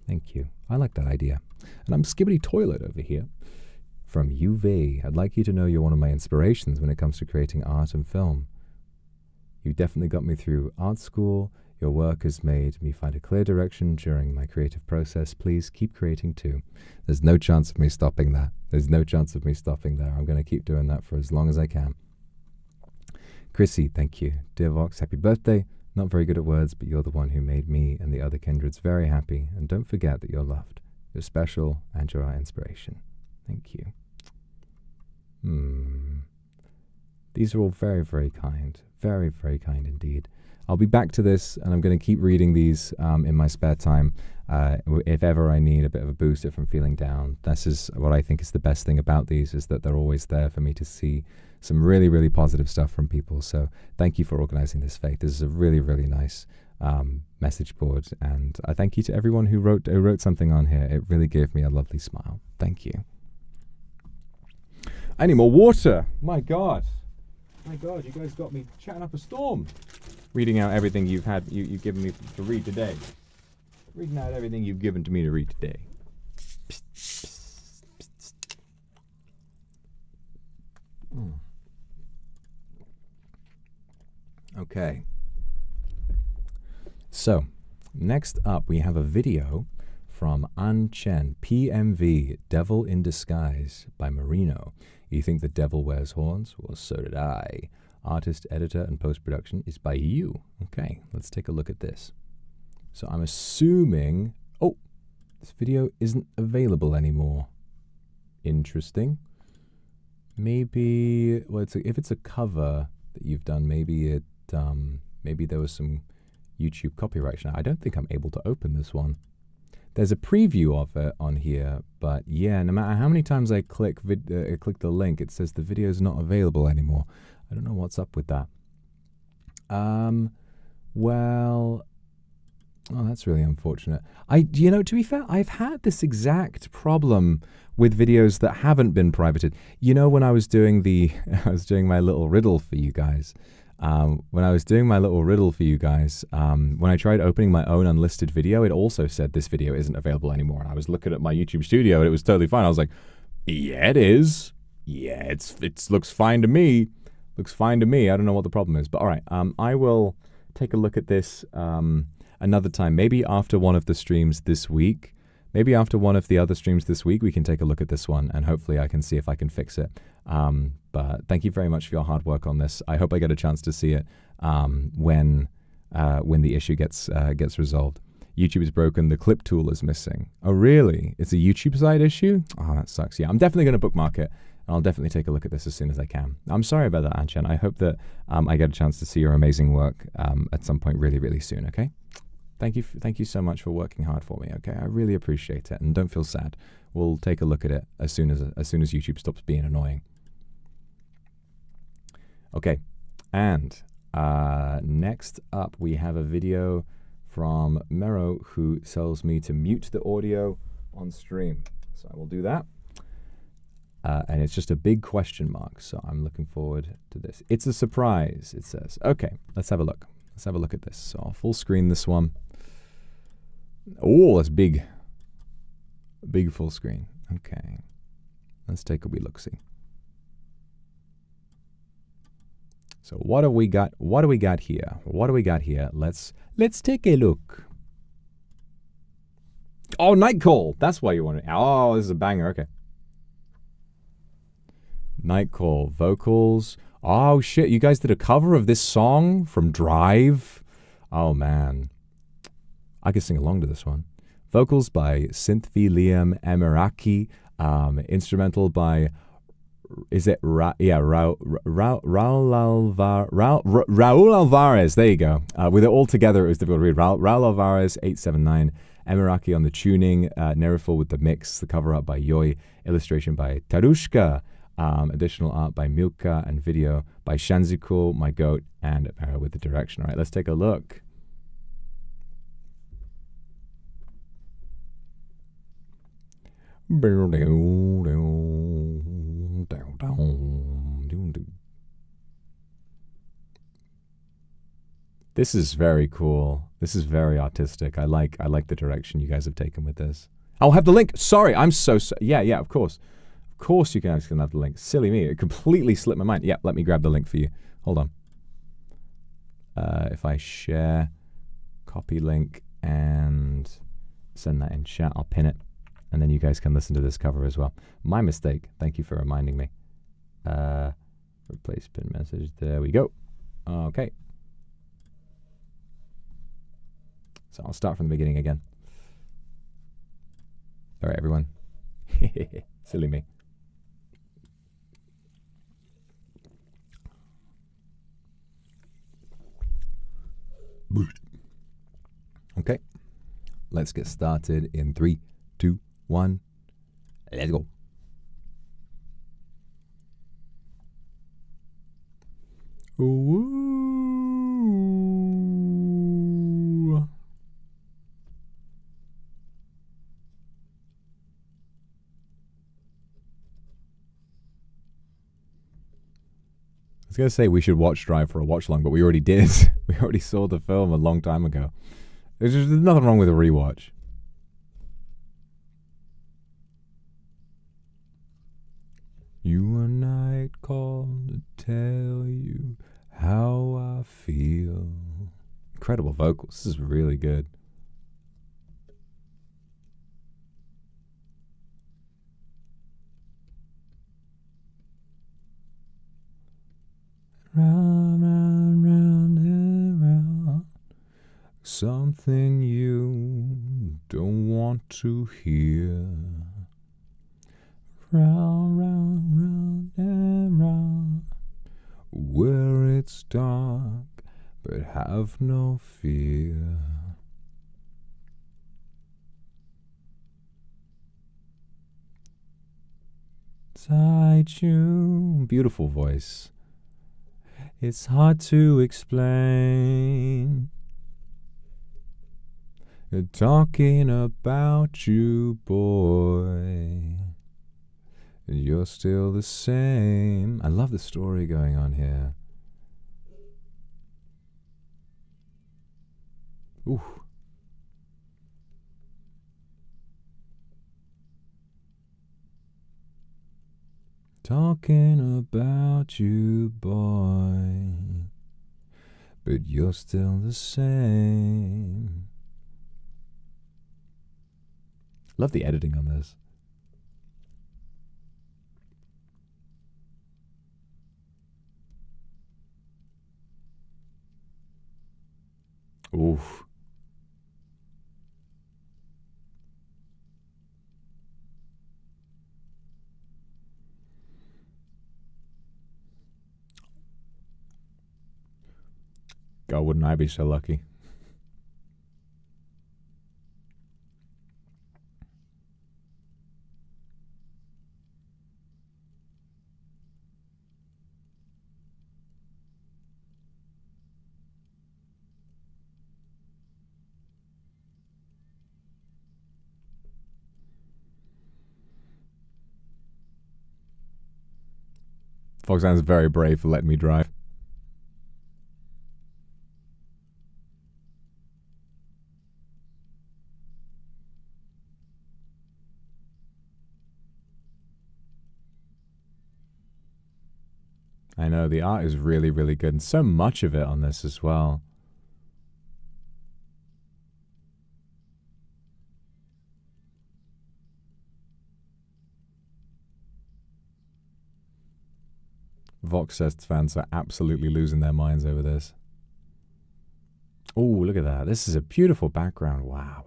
thank you. I like that idea. And I'm Skibbity Toilet over here. From UV, I'd like you to know you're one of my inspirations when it comes to creating art and film. You definitely got me through art school. Your work has made me find a clear direction during my creative process. Please keep creating too. There's no chance of me stopping that. There's no chance of me stopping there. I'm going to keep doing that for as long as I can. Chrissy, thank you. Dear Vox, happy birthday. Not very good at words, but you're the one who made me and the other kindreds very happy. And don't forget that you're loved. You're special and you're our inspiration. Thank you. These are all very, very kind. Very, very kind indeed. I'll be back to this, and I'm going to keep reading these in my spare time. If ever I need a bit of a boost if I'm feeling down. This is what I think is the best thing about these, is that they're always there for me to see some really, really positive stuff from people. So thank you for organizing this, Faith. This is a really, really nice message board, and I thank you to everyone who wrote something on here. It really gave me a lovely smile. Thank you. I need more water. My God. My God, you guys got me chatting up a storm. Reading out everything you've given me to read today. Reading out everything you've given to me to read today. Okay. So, next up we have a video from An Chen, PMV, Devil in Disguise by Marino. You think the devil wears horns? Well, so did I. Artist, editor, and post-production is by you. Okay, let's take a look at this. So I'm assuming... Oh, this video isn't available anymore. Interesting. Maybe... Well, if it's a cover that you've done, maybe there was some YouTube copyright. Now, I don't think I'm able to open this one. There's a preview of it on here, but yeah, no matter how many times I click the link, it says the video is not available anymore. I don't know what's up with that. Well, oh, that's really unfortunate. To be fair, I've had this exact problem with videos that haven't been privated. You know, when I was doing my little riddle for you guys. When I tried opening my own unlisted video, it also said this video isn't available anymore. And I was looking at my YouTube studio and it was totally fine. I was like, yeah, it is. Yeah, it looks fine to me. Looks fine to me. I don't know what the problem is. But all right, I will take a look at this another time. Maybe after one of the streams this week. Maybe after one of the other streams this week, we can take a look at this one, and hopefully I can see if I can fix it. But thank you very much for your hard work on this. I hope I get a chance to see it when the issue gets resolved. YouTube is broken. The clip tool is missing. Oh, really? It's a YouTube side issue? Oh, that sucks. Yeah, I'm definitely going to bookmark it. And I'll definitely take a look at this as soon as I can. I'm sorry about that, Anchen. I hope that I get a chance to see your amazing work at some point really, really soon, okay? Thank you so much for working hard for me, okay? I really appreciate it, and don't feel sad. We'll take a look at it as soon as YouTube stops being annoying. Okay, and next up we have a video from Mero, who tells me to mute the audio on stream. So I will do that. And it's just a big question mark, so I'm looking forward to this. It's a surprise, it says. Okay, let's have a look. Let's have a look at this. So I'll full screen this one. Oh, that's big. Big full screen. Okay. Let's take a wee look-see. So what do we got? What do we got here? What do we got here? Let's take a look. Oh, Night Call. That's why you want it. Oh, this is a banger. Okay. Night Call vocals. Oh shit, you guys did a cover of this song from Drive? Oh man. I could sing along to this one. Vocals by Synthvi Liam Emiraki. Instrumental by, is it Raul Alvarez. There you go. With it all together, it was difficult to read. Raul Alvarez 879 Emiraki on the tuning, Neriful with the mix, the cover art by Yoi, illustration by Tarushka, additional art by Milka, and video by Shanzikul, my goat, and with the direction. All right, let's take a look. This is very cool. This is very artistic. I like the direction you guys have taken with this. I'll have the link. Sorry, I'm so yeah, of course. Of course you guys can have the link. Silly me. It completely slipped my mind. Yeah, let me grab the link for you. Hold on. If I share, copy link, and send that in chat, I'll pin it. And then you guys can listen to this cover as well. My mistake. Thank you for reminding me. Replace pin message. There we go. Okay. So I'll start from the beginning again. All right, everyone. Silly me. Okay. Let's get started in 3, 2, 1. Let's go. Ooh. I was going to say we should watch Drive for a watch along, but we already did. We already saw the film a long time ago. There's nothing wrong with a rewatch. You a night call to tell you how I feel. Incredible vocals. This is really good. Round, round, round and round. Something you don't want to hear. Round, round, round and round. Where it's dark, but have no fear. Side tune. Beautiful voice. It's hard to explain. Talking about you, boy. You're still the same. I love the story going on here. Ooh. Talking about you, boy. But you're still the same. Love the editing on this. Oof. God, wouldn't I be so lucky? Foxhound's very brave for letting me drive. I know, the art is really, really good, and so much of it on this as well. Vox fans are absolutely losing their minds over this. Oh, look at that. This is a beautiful background. Wow.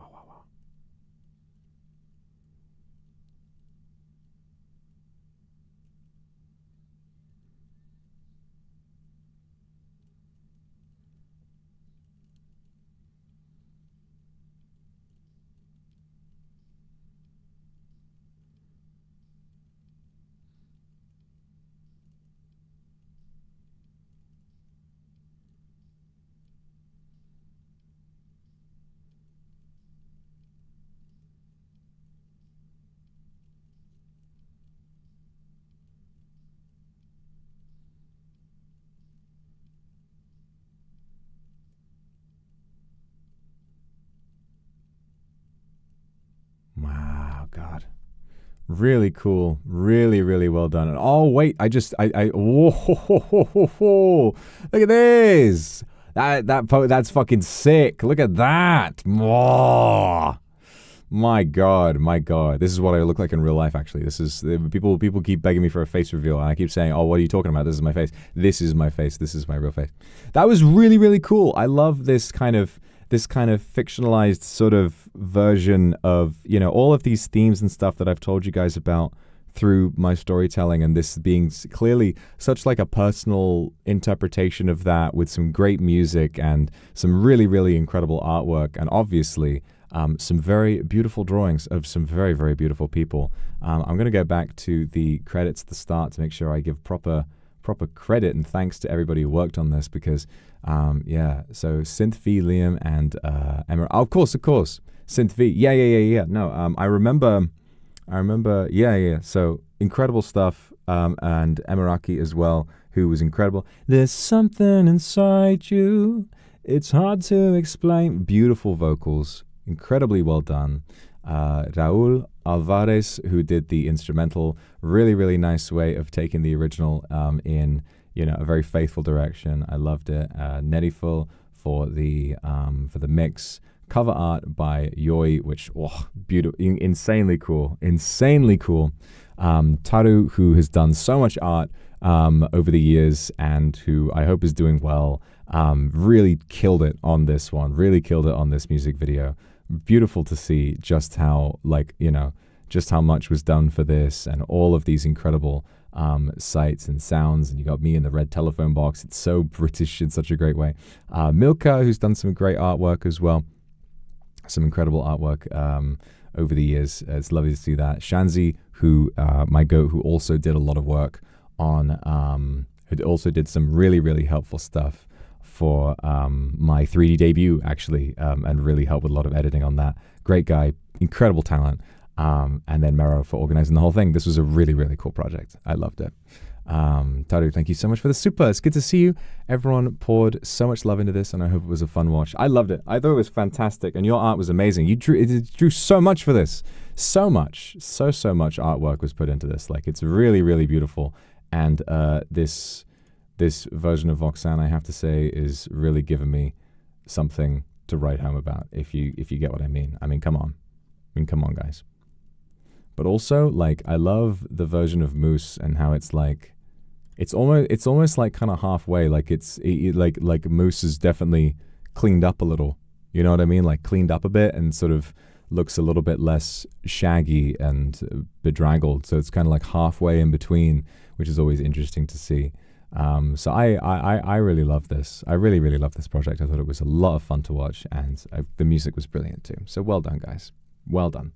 Really cool. Really, really well done. And oh wait, whoa, look at this. That's fucking sick. Look at that. Oh, my God. This is what I look like in real life, actually. This is people keep begging me for a face reveal, and I keep saying, "Oh, what are you talking about? This is my face. This is my face. This is my real face." That was really, really cool. I love this kind of fictionalized sort of version of, you know, all of these themes and stuff that I've told you guys about through my storytelling, and this being clearly such like a personal interpretation of that with some great music and some really, really incredible artwork, and obviously some very beautiful drawings of some very, very beautiful people. I'm going to go back to the credits at the start to make sure I give proper credit and thanks to everybody who worked on this, because yeah, so Synth V, Liam, and Emma. Oh, of course, Synth V. Yeah. No, I remember. Yeah. So incredible stuff. And Emiraki as well, who was incredible. There's something inside you. It's hard to explain. Beautiful vocals, incredibly well done. Raul Alvarez, who did the instrumental, really, really nice way of taking the original in, you know, a very faithful direction. I loved it. Neriful for the mix. Cover art by Yoi, which, beautiful, insanely cool. Taru, who has done so much art over the years and who I hope is doing well, really killed it on this one. Really killed it on this music video. Beautiful to see just how, like, you know, just how much was done for this, and all of these incredible sights and sounds. And you got me in the red telephone box. It's so British in such a great way. Milka, who's done some great artwork as well. Some incredible artwork over the years. It's lovely to see that. Shanzi, who my goat, who also did a lot of work on, who also did some really, really helpful stuff for my 3D debut, actually, and really helped with a lot of editing on that. Great guy, incredible talent. And then Mero for organizing the whole thing. This was a really, really cool project. I loved it. Taru, thank you so much for the super. It's good to see you. Everyone poured so much love into this, and I hope it was a fun watch. I loved it. I thought it was fantastic, and your art was amazing. You drew so much for this. So much. So much artwork was put into this. Like, it's really, really beautiful. And this version of Voxan, I have to say, is really giving me something to write home about, if you get what I mean. I mean, come on, guys. But also, like, I love the version of Moose and how it's like, it's almost like kind of halfway. Like like Moose is definitely cleaned up a little. You know what I mean? Like, cleaned up a bit and sort of looks a little bit less shaggy and bedraggled. So it's kind of like halfway in between, which is always interesting to see. So I really love this. I really, really love this project. I thought it was a lot of fun to watch, and the music was brilliant too. So well done, guys. Well done.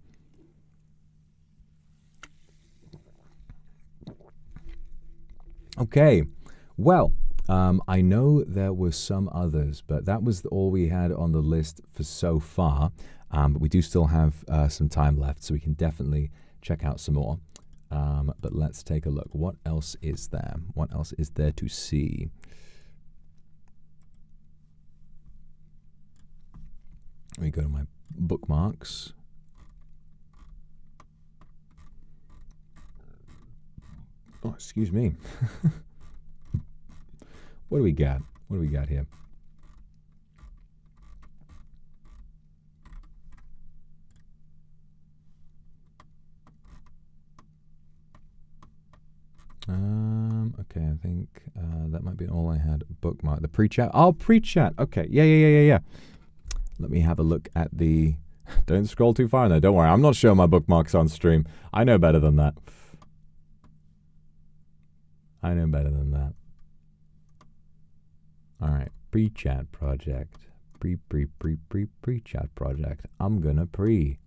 Okay, well, I know there were some others, but that was all we had on the list for so far. But we do still have some time left, so we can definitely check out some more. But let's take a look. What else is there? What else is there to see? Let me go to my bookmarks. Oh, excuse me. What do we got? What do we got here? Okay, I think that might be all I had bookmarked. The pre-chat. Oh, pre-chat. Okay, yeah. Let me have a look at the... Don't scroll too far in there. Don't worry. I'm not showing my bookmarks on stream. I know better than that. All right, pre-chat project. Pre-chat project. I'm gonna pre.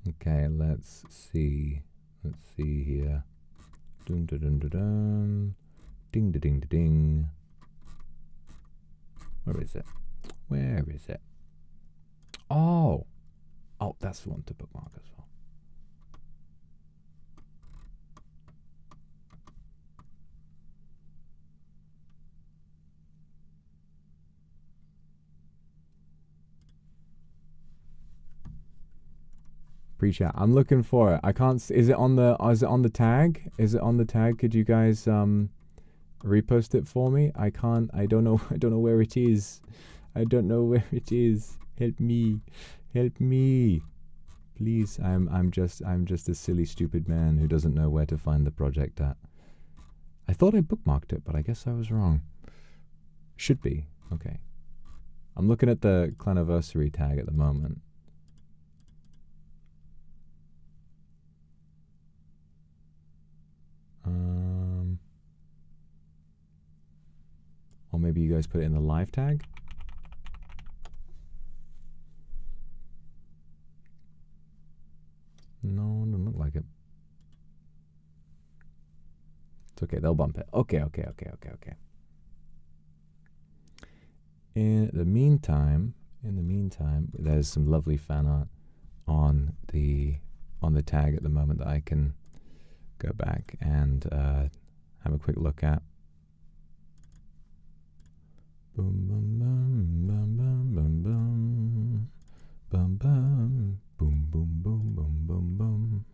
Okay, let's see. Let's see here. Dun dun dun dun dun. Ding da ding da ding. Where is it? Where is it? Oh, that's the one to bookmark as well. Pre-chat. I'm looking for it. I can't. Is it on the? Is it on the tag? Is it on the tag? Could you guys repost it for me? I can't. I don't know. I don't know where it is. I don't know where it is. Help me. Help me. Please. I'm just a silly stupid man who doesn't know where to find the project at. I thought I bookmarked it, but I guess I was wrong. Should be. Okay. I'm looking at the Claniversary tag at the moment. Or maybe you guys put it in the live tag. No, doesn't look like it. It's okay, they'll bump it. Okay. In the meantime, there's some lovely fan art on the tag at the moment that I can go back and have a quick look at. Boom, bum, bum, bum, bum, bum, bum, bum, bum, boom, boom, boom, boom, boom, boom.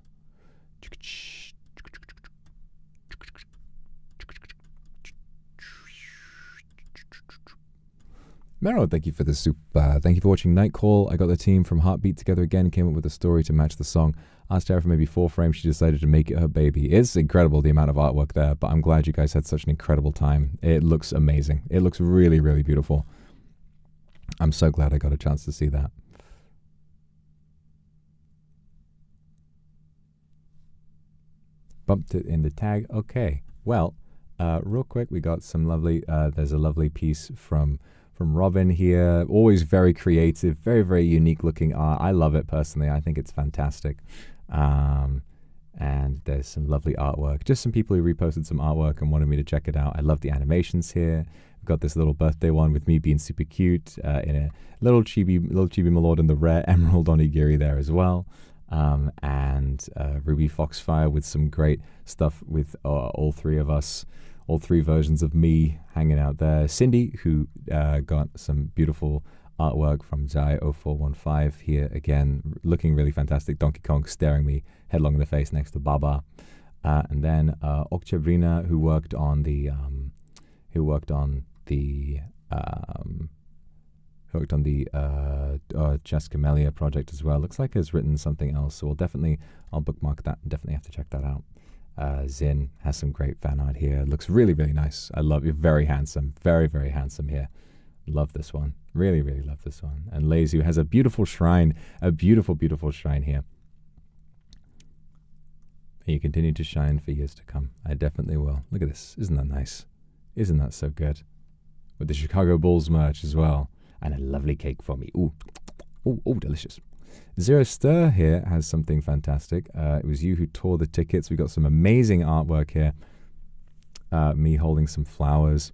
Mero, thank you for the soup. Thank you for watching Night Call. I got the team from Heartbeat together again, came up with a story to match the song. Asked Tara for maybe 4 frames. She decided to make it her baby. It's incredible the amount of artwork there, but I'm glad you guys had such an incredible time. It looks amazing. It looks really, really beautiful. I'm so glad I got a chance to see that. Bumped it in the tag. Okay. Well, real quick, we got some lovely, there's a lovely piece from Robin here. Always very creative, very, very unique looking art. I love it personally. I think it's fantastic. And there's some lovely artwork. Just some people who reposted some artwork and wanted me to check it out. I love the animations here. We've got this little birthday one with me being super cute in a little chibi Malord and the rare emerald onigiri there as well. And Ruby Foxfire with some great stuff with all three of us. All 3 versions of me hanging out there. Cindy, who got some beautiful artwork from Jai0415 here again, looking really fantastic. Donkey Kong staring me headlong in the face next to Baba. And then Okchabrina, who worked on the Chess Camellia project as well. Looks like has written something else, so I'll bookmark that and definitely have to check that out. Zin has some great fan art here. Looks really, really nice. I love it. Very handsome. Very, very handsome here. Love this one. Really, really love this one. And Lazu has a beautiful shrine. A beautiful, beautiful shrine here. And you continue to shine for years to come. I definitely will. Look at this. Isn't that nice? Isn't that so good? With the Chicago Bulls merch as well. And a lovely cake for me. Ooh. Ooh, ooh, delicious. Zero Stir here has something fantastic. It was you who tore the tickets. We got some amazing artwork here. Me holding some flowers.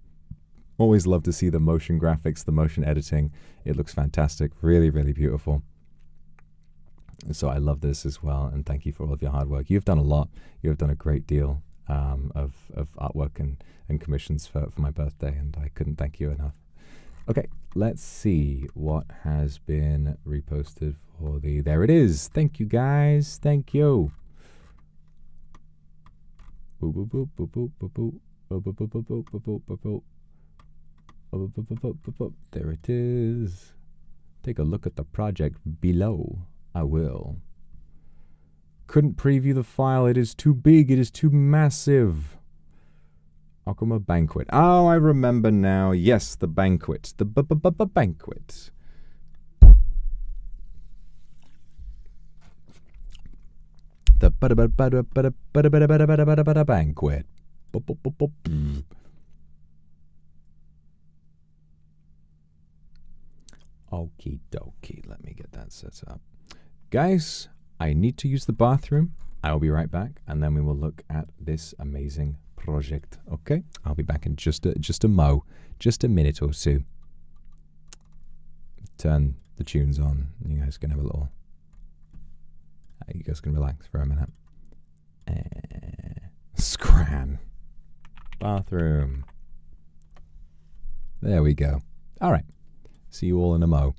Always love to see the motion graphics, the motion editing. It looks fantastic. Really, really beautiful. So I love this as well. And thank you for all of your hard work. You've done a lot. You have done a great deal of artwork and commissions for my birthday. And I couldn't thank you enough. Okay, let's see what has been reposted for the... There it is. Thank you, guys. Thank you. Boop, boop, boop, boop, boop, boop, boop. Boop, boop, boop, boop, boop, boop, boop, boop. Boop, boop, boop, boop, boop, boop. There it is. Take a look at the project below. I will. Couldn't preview the file. It is too big. It is too massive. Akuma Banquet. Oh, I remember now. Yes, the banquet. The banquet. The banquet. Okie dokie. Let me get that set up. Guys, I need to use the bathroom. I will be right back, and then we will look at this amazing project. Okay, I'll be back in just a minute or two. Turn the tunes on. You guys can have a little. You guys can relax for a minute. Scran. Bathroom. There we go. All right. See you all in a mo.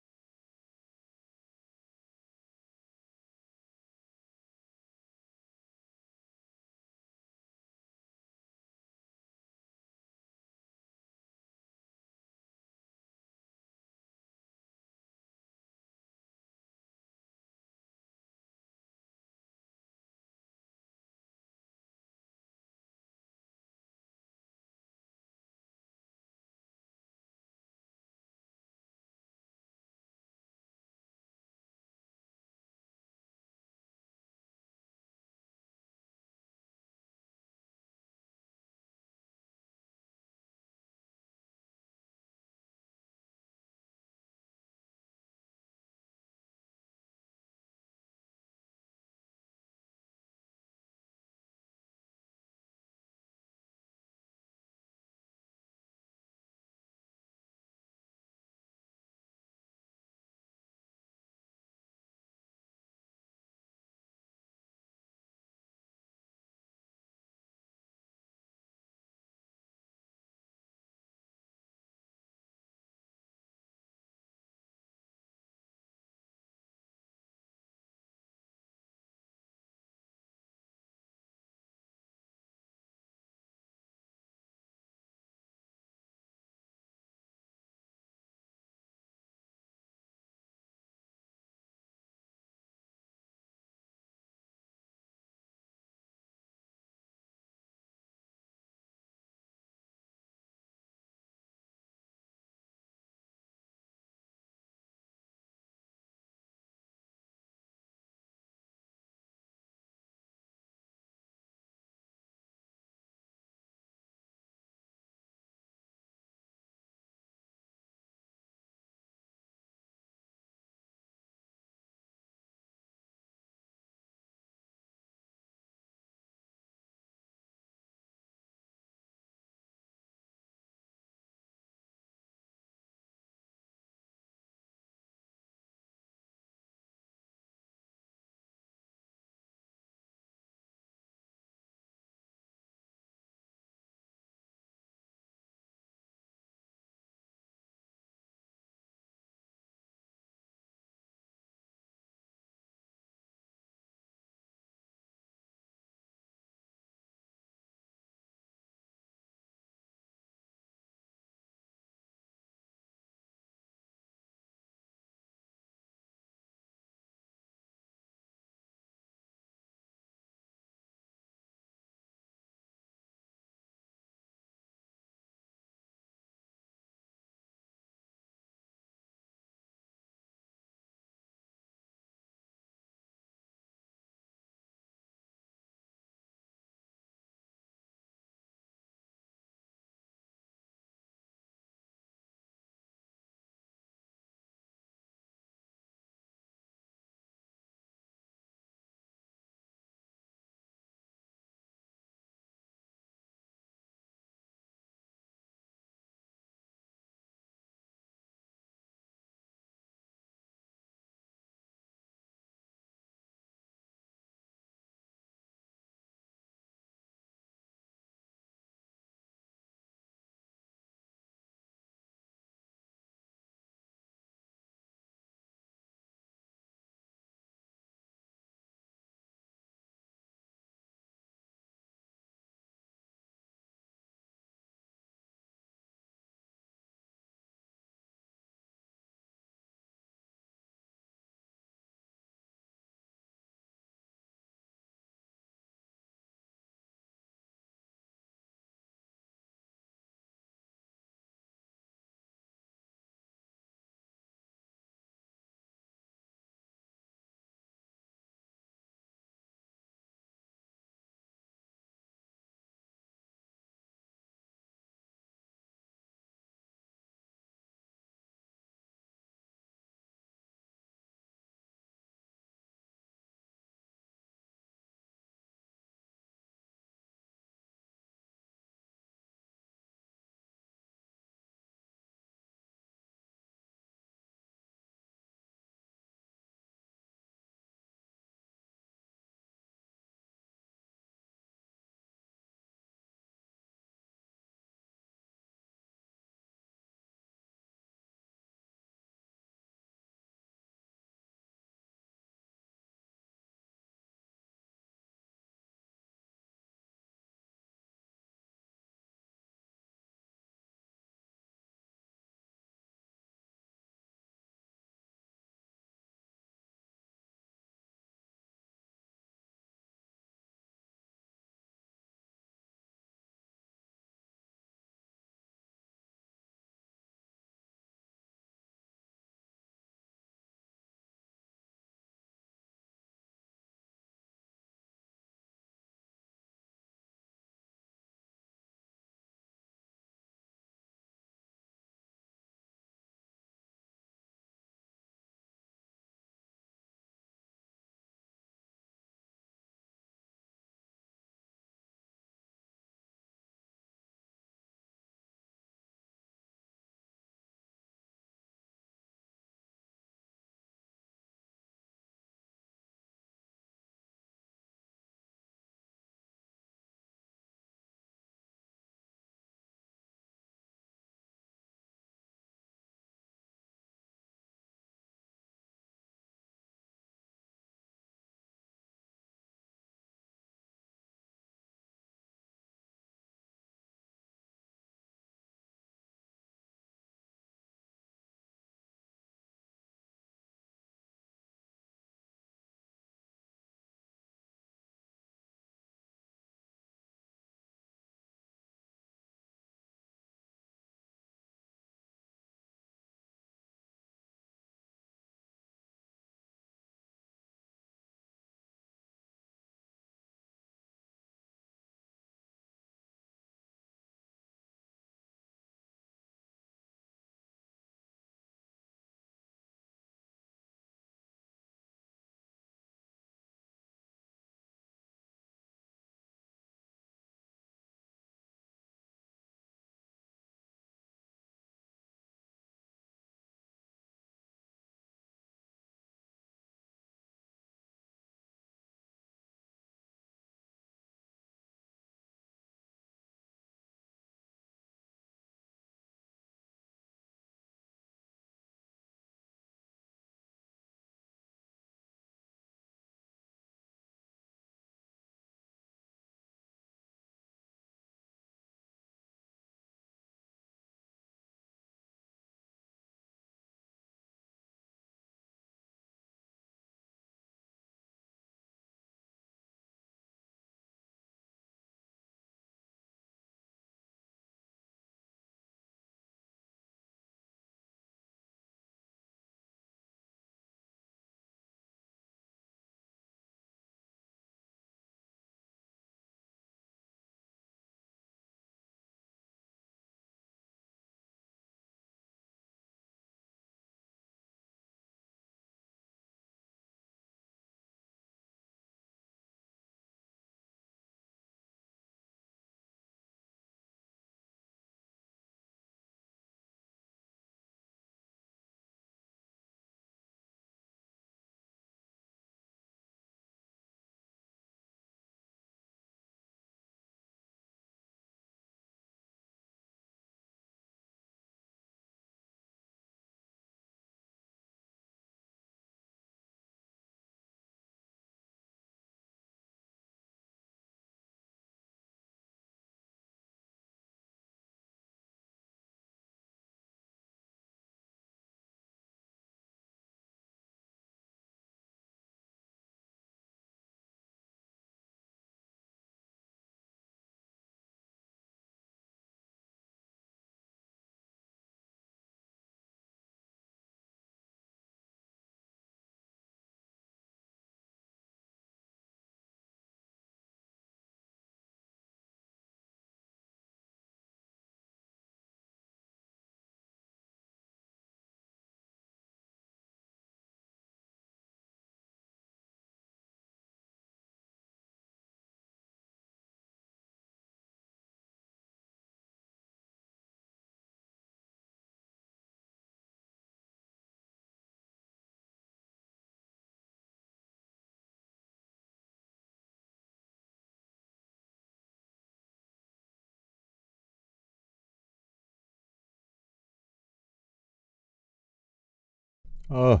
I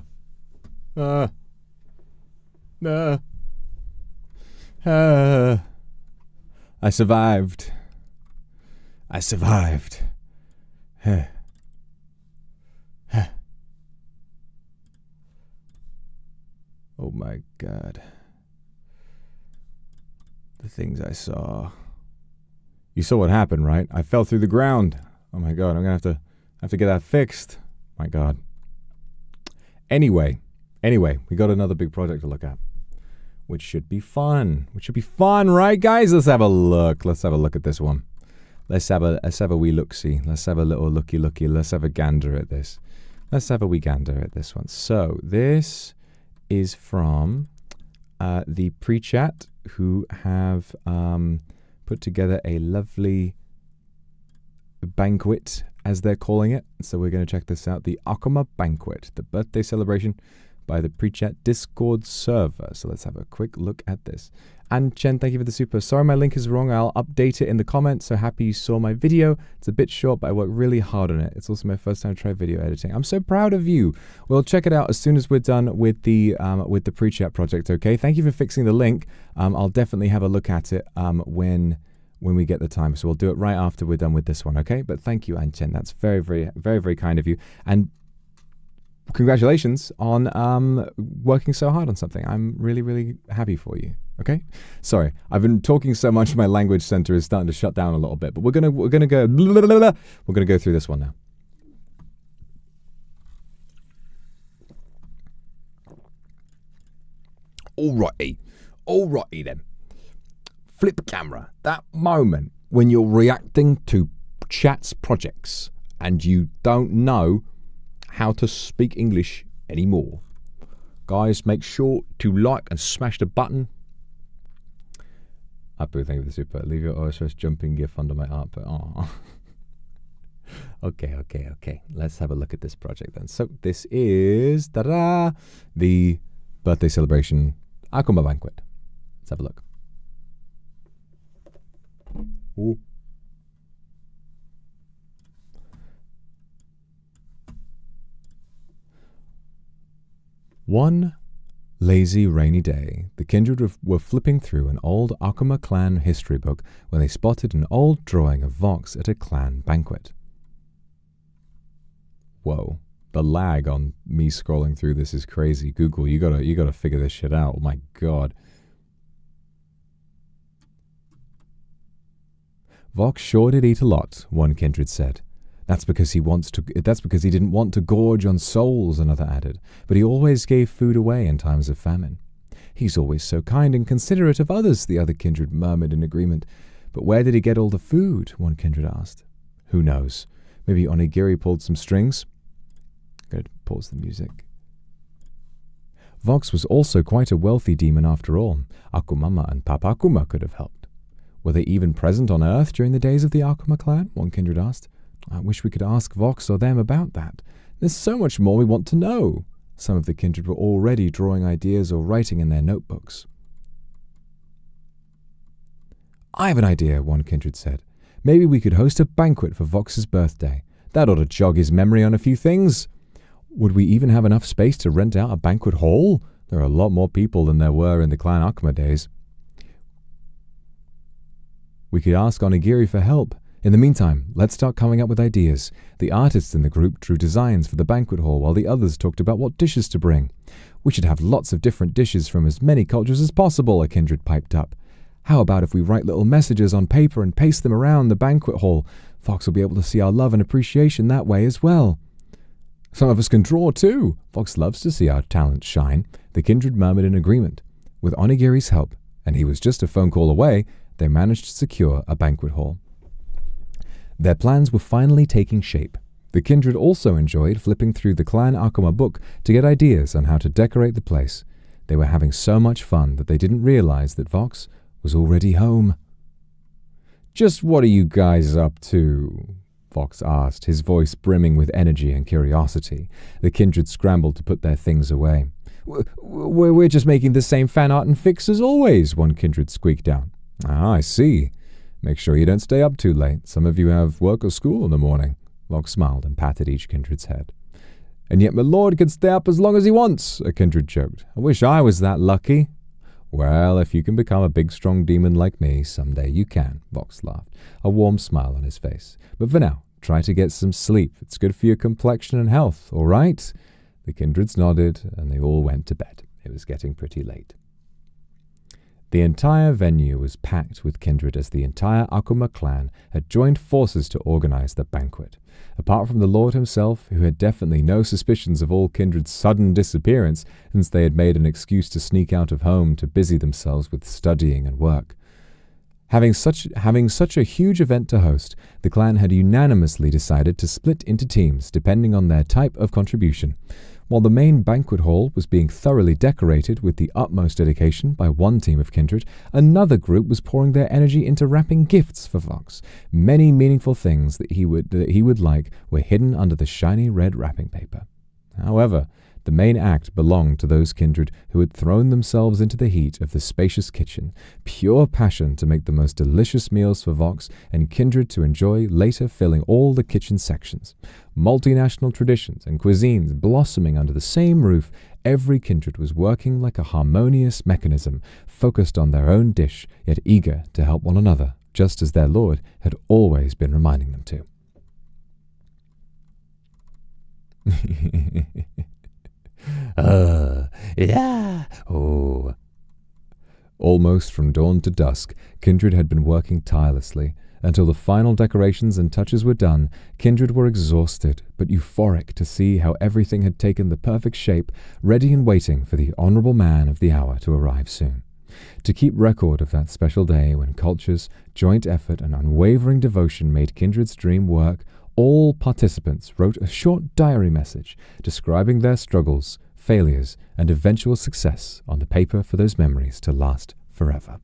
survived. I survived. Oh my God. The things I saw. You saw what happened, right? I fell through the ground. Oh my God, I'm gonna have to get that fixed. My God. Anyway, we got another big project to look at, which should be fun. Right, guys? Let's have a look. Let's have a look at this one. Let's have a wee look-see. Let's have a little looky. Let's have a gander at this. Let's have a wee gander at this one. So this is from the pre-chat, who have put together a lovely banquet, as they're calling it. So we're going to check this out. The Akuma Banquet, the birthday celebration by the pre-chat Discord server. So let's have a quick look at this. And Chen, thank you for the super. Sorry my link is wrong. I'll update it in the comments. So happy you saw my video. It's a bit short, but I worked really hard on it. It's also my first time to try video editing. I'm so proud of you. We'll check it out as soon as we're done with the pre-chat project, okay? Thank you for fixing the link. I'll definitely have a look at it when we get the time. So we'll do it right after we're done with this one, okay? But thank you, An Chen. That's very, very, very, very kind of you. And congratulations on working so hard on something. I'm really, really happy for you. Okay, sorry, I've been talking so much. My language center is starting to shut down a little bit, but we're gonna go through this one now. Alrighty then. Flip camera. That moment when you're reacting to chat's projects and you don't know how to speak English anymore. Guys, make sure to like and smash the button. Apu, thank you for the super. Leave your OSS jumping gif under my output. Oh. Okay. Let's have a look at this project then. So this is the birthday celebration Akuma Banquet. Let's have a look. Ooh. One lazy, rainy day, the kindred were flipping through an old Akuma clan history book when they spotted an old drawing of Vox at a clan banquet. Whoa, the lag on me scrolling through this is crazy. Google, you gotta figure this shit out. Oh my God. Vox sure did eat a lot, one kindred said. That's because he didn't want to gorge on souls, another added, but he always gave food away in times of famine. He's always so kind and considerate of others, the other kindred murmured in agreement. But where did he get all the food? One kindred asked. Who knows? Maybe Onigiri pulled some strings? Good, pause the music. Vox was also quite a wealthy demon after all. Akumama and Papa Akuma could have helped. Were they even present on Earth during the days of the Akuma clan? One kindred asked. I wish we could ask Vox or them about that. There's so much more we want to know. Some of the kindred were already drawing ideas or writing in their notebooks. I have an idea, one kindred said. Maybe we could host a banquet for Vox's birthday. That ought to jog his memory on a few things. Would we even have enough space to rent out a banquet hall? There are a lot more people than there were in the Clan Akuma days. We could ask Onigiri for help. In the meantime, let's start coming up with ideas. The artists in the group drew designs for the banquet hall while the others talked about what dishes to bring. We should have lots of different dishes from as many cultures as possible, a kindred piped up. How about if we write little messages on paper and paste them around the banquet hall? Vox will be able to see our love and appreciation that way as well. Some of us can draw too. Vox loves to see our talents shine. The kindred murmured in agreement. With Onigiri's help, and he was just a phone call away, they managed to secure a banquet hall. Their plans were finally taking shape. The kindred also enjoyed flipping through the Clan Akuma book to get ideas on how to decorate the place. They were having so much fun that they didn't realize that Vox was already home. Just what are you guys up to? Vox asked, his voice brimming with energy and curiosity. The kindred scrambled to put their things away. We're just making the same fan art and fix as always, one kindred squeaked out. Ah, I see. Make sure you don't stay up too late. Some of you have work or school in the morning. Vox smiled and patted each kindred's head. And yet my lord can stay up as long as he wants, a kindred joked. I wish I was that lucky. Well, if you can become a big strong demon like me, someday you can, Vox laughed, a warm smile on his face. But for now, try to get some sleep. It's good for your complexion and health, all right? The kindreds nodded, and they all went to bed. It was getting pretty late. The entire venue was packed with kindred as the entire Akuma clan had joined forces to organize the banquet. Apart from the Lord himself, who had definitely no suspicions of all kindred's sudden disappearance, since they had made an excuse to sneak out of home to busy themselves with studying and work. Having such a huge event to host, the clan had unanimously decided to split into teams depending on their type of contribution. While the main banquet hall was being thoroughly decorated with the utmost dedication by one team of kindred, another group was pouring their energy into wrapping gifts for Vox. Many meaningful things that he would like were hidden under the shiny red wrapping paper. However, the main act belonged to those kindred who had thrown themselves into the heat of the spacious kitchen, pure passion to make the most delicious meals for Vox and kindred to enjoy later, filling all the kitchen sections. Multinational traditions and cuisines blossoming under the same roof, every kindred was working like a harmonious mechanism, focused on their own dish, yet eager to help one another, just as their Lord had always been reminding them to. Yeah. Oh. Almost from dawn to dusk, kindred had been working tirelessly. Until the final decorations and touches were done, kindred were exhausted, but euphoric to see how everything had taken the perfect shape, ready and waiting for the honorable man of the hour to arrive soon. To keep record of that special day when cultures, joint effort, and unwavering devotion made kindred's dream work, all participants wrote a short diary message describing their struggles, failures, and eventual success on the paper for those memories to last forever.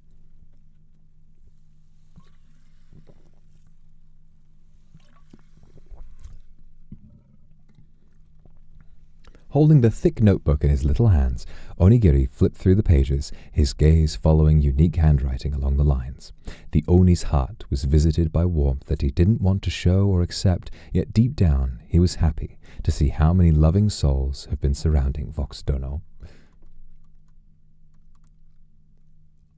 Holding the thick notebook in his little hands, Onigiri flipped through the pages, his gaze following unique handwriting along the lines. The Oni's heart was visited by warmth that he didn't want to show or accept, yet deep down he was happy to see how many loving souls have been surrounding Vox Dono.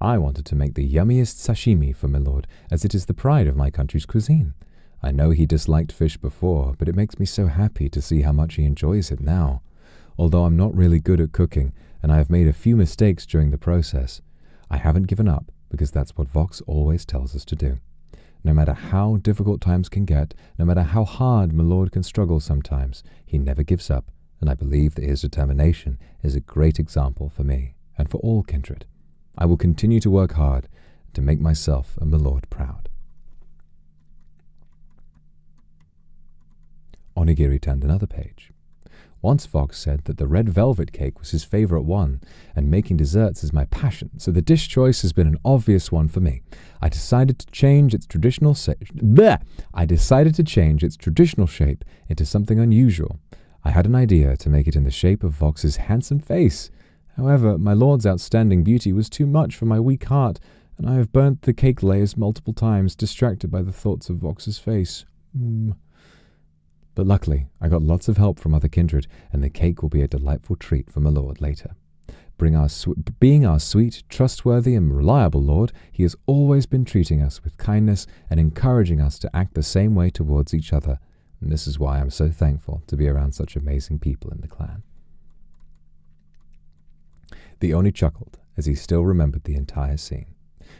I wanted to make the yummiest sashimi for my lord, as it is the pride of my country's cuisine. I know he disliked fish before, but it makes me so happy to see how much he enjoys it now. Although I'm not really good at cooking, and I have made a few mistakes during the process, I haven't given up because that's what Vox always tells us to do. No matter how difficult times can get, no matter how hard my lord can struggle sometimes, he never gives up, and I believe that his determination is a great example for me and for all kindred. I will continue to work hard to make myself and my lord proud. Onigiri turned another page. Once Vox said that the red velvet cake was his favorite one, and making desserts is my passion, so the dish choice has been an obvious one for me. I decided to change its traditional shape into something unusual. I had an idea to make it in the shape of Vox's handsome face. However, my lord's outstanding beauty was too much for my weak heart, and I have burnt the cake layers multiple times, distracted by the thoughts of Vox's face. But luckily, I got lots of help from other kindred, and the cake will be a delightful treat for my lord later. Being our sweet, trustworthy, and reliable lord, he has always been treating us with kindness and encouraging us to act the same way towards each other, and this is why I'm so thankful to be around such amazing people in the clan. The Oni chuckled as he still remembered the entire scene.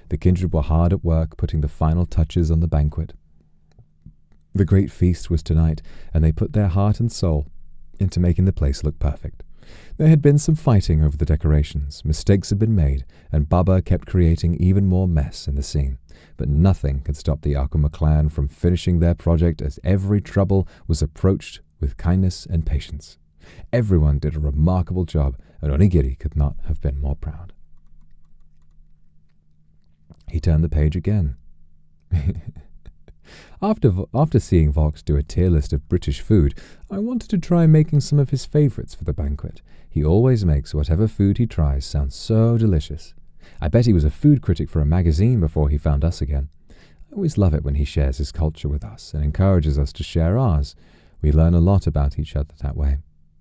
The kindred were hard at work putting the final touches on the banquet. The great feast was tonight, and they put their heart and soul into making the place look perfect. There had been some fighting over the decorations, mistakes had been made, and Baba kept creating even more mess in the scene. But nothing could stop the Akuma clan from finishing their project, as every trouble was approached with kindness and patience. Everyone did a remarkable job, and Onigiri could not have been more proud. He turned the page again. After seeing Vox do a tier list of British food, I wanted to try making some of his favourites for the banquet. He always makes whatever food he tries sound so delicious. I bet he was a food critic for a magazine before he found us again. I always love it when he shares his culture with us and encourages us to share ours. We learn a lot about each other that way.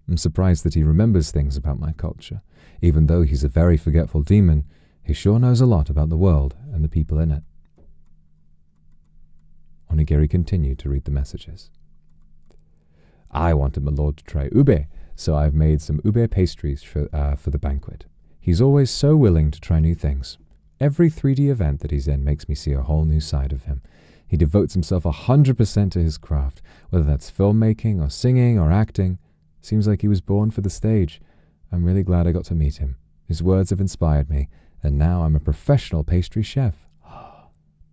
I'm surprised that he remembers things about my culture. Even though he's a very forgetful demon, he sure knows a lot about the world and the people in it. Onigiri continued to read the messages. I wanted my lord to try ube, so I've made some ube pastries for the banquet. He's always so willing to try new things. Every 3D event that he's in makes me see a whole new side of him. He devotes himself 100% to his craft, whether that's filmmaking or singing or acting. Seems like he was born for the stage. I'm really glad I got to meet him. His words have inspired me, and now I'm a professional pastry chef.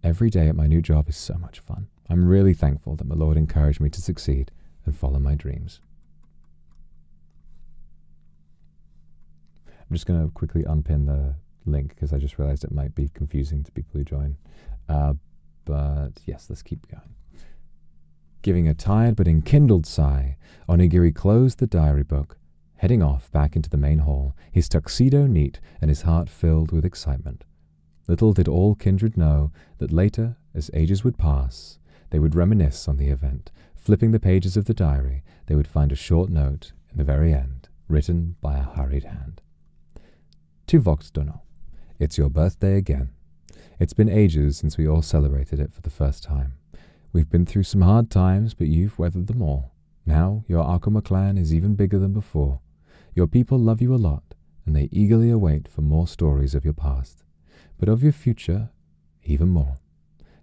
Every day at my new job is so much fun. I'm really thankful that my lord encouraged me to succeed and follow my dreams. I'm just going to quickly unpin the link because I just realized it might be confusing to people who join. But yes, let's keep going. Giving a tired but enkindled sigh, Onigiri closed the diary book, heading off back into the main hall, his tuxedo neat and his heart filled with excitement. Little did all kindred know that later, as ages would pass, they would reminisce on the event. Flipping the pages of the diary, they would find a short note in the very end, written by a hurried hand. To Vox Dono, it's your birthday again. It's been ages since we all celebrated it for the first time. We've been through some hard times, but you've weathered them all. Now your Akuma clan is even bigger than before. Your people love you a lot, and they eagerly await for more stories of your past, but of your future, even more.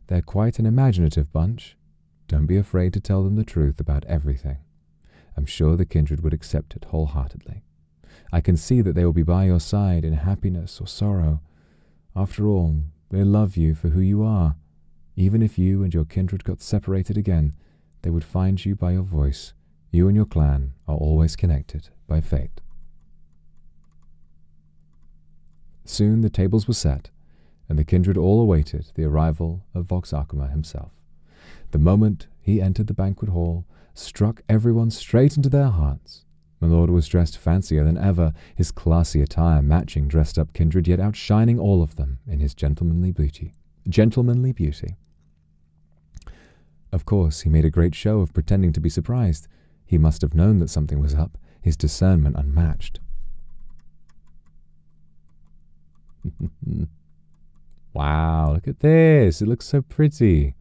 They're quite an imaginative bunch. Don't be afraid to tell them the truth about everything. I'm sure the kindred would accept it wholeheartedly. I can see that they will be by your side in happiness or sorrow. After all, they love you for who you are. Even if you and your kindred got separated again, they would find you by your voice. You and your clan are always connected by fate. Soon the tables were set, and the kindred all awaited the arrival of Vox Akuma himself. The moment he entered the banquet hall struck everyone straight into their hearts. My lord was dressed fancier than ever, his classy attire matching dressed-up kindred, yet outshining all of them in his gentlemanly beauty. Of course, he made a great show of pretending to be surprised. He must have known that something was up, his discernment unmatched. Wow, look at this. It looks so pretty.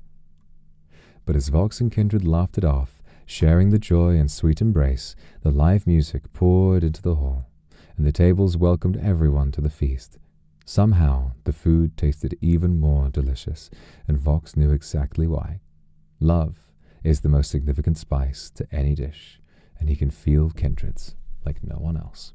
But as Vox and kindred laughed it off, sharing the joy and sweet embrace, the live music poured into the hall, and the tables welcomed everyone to the feast. Somehow, the food tasted even more delicious, and Vox knew exactly why. Love is the most significant spice to any dish, and he can feel kindred's like no one else.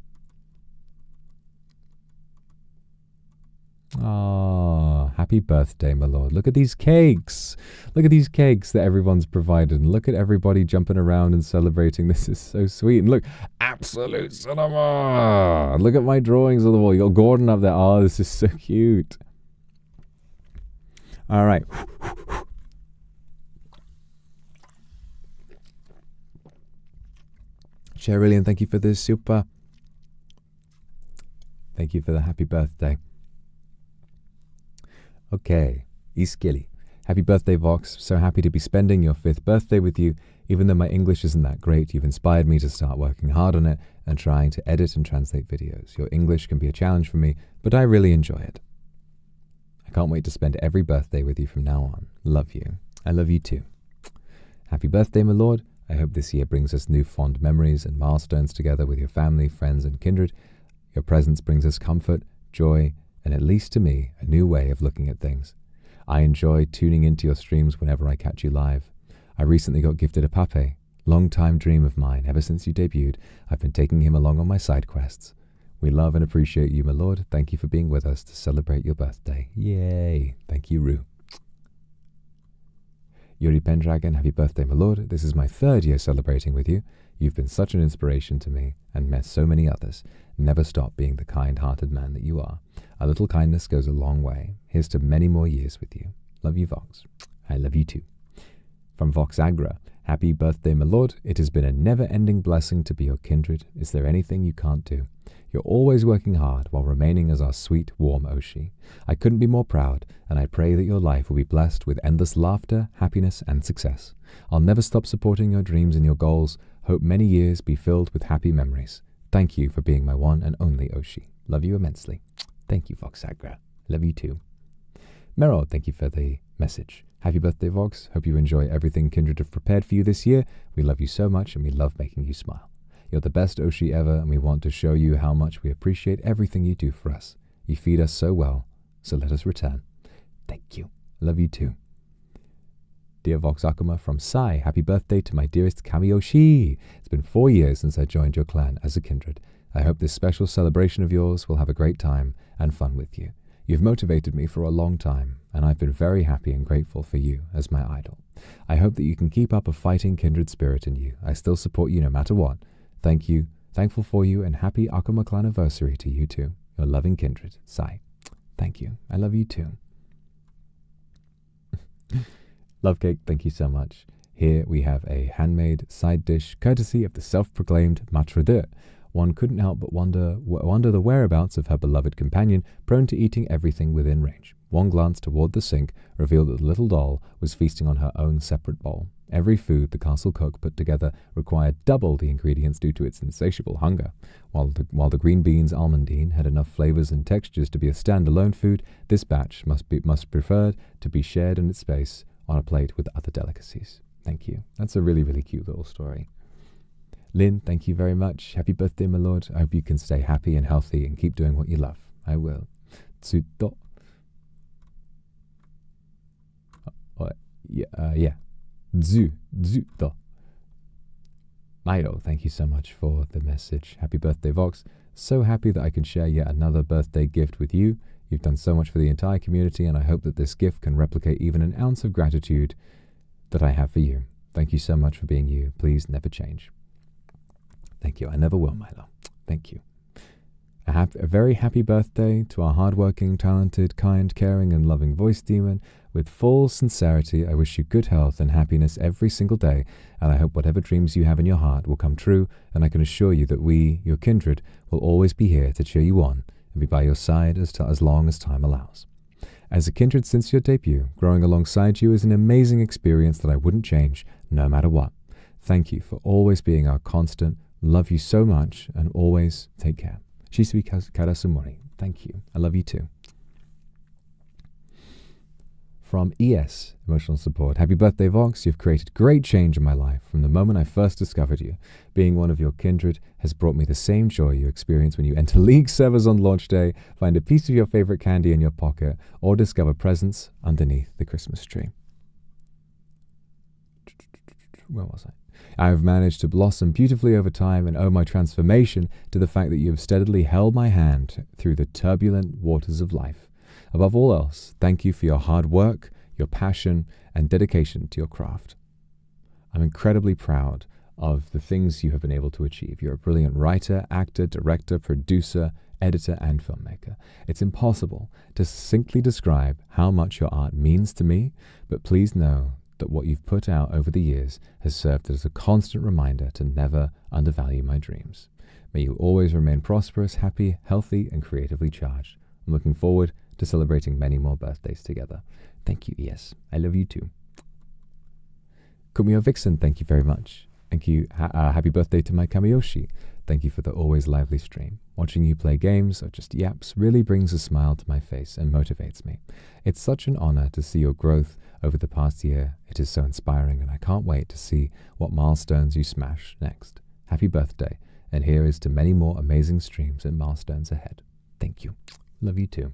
Ah, happy birthday, my lord. Look at these cakes. Look at these cakes that everyone's provided. And look at everybody jumping around and celebrating. This is so sweet. And look, absolute cinema. Look at my drawings on the wall. You got Gordon up there. Oh, this is so cute. All right. Cherillian, thank you for this super. Thank you for the happy birthday. Okay, Iskili. Happy birthday, Vox. So happy to be spending your 5th birthday with you. Even though my English isn't that great, you've inspired me to start working hard on it and trying to edit and translate videos. Your English can be a challenge for me, but I really enjoy it. I can't wait to spend every birthday with you from now on. Love you. I love you too. Happy birthday, my lord. I hope this year brings us new fond memories and milestones together with your family, friends, and kindred. Your presence brings us comfort, joy, and at least to me, a new way of looking at things. I enjoy tuning into your streams whenever I catch you live. I recently got gifted a pape, long-time dream of mine. Ever since you debuted, I've been taking him along on my side quests. We love and appreciate you, my lord. Thank you for being with us to celebrate your birthday. Yay! Thank you, Rue. Yuri Pendragon, happy birthday, my lord. This is my 3rd year celebrating with you. You've been such an inspiration to me and met so many others. Never stop being the kind-hearted man that you are. A little kindness goes a long way. Here's to many more years with you. Love you, Vox. I love you too. From Vox Agra, Happy birthday, my lord. It has been a never-ending blessing to be your kindred. Is there anything you can't do? You're always working hard while remaining as our sweet, warm Oshi. I couldn't be more proud, and I pray that your life will be blessed with endless laughter, happiness, and success. I'll never stop supporting your dreams and your goals. Hope many years be filled with happy memories. Thank you for being my one and only Oshi. Love you immensely. Thank you, Vox Akuma. Love you too. Meryl, thank you for the message. Happy birthday, Vox. Hope you enjoy everything Kindred have prepared for you this year. We love you so much, and we love making you smile. You're the best Oshi ever, and we want to show you how much we appreciate everything you do for us. You feed us so well, so let us return. Thank you. Love you too. Dear Vox Akuma from Sai, happy birthday to my dearest Kamiyoshi. It's been 4 years since I joined your clan as a kindred. I hope this special celebration of yours will have a great time and fun with you. You've motivated me for a long time, and I've been very happy and grateful for you as my idol. I hope that you can keep up a fighting kindred spirit in you. I still support you no matter what. Thank you, thankful for you, and happy Akuma clan anniversary to you too. Your loving kindred, Sai. Thank you. I love you too. Love cake, thank you so much. Here we have a handmade side dish courtesy of the self-proclaimed Maitre d'. One couldn't help but wonder the whereabouts of her beloved companion, prone to eating everything within range. One glance toward the sink revealed that the little doll was feasting on her own separate bowl. Every food the castle cook put together required double the ingredients due to its insatiable hunger. While the green beans almondine had enough flavors and textures to be a standalone food, this batch must preferred to be shared in its space on a plate with other delicacies. Thank you. That's a really, really cute little story. Lynn, thank you very much. Happy birthday, my lord. I hope you can stay happy and healthy and keep doing what you love. I will. Tsuto. Yeah. Zuto. Maido, thank you so much for the message. Happy birthday, Vox. So happy that I can share yet another birthday gift with you. You've done so much for the entire community, and I hope that this gift can replicate even an ounce of gratitude that I have for you. Thank you so much for being you. Please never change. Thank you. I never will, Milo. Thank you. A very happy birthday to our hardworking, talented, kind, caring, and loving voice demon. With full sincerity, I wish you good health and happiness every single day, and I hope whatever dreams you have in your heart will come true, and I can assure you that we, your kindred, will always be here to cheer you on and be by your side as long as time allows. As a kindred since your debut, growing alongside you is an amazing experience that I wouldn't change, no matter what. Thank you for always being our constant. Love you so much, and always take care. Shisui Karasumori. Thank you. I love you too. From ES, Emotional Support. Happy birthday, Vox. You've created great change in my life from the moment I first discovered you. Being one of your kindred has brought me the same joy you experience when you enter League servers on launch day, find a piece of your favorite candy in your pocket, or discover presents underneath the Christmas tree. Where was I? I have managed to blossom beautifully over time and owe my transformation to the fact that you have steadily held my hand through the turbulent waters of life. Above all else, thank you for your hard work, your passion, and dedication to your craft. I'm incredibly proud of the things you have been able to achieve. You're a brilliant writer, actor, director, producer, editor, and filmmaker. It's impossible to succinctly describe how much your art means to me, but please know that what you've put out over the years has served as a constant reminder to never undervalue my dreams. May you always remain prosperous, happy, healthy, and creatively charged. I'm looking forward to celebrating many more birthdays together. Thank you, ES. I love you too. Kumio Vixen, thank you very much. Thank you. Happy birthday to my Kamiyoshi. Thank you for the always lively stream. Watching you play games or just yaps really brings a smile to my face and motivates me. It's such an honor to see your growth over the past year. It is so inspiring, and I can't wait to see what milestones you smash next. Happy birthday, and here is to many more amazing streams and milestones ahead. Thank you. Love you too.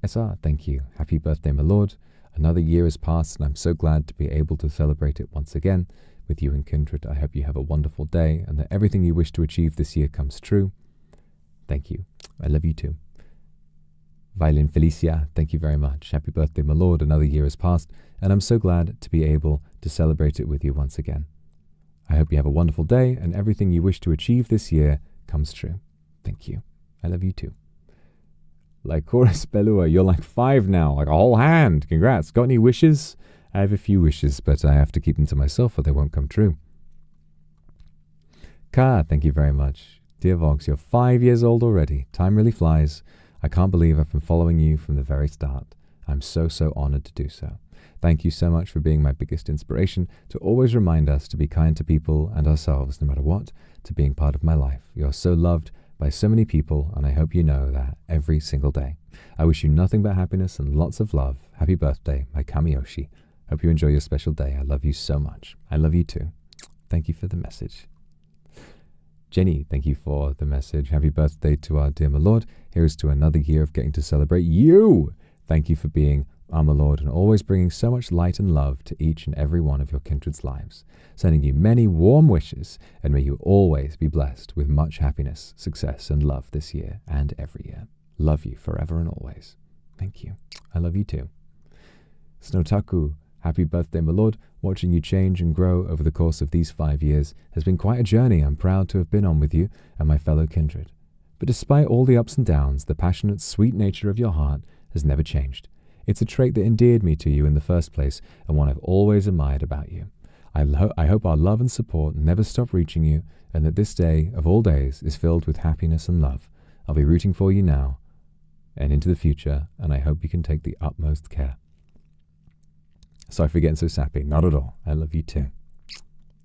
SR, thank you. Happy birthday, my lord. Another year has passed, and I'm so glad to be able to celebrate it once again with you and kindred. I hope you have a wonderful day and that everything you wish to achieve this year comes true. Thank you. I love you too. Violin Felicia, thank you very much. Happy birthday, my lord. Another year has passed, and I'm so glad to be able to celebrate it with you once again. I hope you have a wonderful day and everything you wish to achieve this year comes true. Thank you. I love you too. Like Chorus Belua, you're like 5 now, like a whole hand. Congrats. Got any wishes? I have a few wishes, but I have to keep them to myself or they won't come true. Ka, thank you very much. Dear Vox, you're 5 years old already. Time really flies. I can't believe I've been following you from the very start. I'm so honored to do so. Thank you so much for being my biggest inspiration, to always remind us to be kind to people and ourselves no matter what, to being part of my life. You're so loved by so many people, and I hope you know that every single day. I wish you nothing but happiness and lots of love. Happy birthday, my Kamiyoshi. Hope you enjoy your special day. I love you so much. I love you too. Thank you for the message. Jenny, thank you for the message. Happy birthday to our dear my Lord. Here's to another year of getting to celebrate you. Thank you for being our my Lord and always bringing so much light and love to each and every one of your kindred's lives. Sending you many warm wishes, and may you always be blessed with much happiness, success, and love this year and every year. Love you forever and always. Thank you. I love you too. Snowtaku, happy birthday, my Lord. Watching you change and grow over the course of these 5 years has been quite a journey I'm proud to have been on with you and my fellow kindred. But despite all the ups and downs, the passionate, sweet nature of your heart has never changed. It's a trait that endeared me to you in the first place and one I've always admired about you. I hope our love and support never stop reaching you and that this day of all days is filled with happiness and love. I'll be rooting for you now and into the future, and I hope you can take the utmost care. Sorry for getting so sappy. Not at all. I love you too.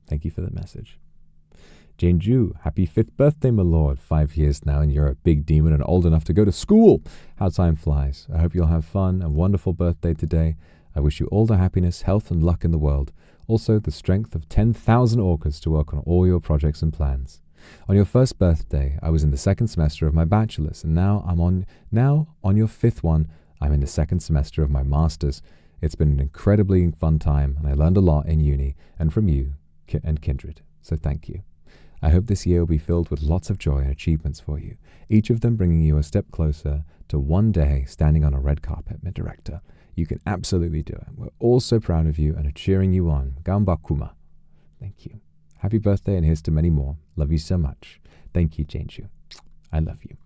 Thank you for the message. Jane Ju, happy 5th birthday, my Lord. 5 years now, and you're a big demon and old enough to go to school. How time flies. I hope you'll have fun and wonderful birthday today. I wish you all the happiness, health, and luck in the world. Also, the strength of 10,000 orcas to work on all your projects and plans. On your 1st birthday, I was in the 2nd semester of my bachelor's, and now on your 5th one, I'm in the 2nd semester of my master's. It's been an incredibly fun time, and I learned a lot in uni and from you and kindred. So thank you. I hope this year will be filled with lots of joy and achievements for you, each of them bringing you a step closer to one day standing on a red carpet, my director. You can absolutely do it. We're all so proud of you and are cheering you on. Gamba Kuma. Thank you. Happy birthday, and here's to many more. Love you so much. Thank you, Janju. I love you.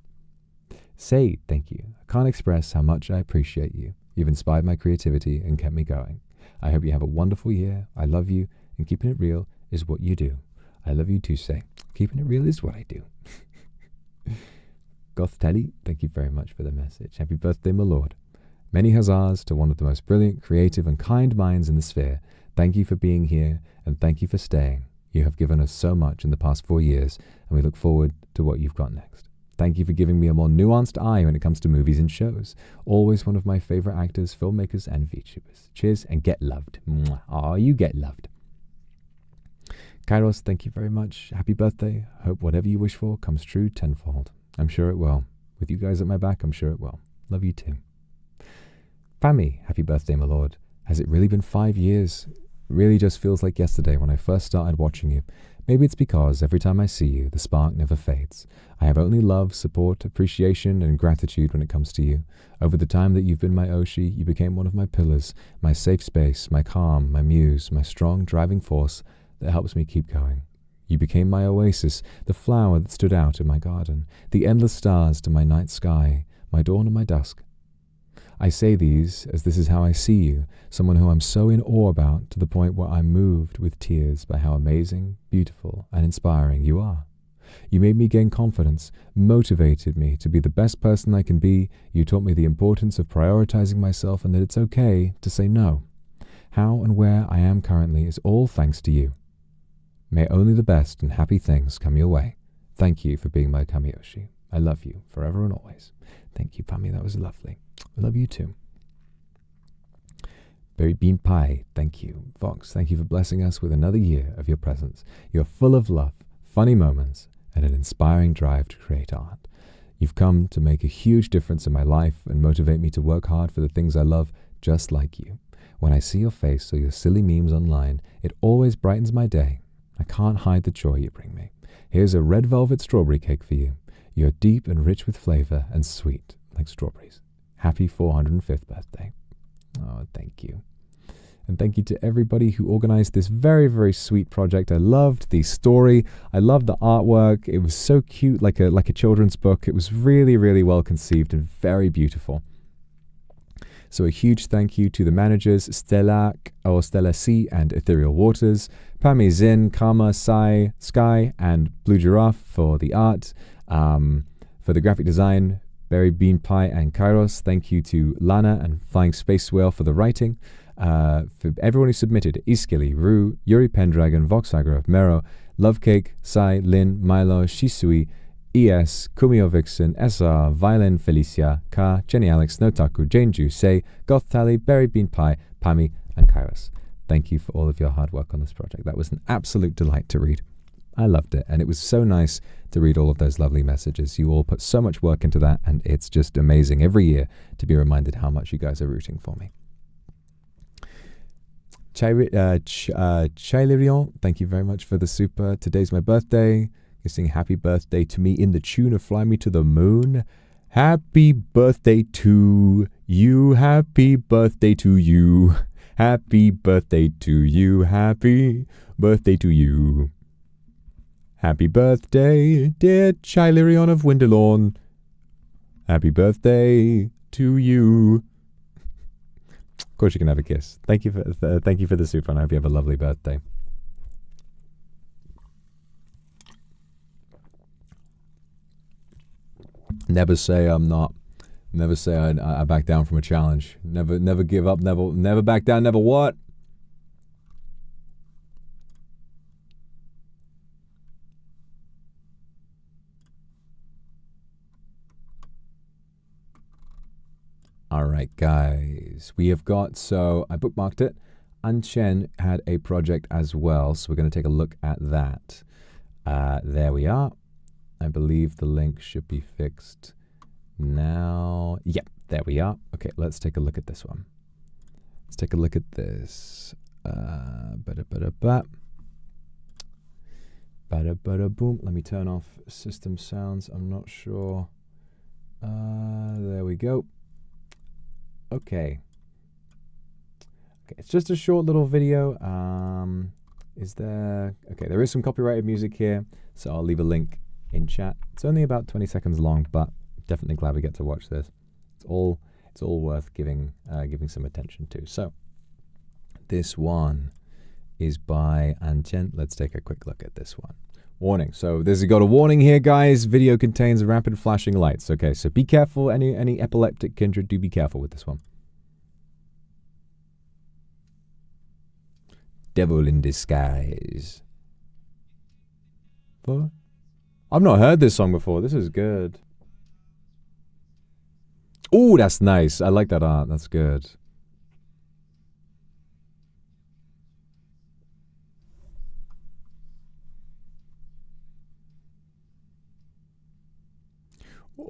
Say thank you. I can't express how much I appreciate you. You've inspired my creativity and kept me going. I hope you have a wonderful year. I love you, and keeping it real is what you do. I love you too, Say. Keeping it real is what I do. Goth Telly, thank you very much for the message. Happy birthday, my Lord. Many huzzahs to one of the most brilliant, creative, and kind minds in the sphere. Thank you for being here, and thank you for staying. You have given us so much in the past 4 years, and we look forward to what you've got next. Thank you for giving me a more nuanced eye when it comes to movies and shows. Always one of my favorite actors, filmmakers, and VTubers. Cheers, and get loved. Mwah. Aw, you get loved. Kairos, thank you very much. Happy birthday. Hope whatever you wish for comes true tenfold. I'm sure it will. With you guys at my back, I'm sure it will. Love you too. Pammy, happy birthday, my Lord. Has it really been 5 years? It really just feels like yesterday when I first started watching you. Maybe it's because every time I see you, the spark never fades. I have only love, support, appreciation, and gratitude when it comes to you. Over the time that you've been my Oshi, you became one of my pillars, my safe space, my calm, my muse, my strong driving force that helps me keep going. You became my oasis, the flower that stood out in my garden, the endless stars to my night sky, my dawn and my dusk. I say these as this is how I see you, someone who I'm so in awe about to the point where I'm moved with tears by how amazing, beautiful, and inspiring you are. You made me gain confidence, motivated me to be the best person I can be. You taught me the importance of prioritizing myself and that it's okay to say no. How and where I am currently is all thanks to you. May only the best and happy things come your way. Thank you for being my Kamiyoshi. I love you forever and always. Thank you, Pami. That was lovely. I love you too. Berry Bean Pie, thank you. Vox, thank you for blessing us with another year of your presence. You're full of love, funny moments, and an inspiring drive to create art. You've come to make a huge difference in my life and motivate me to work hard for the things I love, just like you. When I see your face or your silly memes online, it always brightens my day. I can't hide the joy you bring me. Here's a red velvet strawberry cake for you. You're deep and rich with flavor and sweet like strawberries. Happy 405th birthday. Oh, thank you. And thank you to everybody who organized this very, very sweet project. I loved the story. I loved the artwork. It was so cute, like a children's book. It was really, really well conceived and very beautiful. So a huge thank you to the managers, Stella C and Ethereal Waters, Pami Zin, Karma, Sai, Sky, and Blue Giraffe for the art. For the graphic design, Berry Bean Pie and Kairos. Thank you to Lana and Flying Space Whale for the writing. For everyone who submitted, Iskili, Rue, Yuri Pendragon, Vox Akuma, Mero, Lovecake, Sai, Lin, Milo, Shisui, ES, Kumio Vixen, SR, Violin, Felicia, Ka, Jenny Alex, Notaku, Jane Ju, Say, Goth Tally, Berry Bean Pie, Pami, and Kairos. Thank you for all of your hard work on this project. That was an absolute delight to read. I loved it, and it was so nice to read all of those lovely messages. You all put so much work into that, and it's just amazing every year to be reminded how much you guys are rooting for me. Chailerion, thank you very much for the super. Today's my birthday. You sing happy birthday to me in the tune of Fly Me to the Moon. Happy birthday to you. Happy birthday to you. Happy birthday to you. Happy birthday to you. Happy birthday, dear Chailerion of Winderlawn. Happy birthday to you. Of course, you can have a kiss. Thank you for the super, and I hope you have a lovely birthday. Never say I'm not. Never say I back down from a challenge. Never give up. Never back down. Never what? All right, guys, we have got, so I bookmarked it. Anchen had a project as well, so we're going to take a look at that. There we are. I believe the link should be fixed now. Yep, there we are. Okay, let's take a look at this one. Let's take a look at this. Boom. Let me turn off system sounds. I'm not sure. There we go. Okay, it's just a short little video. Is there? Okay, there is some copyrighted music here, so I'll leave a link in chat. It's only about 20 seconds long, but definitely glad we get to watch this. It's all worth giving some attention to. So this one is by Anchen. Let's take a quick look at this one. Warning. So this has got a warning here, guys. Video contains rapid flashing lights. Okay, so be careful. Any epileptic kindred, do be careful with this one. Devil in Disguise. What? I've not heard this song before. This is good. Oh, that's nice. I like that art. That's good.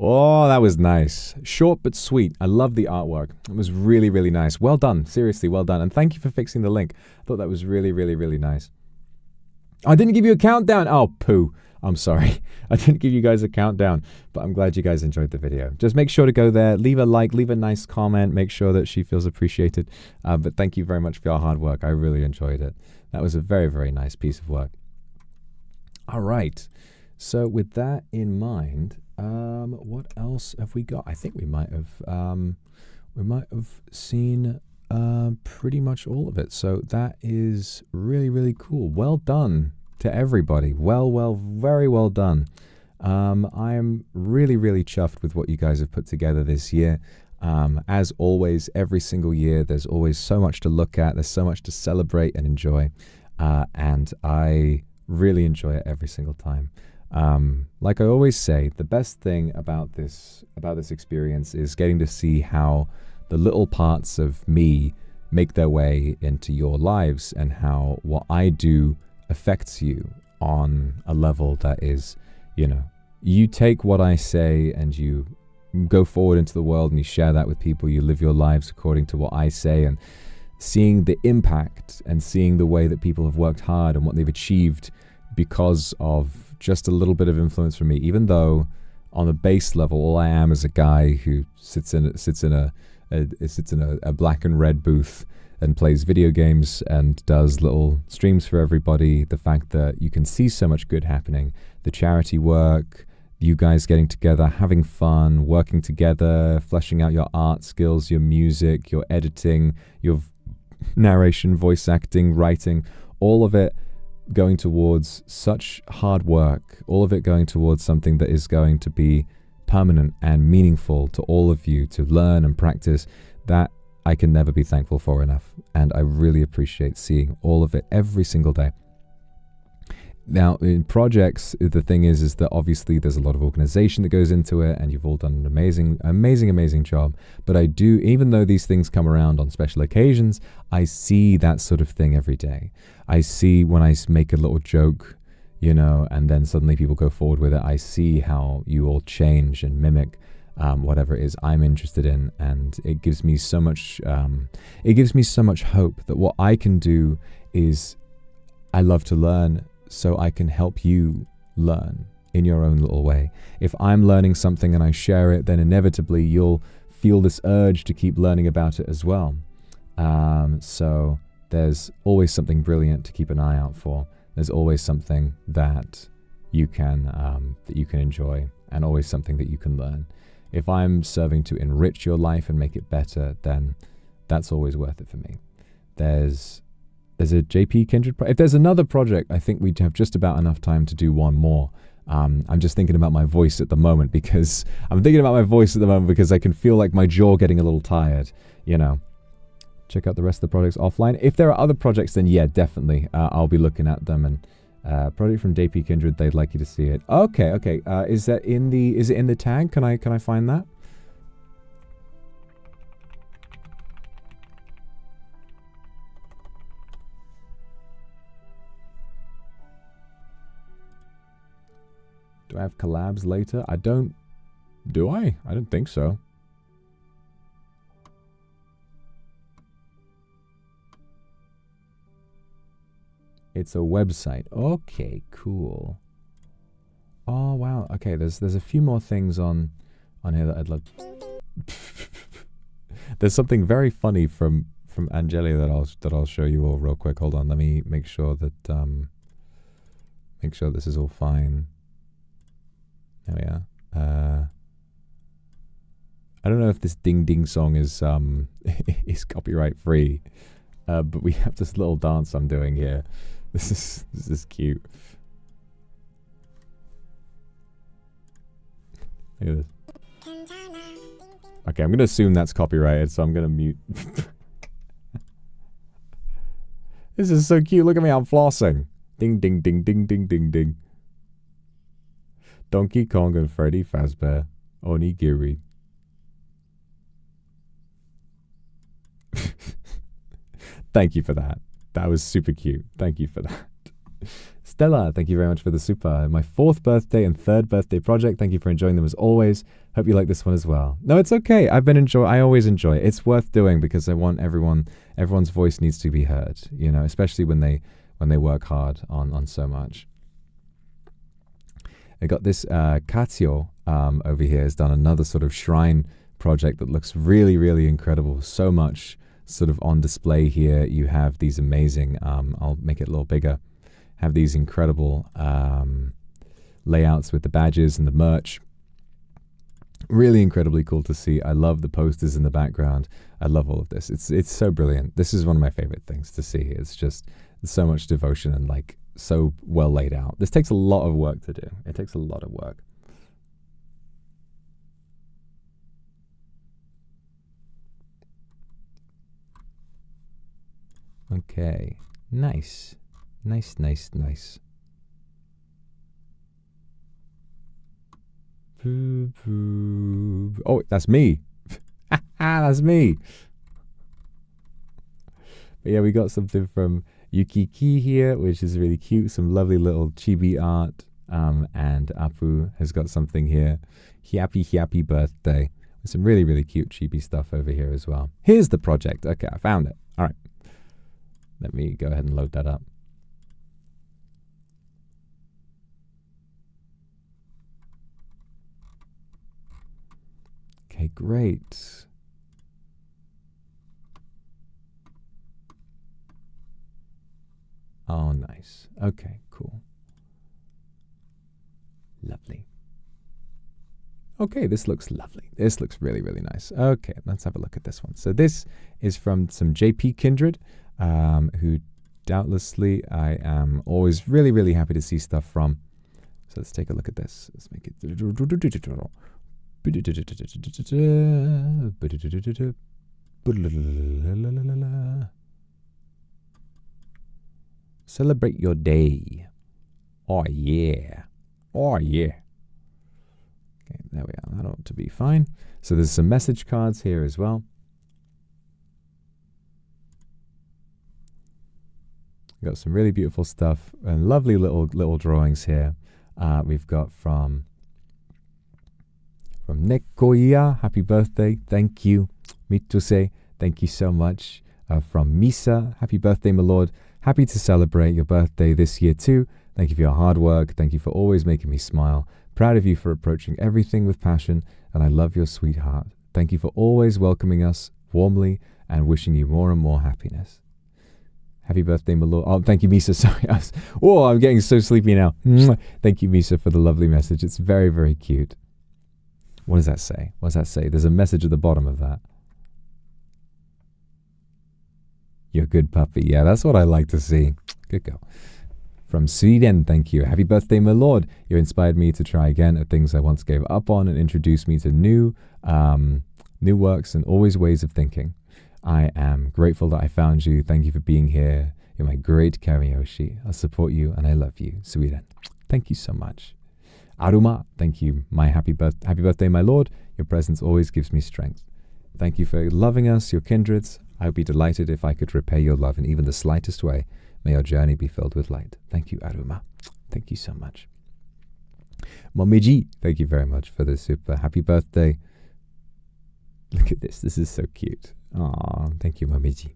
Oh, that was nice. Short but sweet. I love the artwork. It was really, really nice. Well done. Seriously, well done. And thank you for fixing the link. I thought that was really, really, really nice. I didn't give you a countdown. Oh, poo. I'm sorry. I didn't give you guys a countdown, but I'm glad you guys enjoyed the video. Just make sure to go there, leave a like, leave a nice comment, make sure that she feels appreciated. But thank you very much for your hard work. I really enjoyed it. That was a very, very nice piece of work. All right. So with that in mind, what else have we got? I think we might have seen pretty much all of it. So that is really, really cool. Well done to everybody. Very well done. I am really, really chuffed with what you guys have put together this year. As always, every single year, there's always so much to look at. There's so much to celebrate and enjoy. And I really enjoy it every single time. Like I always say, the best thing about this experience is getting to see how the little parts of me make their way into your lives, and how what I do affects you on a level that is, you take what I say and you go forward into the world and you share that with people. You live your lives according to what I say, and seeing the impact and seeing the way that people have worked hard and what they've achieved because of just a little bit of influence from me, even though on a base level, all I am is a guy who sits in a black and red booth and plays video games and does little streams for everybody. The fact that you can see so much good happening, the charity work, you guys getting together, having fun, working together, fleshing out your art skills, your music, your editing, your narration, voice acting, writing, all of it going towards such hard work, all of it going towards something that is going to be permanent and meaningful to all of you to learn and practice, that I can never be thankful for enough. And I really appreciate seeing all of it every single day. Now, in projects, the thing is that obviously there's a lot of organization that goes into it, and you've all done an amazing job. But I do, even though these things come around on special occasions, I see that sort of thing every day. I see when I make a little joke, you know, and then suddenly people go forward with it. I see how you all change and mimic whatever it is I'm interested in, and it gives me so much. It gives me so much hope that what I can do is, I love to learn, so I can help you learn in your own little way. If I'm learning something and I share it, then inevitably you'll feel this urge to keep learning about it as well. So there's always something brilliant to keep an eye out for. There's always something that you can enjoy, and always something that you can learn. If I'm serving to enrich your life and make it better, then that's always worth it for me. There's a JP Kindred if there's another project, I think we'd have just about enough time to do one more. I'm just thinking about my voice at the moment because I can feel like my jaw getting a little tired, you know. Check out the rest of the projects offline. If there are other projects, then yeah, definitely. I'll be looking at them. And project from JP Kindred, they'd like you to see it. Okay. Is it in the tag? Can I find that? Do I have collabs later? Do I? I don't think so. It's a website. Okay, cool. Oh wow. Okay, there's a few more things on here that I'd love. There's something very funny from Angelia that I'll show you all real quick. Hold on. Let me make sure that this is all fine. There we are. I don't know if this ding ding song is is copyright free, but we have this little dance I'm doing here. This is cute. Look at this. Okay, I'm gonna assume that's copyrighted, so I'm gonna mute. This is so cute. Look at me, I'm flossing. Ding ding ding ding ding ding ding. Donkey Kong and Freddy Fazbear. Onigiri. Thank you for that. That was super cute. Thank you for that. Stella, thank you very much for the super. My 4th birthday and 3rd birthday project. Thank you for enjoying them as always. Hope you like this one as well. No, it's okay. I always enjoy it. It's worth doing because I want everyone's voice needs to be heard, you know, especially when they work hard on so much. I got this Katio over here has done another sort of shrine project that looks really, really incredible. So much sort of on display here. You have these amazing, I'll make it a little bigger, have these incredible layouts with the badges and the merch. Really incredibly cool to see. I love the posters in the background. I love all of this. It's so brilliant. This is one of my favorite things to see. It's just so much devotion and like so well laid out. This takes a lot of work to do. It takes a lot of work. Okay, nice. Oh, that's me. That's me. But yeah, we got something from Yukiki here, which is really cute. Some lovely little chibi art. And Apu has got something here. Happy birthday. With some really, really cute chibi stuff over here as well. Here's the project. Okay, I found it. All right. Let me go ahead and load that up. Okay, great. Oh, nice. Okay, cool. Lovely. Okay, this looks lovely. This looks really, really nice. Okay, let's have a look at this one. So this is from some JP Kindred, who doubtlessly I am always really, really happy to see stuff from. So let's take a look at this. Let's make it. Celebrate your day. Oh yeah. Oh yeah. Okay, there we are. That ought to be fine. So there's some message cards here as well. Got some really beautiful stuff and lovely little drawings here. We've got from Nekoya, happy birthday, thank you. Mitose, thank you so much. From Misa, happy birthday, my lord. Happy to celebrate your birthday this year too. Thank you for your hard work. Thank you for always making me smile. Proud of you for approaching everything with passion, and I love your sweetheart. Thank you for always welcoming us warmly and wishing you more and more happiness. Happy birthday, my lord. Oh, thank you, Misa. Sorry. I'm getting so sleepy now. Thank you, Misa, for the lovely message. It's very, very cute. What does that say? What does that say? There's a message at the bottom of that. You're a good puppy. Yeah, that's what I like to see. Good girl. From Sweden, thank you. Happy birthday, my lord. You inspired me to try again at things I once gave up on and introduced me to new works and always ways of thinking. I am grateful that I found you. Thank you for being here. You're my great Karayoshi. I support you and I love you. Sweden. Thank you so much. Aruma, thank you. My happy birthday, my lord. Your presence always gives me strength. Thank you for loving us, your kindreds. I would be delighted if I could repay your love in even the slightest way. May your journey be filled with light. Thank you, Aruma. Thank you so much. Momiji, thank you very much for the super happy birthday. Look at this. This is so cute. Aw, thank you, Momiji.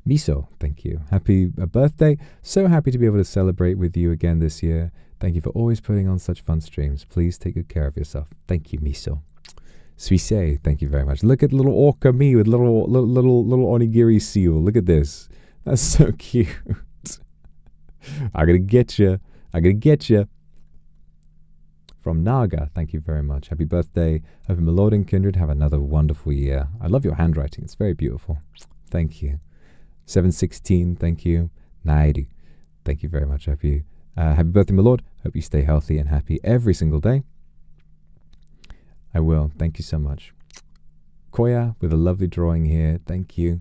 Miso, thank you. Happy birthday. So happy to be able to celebrate with you again this year. Thank you for always putting on such fun streams. Please take good care of yourself. Thank you, Miso. Suisse, thank you very much. Look at little orca me with little onigiri seal. Look at this. That's so cute. I gotta get you. From Naga, thank you very much. Happy birthday. Hope my lord and kindred have another wonderful year. I love your handwriting. It's very beautiful. Thank you. 716, thank you. Naidu, thank you very much. Happy birthday, my lord. Hope you stay healthy and happy every single day. I will. Thank you so much. Koya with a lovely drawing here. Thank you.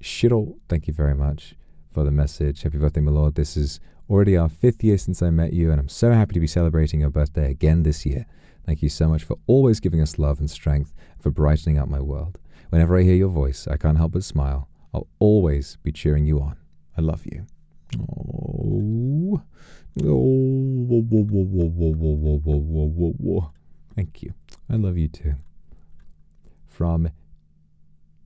Shiro, thank you very much for the message. Happy birthday, my lord. This is already our 5th year since I met you, and I'm so happy to be celebrating your birthday again this year. Thank you so much for always giving us love and strength, for brightening up my world. Whenever I hear your voice, I can't help but smile. I'll always be cheering you on. I love you. Thank you. I love you too. From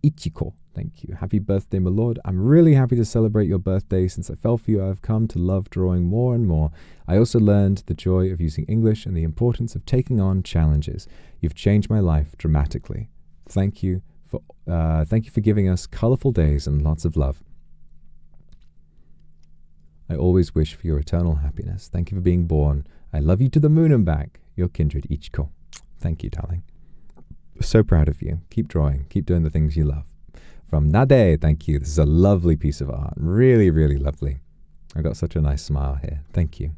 Ichiko, thank you. Happy birthday, my lord. I'm really happy to celebrate your birthday. Since I fell for you, I've come to love drawing more and more. I also learned the joy of using English and the importance of taking on challenges. You've changed my life dramatically. Thank you for giving us colorful days and lots of love. I always wish for your eternal happiness. Thank you for being born. I love you to the moon and back. Your kindred, Ichiko. Thank you, darling. So proud of you. Keep drawing. Keep doing the things you love. From Nade, thank you. This is a lovely piece of art. Really, really lovely. I got such a nice smile here. Thank you.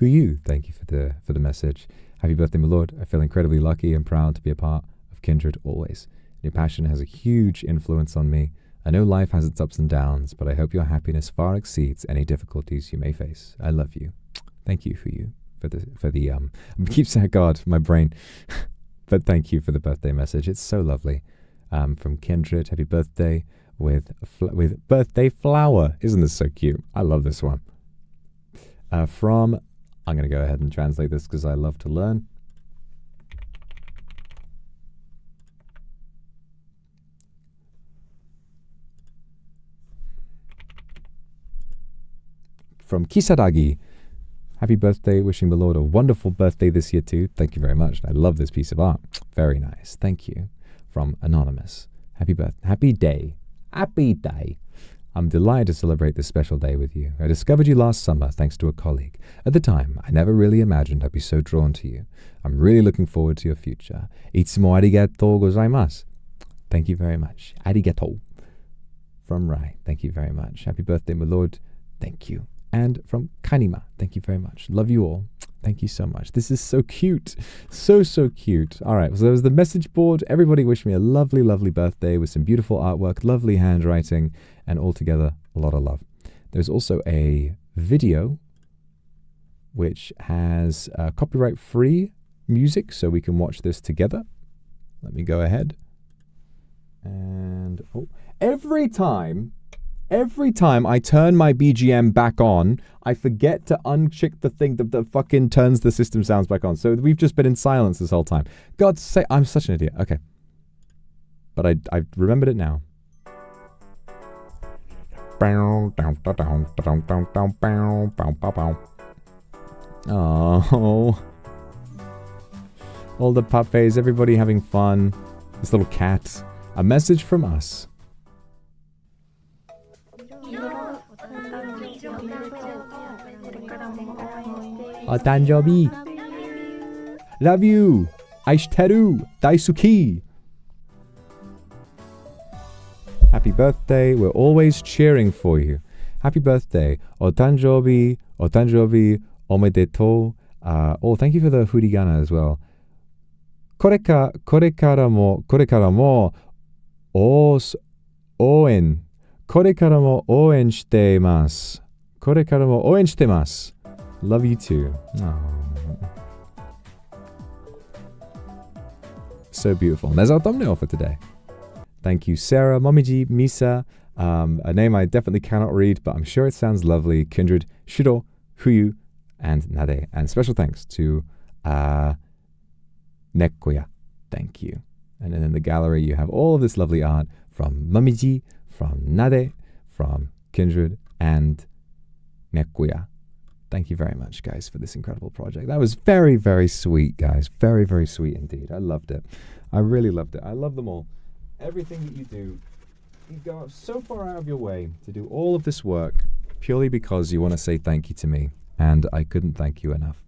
Huyu, thank you for the message. Happy birthday, my lord. I feel incredibly lucky and proud to be a part of Kindred always. Your passion has a huge influence on me. I know life has its ups and downs, but I hope your happiness far exceeds any difficulties you may face. I love you. Thank you, Huyu, for the I keep saying God, my brain. But thank you for the birthday message. It's so lovely. From Kindred, happy birthday with birthday flower. Isn't this so cute? I love this one. I'm going to go ahead and translate this because I love to learn. From Kisadagi, happy birthday, wishing the Lord a wonderful birthday this year too. Thank you very much. I love this piece of art. Very nice. Thank you. From Anonymous, happy day. I'm delighted to celebrate this special day with you. I discovered you last summer thanks to a colleague. At the time, I never really imagined I'd be so drawn to you. I'm really looking forward to your future. Itsumo arigatou gozaimasu. Thank you very much. Arigatou. From Rai, thank you very much. Happy birthday, my lord. Thank you. And from Kanima, thank you very much. Love you all. Thank you so much. This is so cute. So cute. All right, so there was the message board. Everybody wished me a lovely, lovely birthday with some beautiful artwork, lovely handwriting, and altogether a lot of love. There's also a video which has copyright-free music, so we can watch this together. Let me go ahead. And every time I turn my BGM back on, I forget to uncheck the thing that fucking turns the system sounds back on. So we've just been in silence this whole time. God's sake, I'm such an idiot. Okay. But I remembered it now. Oh. All the puppies, everybody having fun. This little cat. A message from us. Otanjobi. Love you. Aishiteru. Daisuki. Happy birthday. We're always cheering for you. Happy birthday. Otanjobi. Omedetou. Thank you for the furigana as well. Korekara mo oen. これからも応援してます。これからも応援してます。Love you too. Aww. So beautiful. And there's our thumbnail for today. Thank you, Sarah, Momiji, Misa, a name I definitely cannot read, but I'm sure it sounds lovely. Kindred, Shiro, Fuyu, and Nade. And special thanks to Nekkoya. Thank you. And then in the gallery, you have all of this lovely art from Momiji, from Nade, from Kindred, and Nekkoya. Thank you very much, guys, for this incredible project. That was very, very sweet, guys. Very, very sweet indeed. I loved it. I really loved it. I love them all. Everything that you do, you go so far out of your way to do all of this work purely because you want to say thank you to me, and I couldn't thank you enough.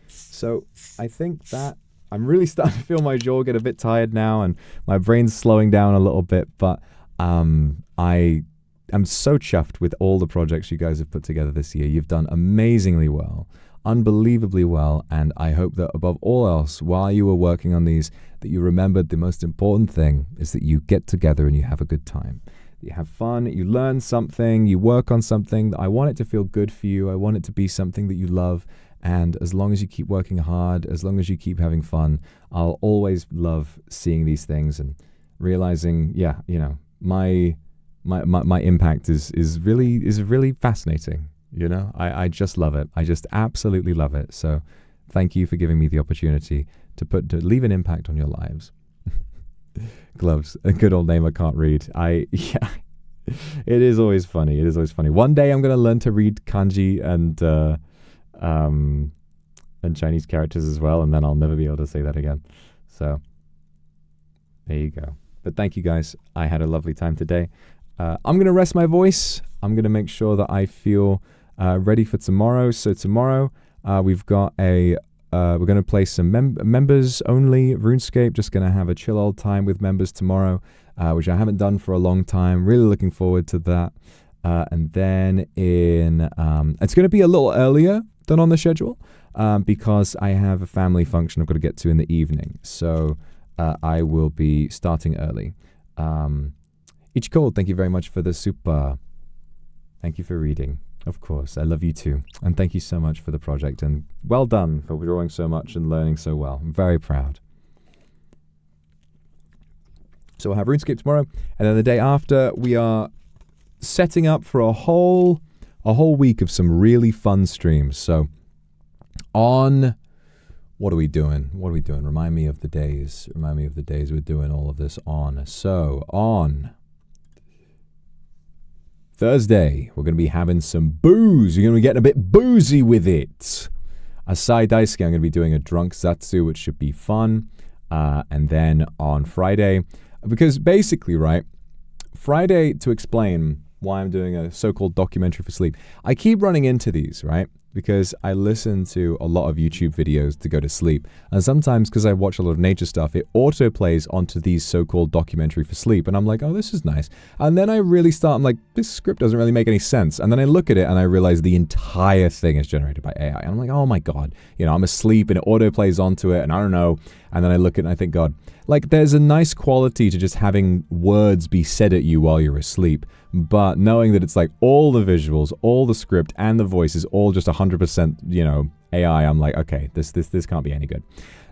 So I think that I'm really starting to feel my jaw get a bit tired now, and my brain's slowing down a little bit, but I'm so chuffed with all the projects you guys have put together this year. You've done amazingly well, unbelievably well, and I hope that above all else, while you were working on these, that you remembered the most important thing is that you get together and you have a good time. You have fun, you learn something, you work on something. I want it to feel good for you. I want it to be something that you love, and as long as you keep working hard, as long as you keep having fun, I'll always love seeing these things and realizing, my impact is really fascinating. I just love it. I just absolutely love it. So thank you for giving me the opportunity to leave an impact on your lives. Gloves, a good old name I can't read. It is always funny. It is always funny. One day I'm going to learn to read kanji and Chinese characters as well, and then I'll never be able to say that again. So there you go. But thank you guys. I had a lovely time today. I'm going to rest my voice. I'm going to make sure that I feel ready for tomorrow. So tomorrow we've got we're going to play some members only RuneScape. Just going to have a chill old time with members tomorrow, which I haven't done for a long time. Really looking forward to that. And then it's going to be a little earlier than on the schedule because I have a family function I've got to get to in the evening. So I will be starting early. Ichiko, thank you very much for the super. Thank you for reading. Of course, I love you too. And thank you so much for the project. And well done for drawing so much and learning so well. I'm very proud. So we'll have RuneScape tomorrow. And then the day after, we are setting up for a whole week of some really fun streams. So what are we doing? Remind me of the days we're doing all of this on. So on Thursday, we're going to be having some booze. We're going to be getting a bit boozy with it. Asai Daisuke, I'm going to be doing a drunk Zatsu, which should be fun. And then on Friday, because basically, right, Friday, to explain, why I'm doing a so-called documentary for sleep. I keep running into these, right? Because I listen to a lot of YouTube videos to go to sleep. And sometimes, because I watch a lot of nature stuff, it auto-plays onto these so-called documentary for sleep. And I'm like, oh, this is nice. And then I really start, I'm like, this script doesn't really make any sense. And then I look at it and I realize the entire thing is generated by AI. And I'm like, oh my God, you know, I'm asleep and it auto-plays onto it and I don't know. And then I look at it and I think, God, like there's a nice quality to just having words be said at you while you're asleep. But knowing that it's like all the visuals, all the script, and the voice is all just 100%, you know, AI, I'm like, okay, this can't be any good.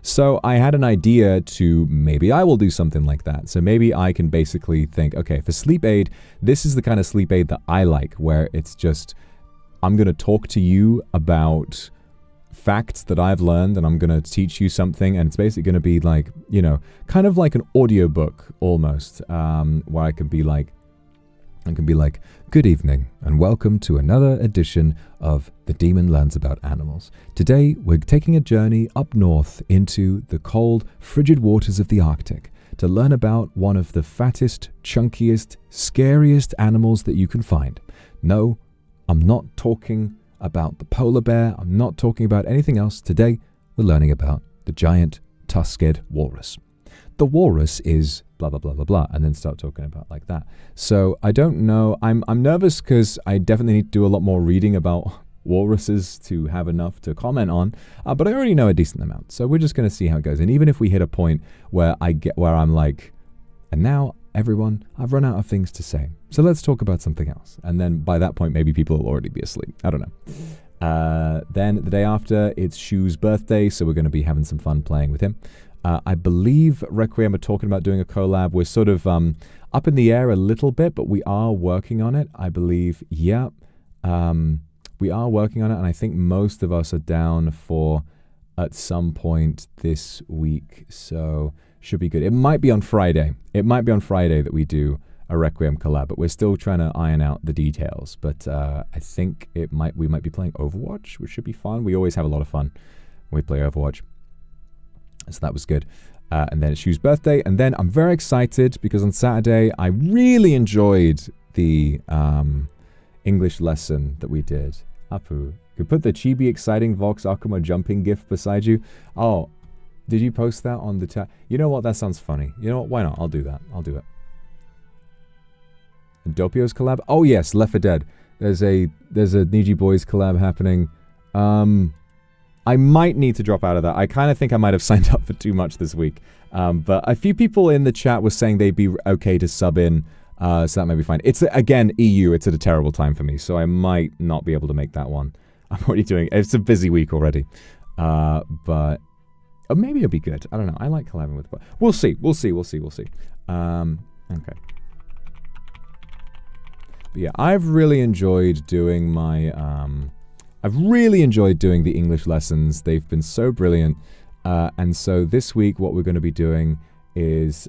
So I had an idea to maybe I will do something like that. So maybe I can basically think, okay, for sleep aid, this is the kind of sleep aid that I like, where it's just, I'm going to talk to you about facts that I've learned and I'm going to teach you something. And it's basically going to be like, you know, kind of like an audiobook almost, where I can be like, good evening and welcome to another edition of The Demon Learns About Animals. Today we're taking a journey up north into the cold, frigid waters of the Arctic to learn about one of the fattest, chunkiest, scariest animals that you can find. No, I'm not talking about the polar bear. I'm not talking about anything else. Today we're learning about the giant tusked walrus. The walrus is blah, blah, blah, blah, blah, and then start talking about like that. So I don't know. I'm nervous because I definitely need to do a lot more reading about walruses to have enough to comment on, but I already know a decent amount. So we're just going to see how it goes. And even if we hit a point where I'm like, and now everyone, I've run out of things to say. So let's talk about something else. And then by that point, maybe people will already be asleep. I don't know. Then the day after, it's Shu's birthday. So we're going to be having some fun playing with him. I believe Requiem are talking about doing a collab. We're sort of up in the air a little bit, but we are working on it. I believe, yeah, we are working on it. And I think most of us are down for at some point this week. So should be good. It might be on Friday. It might be on Friday that we do a Requiem collab, but we're still trying to iron out the details. But I think we might be playing Overwatch, which should be fun. We always have a lot of fun when we play Overwatch. So that was good. And then it's Shu's birthday. And then I'm very excited because on Saturday, I really enjoyed the English lesson that we did. Apu, could put the chibi exciting Vox Akuma jumping gif beside you. Oh, did you post that on the chat? You know what? That sounds funny. You know what? Why not? I'll do that. I'll do it. And Doppio's collab? Oh, yes. Left 4 Dead. There's a Niji Boys collab happening. I might need to drop out of that. I kind of think I might have signed up for too much this week. But a few people in the chat were saying they'd be okay to sub in, so that might be fine. It's, again, EU. It's at a terrible time for me, so I might not be able to make that one. I'm already doing... It's a busy week already. But maybe it'll be good. I don't know. I like collabing with... We'll see. We'll see. Okay. But yeah, I've really enjoyed doing my... I've really enjoyed doing the English lessons. They've been so brilliant. And so this week, what we're going to be doing is...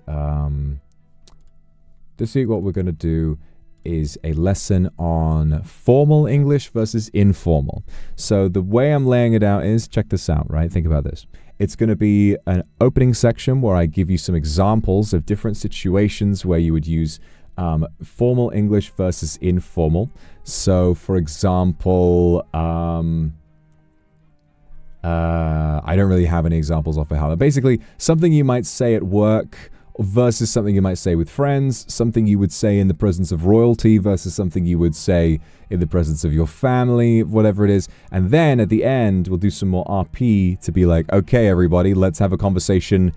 this week, what we're going to do is a lesson on formal English versus informal. So the way I'm laying it out is, check this out, right? Think about this. It's going to be an opening section where I give you some examples of different situations where you would use formal English versus informal. So, for example, I don't really have any examples off of how. Basically, something you might say at work versus something you might say with friends, something you would say in the presence of royalty versus something you would say in the presence of your family, whatever it is. And then at the end, we'll do some more RP to be like, okay, everybody, let's have a conversation,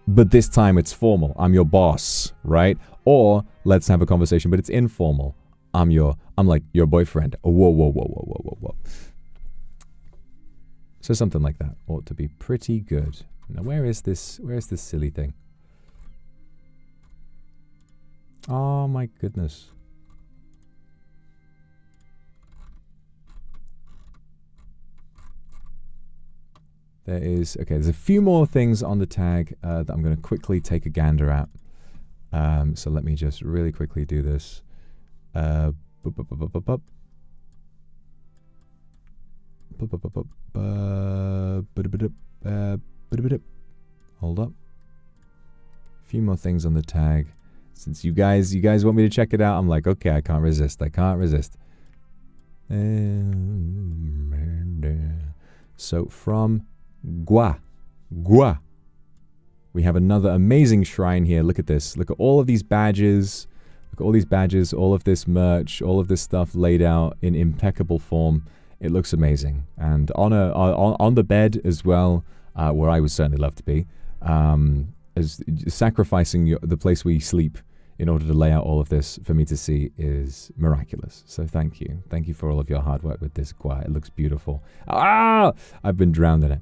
but this time it's formal. I'm your boss, right? Or let's have a conversation, but it's informal. I'm like your boyfriend. Whoa. So something like that ought to be pretty good. Now, where is this silly thing? Oh my goodness. There's a few more things on the tag that I'm going to quickly take a gander at. So let me just really quickly do this. Hold up. A few more things on the tag. Since you guys want me to check it out, I'm like, okay, I can't resist. So from Gua, we have another amazing shrine here. Look at this. Look at all of these badges. Look at all these badges, all of this merch, all of this stuff laid out in impeccable form. It looks amazing. And on the bed as well, where I would certainly love to be, as sacrificing the place where you sleep in order to lay out all of this for me to see is miraculous. So thank you. Thank you for all of your hard work with this, Gua. It looks beautiful. Ah! I've been drowned in it.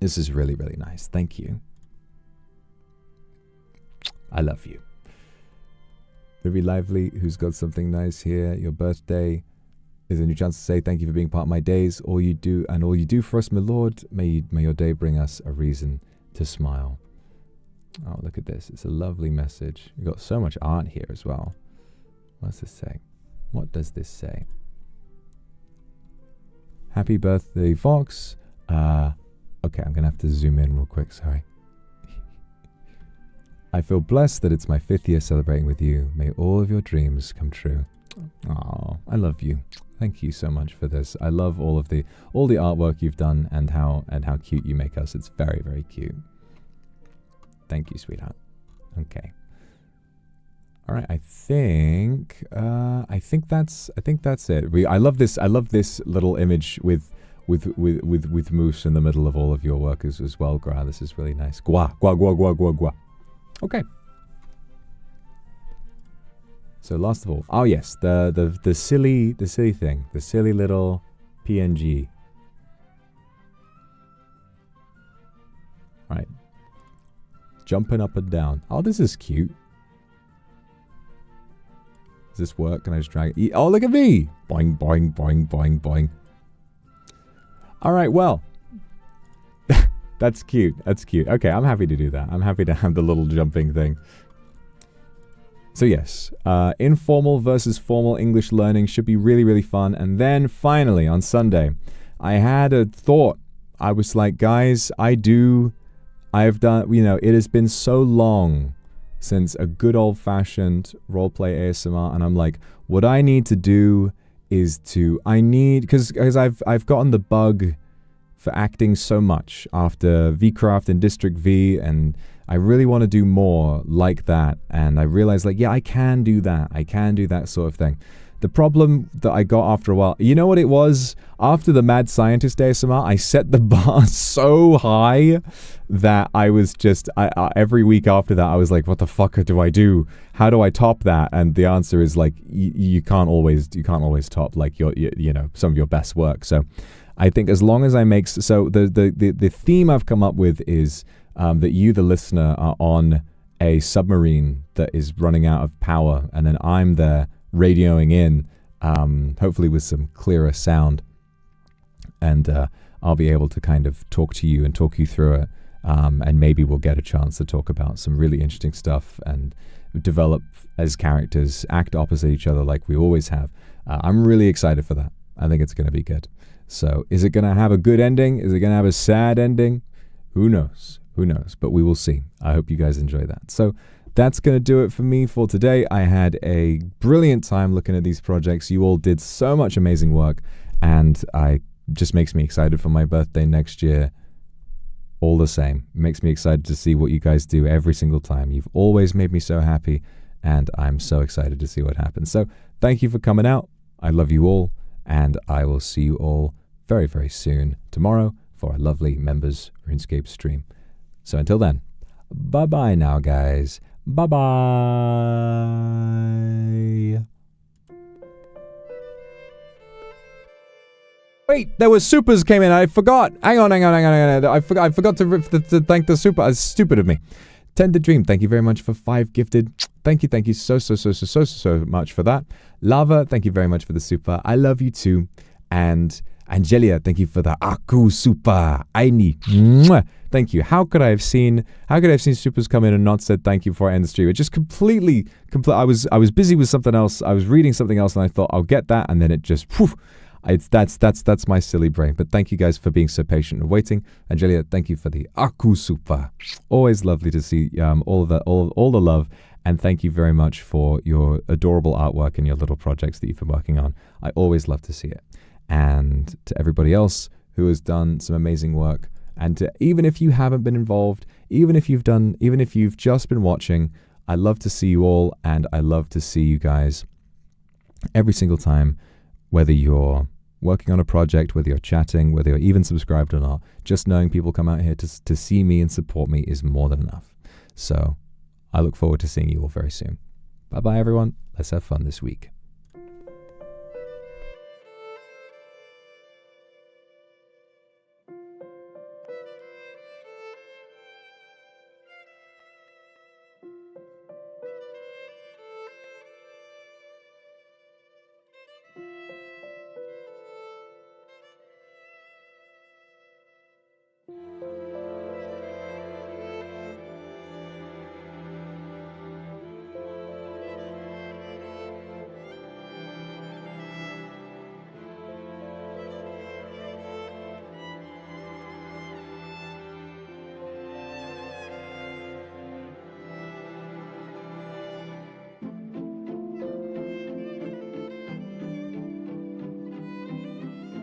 This is really, really nice. Thank you. I love you. Very Lively, who's got something nice here. Your birthday is a new chance to say thank you for being part of my days. All you do for us, my Lord. May your day bring us a reason to smile. Oh, look at this. It's a lovely message. You've got so much art here as well. What does this say? What does this say? Happy birthday, Vox. Okay, I'm going to have to zoom in real quick. Sorry. I feel blessed that it's my 5th year celebrating with you. May all of your dreams come true. Oh, I love you. Thank you so much for this. I love all the artwork you've done and how cute you make us. It's very, very cute. Thank you, sweetheart. Okay. All right. I think that's it. I love this little image with Moose in the middle of all of your work as well, Gra. This is really nice. Gua. Okay. So last of all, oh yes, the silly thing, the silly little PNG. Right. Jumping up and down. Oh, this is cute. Does this work? Can I just drag it? Oh, look at me! Boing, boing, boing, boing, boing. All right, well. That's cute. That's cute. Okay, I'm happy to do that. I'm happy to have the little jumping thing. So yes, informal versus formal English learning should be really, really fun. And then finally, on Sunday, I had a thought. I was like, guys, I've done, it has been so long since a good old-fashioned roleplay ASMR, and I'm like, what I need to do is because I've gotten the bug for acting so much after VCraft and District V, and I really want to do more like that. And I realized, like, yeah, I can do that. I can do that sort of thing. The problem that I got after a while, you know what it was? After the Mad Scientist ASMR, I set the bar so high that I was just, every week after that, I was like, what the fuck do I do? How do I top that? And the answer is like, you can't always top like some of your best work. So I think as long as I make, so the theme I've come up with is that you, the listener, are on a submarine that is running out of power, and then I'm there radioing in, hopefully with some clearer sound, and I'll be able to kind of talk to you and talk you through it, and maybe we'll get a chance to talk about some really interesting stuff and develop as characters, act opposite each other like we always have. I'm really excited for that. I think it's going to be good. So is it going to have a good ending? Is it going to have a sad ending? Who knows? Who knows? But we will see. I hope you guys enjoy that. So that's going to do it for me for today. I had a brilliant time looking at these projects. You all did so much amazing work, and just makes me excited for my birthday next year. All the same, it makes me excited to see what you guys do every single time. You've always made me so happy, and I'm so excited to see what happens. So thank you for coming out. I love you all, and I will see you all very, very soon tomorrow for a lovely members RuneScape stream. So until then, bye-bye now, guys. Bye-bye. Wait, there was supers came in. I forgot. Hang on. I forgot to thank the super. It's stupid of me. Tender Dream, thank you very much for 5 gifted. Thank you so much for that. Lava, thank you very much for the super. I love you too. And Angelia, thank you for the Aku super. Aini. Mwah. Thank you. How could I have seen supers come in and not said thank you before I end the stream? It just completely I was busy with something else. I was reading something else and I thought I'll get that, and then it just that's my silly brain. But thank you guys for being so patient and waiting. Angelia, thank you for the Aku super. Always lovely to see all of that, all the love And thank you very much for your adorable artwork and your little projects that you've been working on. I always love to see it. And to everybody else who has done some amazing work, and to, even if you haven't been involved, even if you've just been watching, I love to see you all, and I love to see you guys every single time, whether you're working on a project, whether you're chatting, whether you're even subscribed or not. Just knowing people come out here to see me and support me is more than enough. So I look forward to seeing you all very soon. Bye-bye, everyone. Let's have fun this week.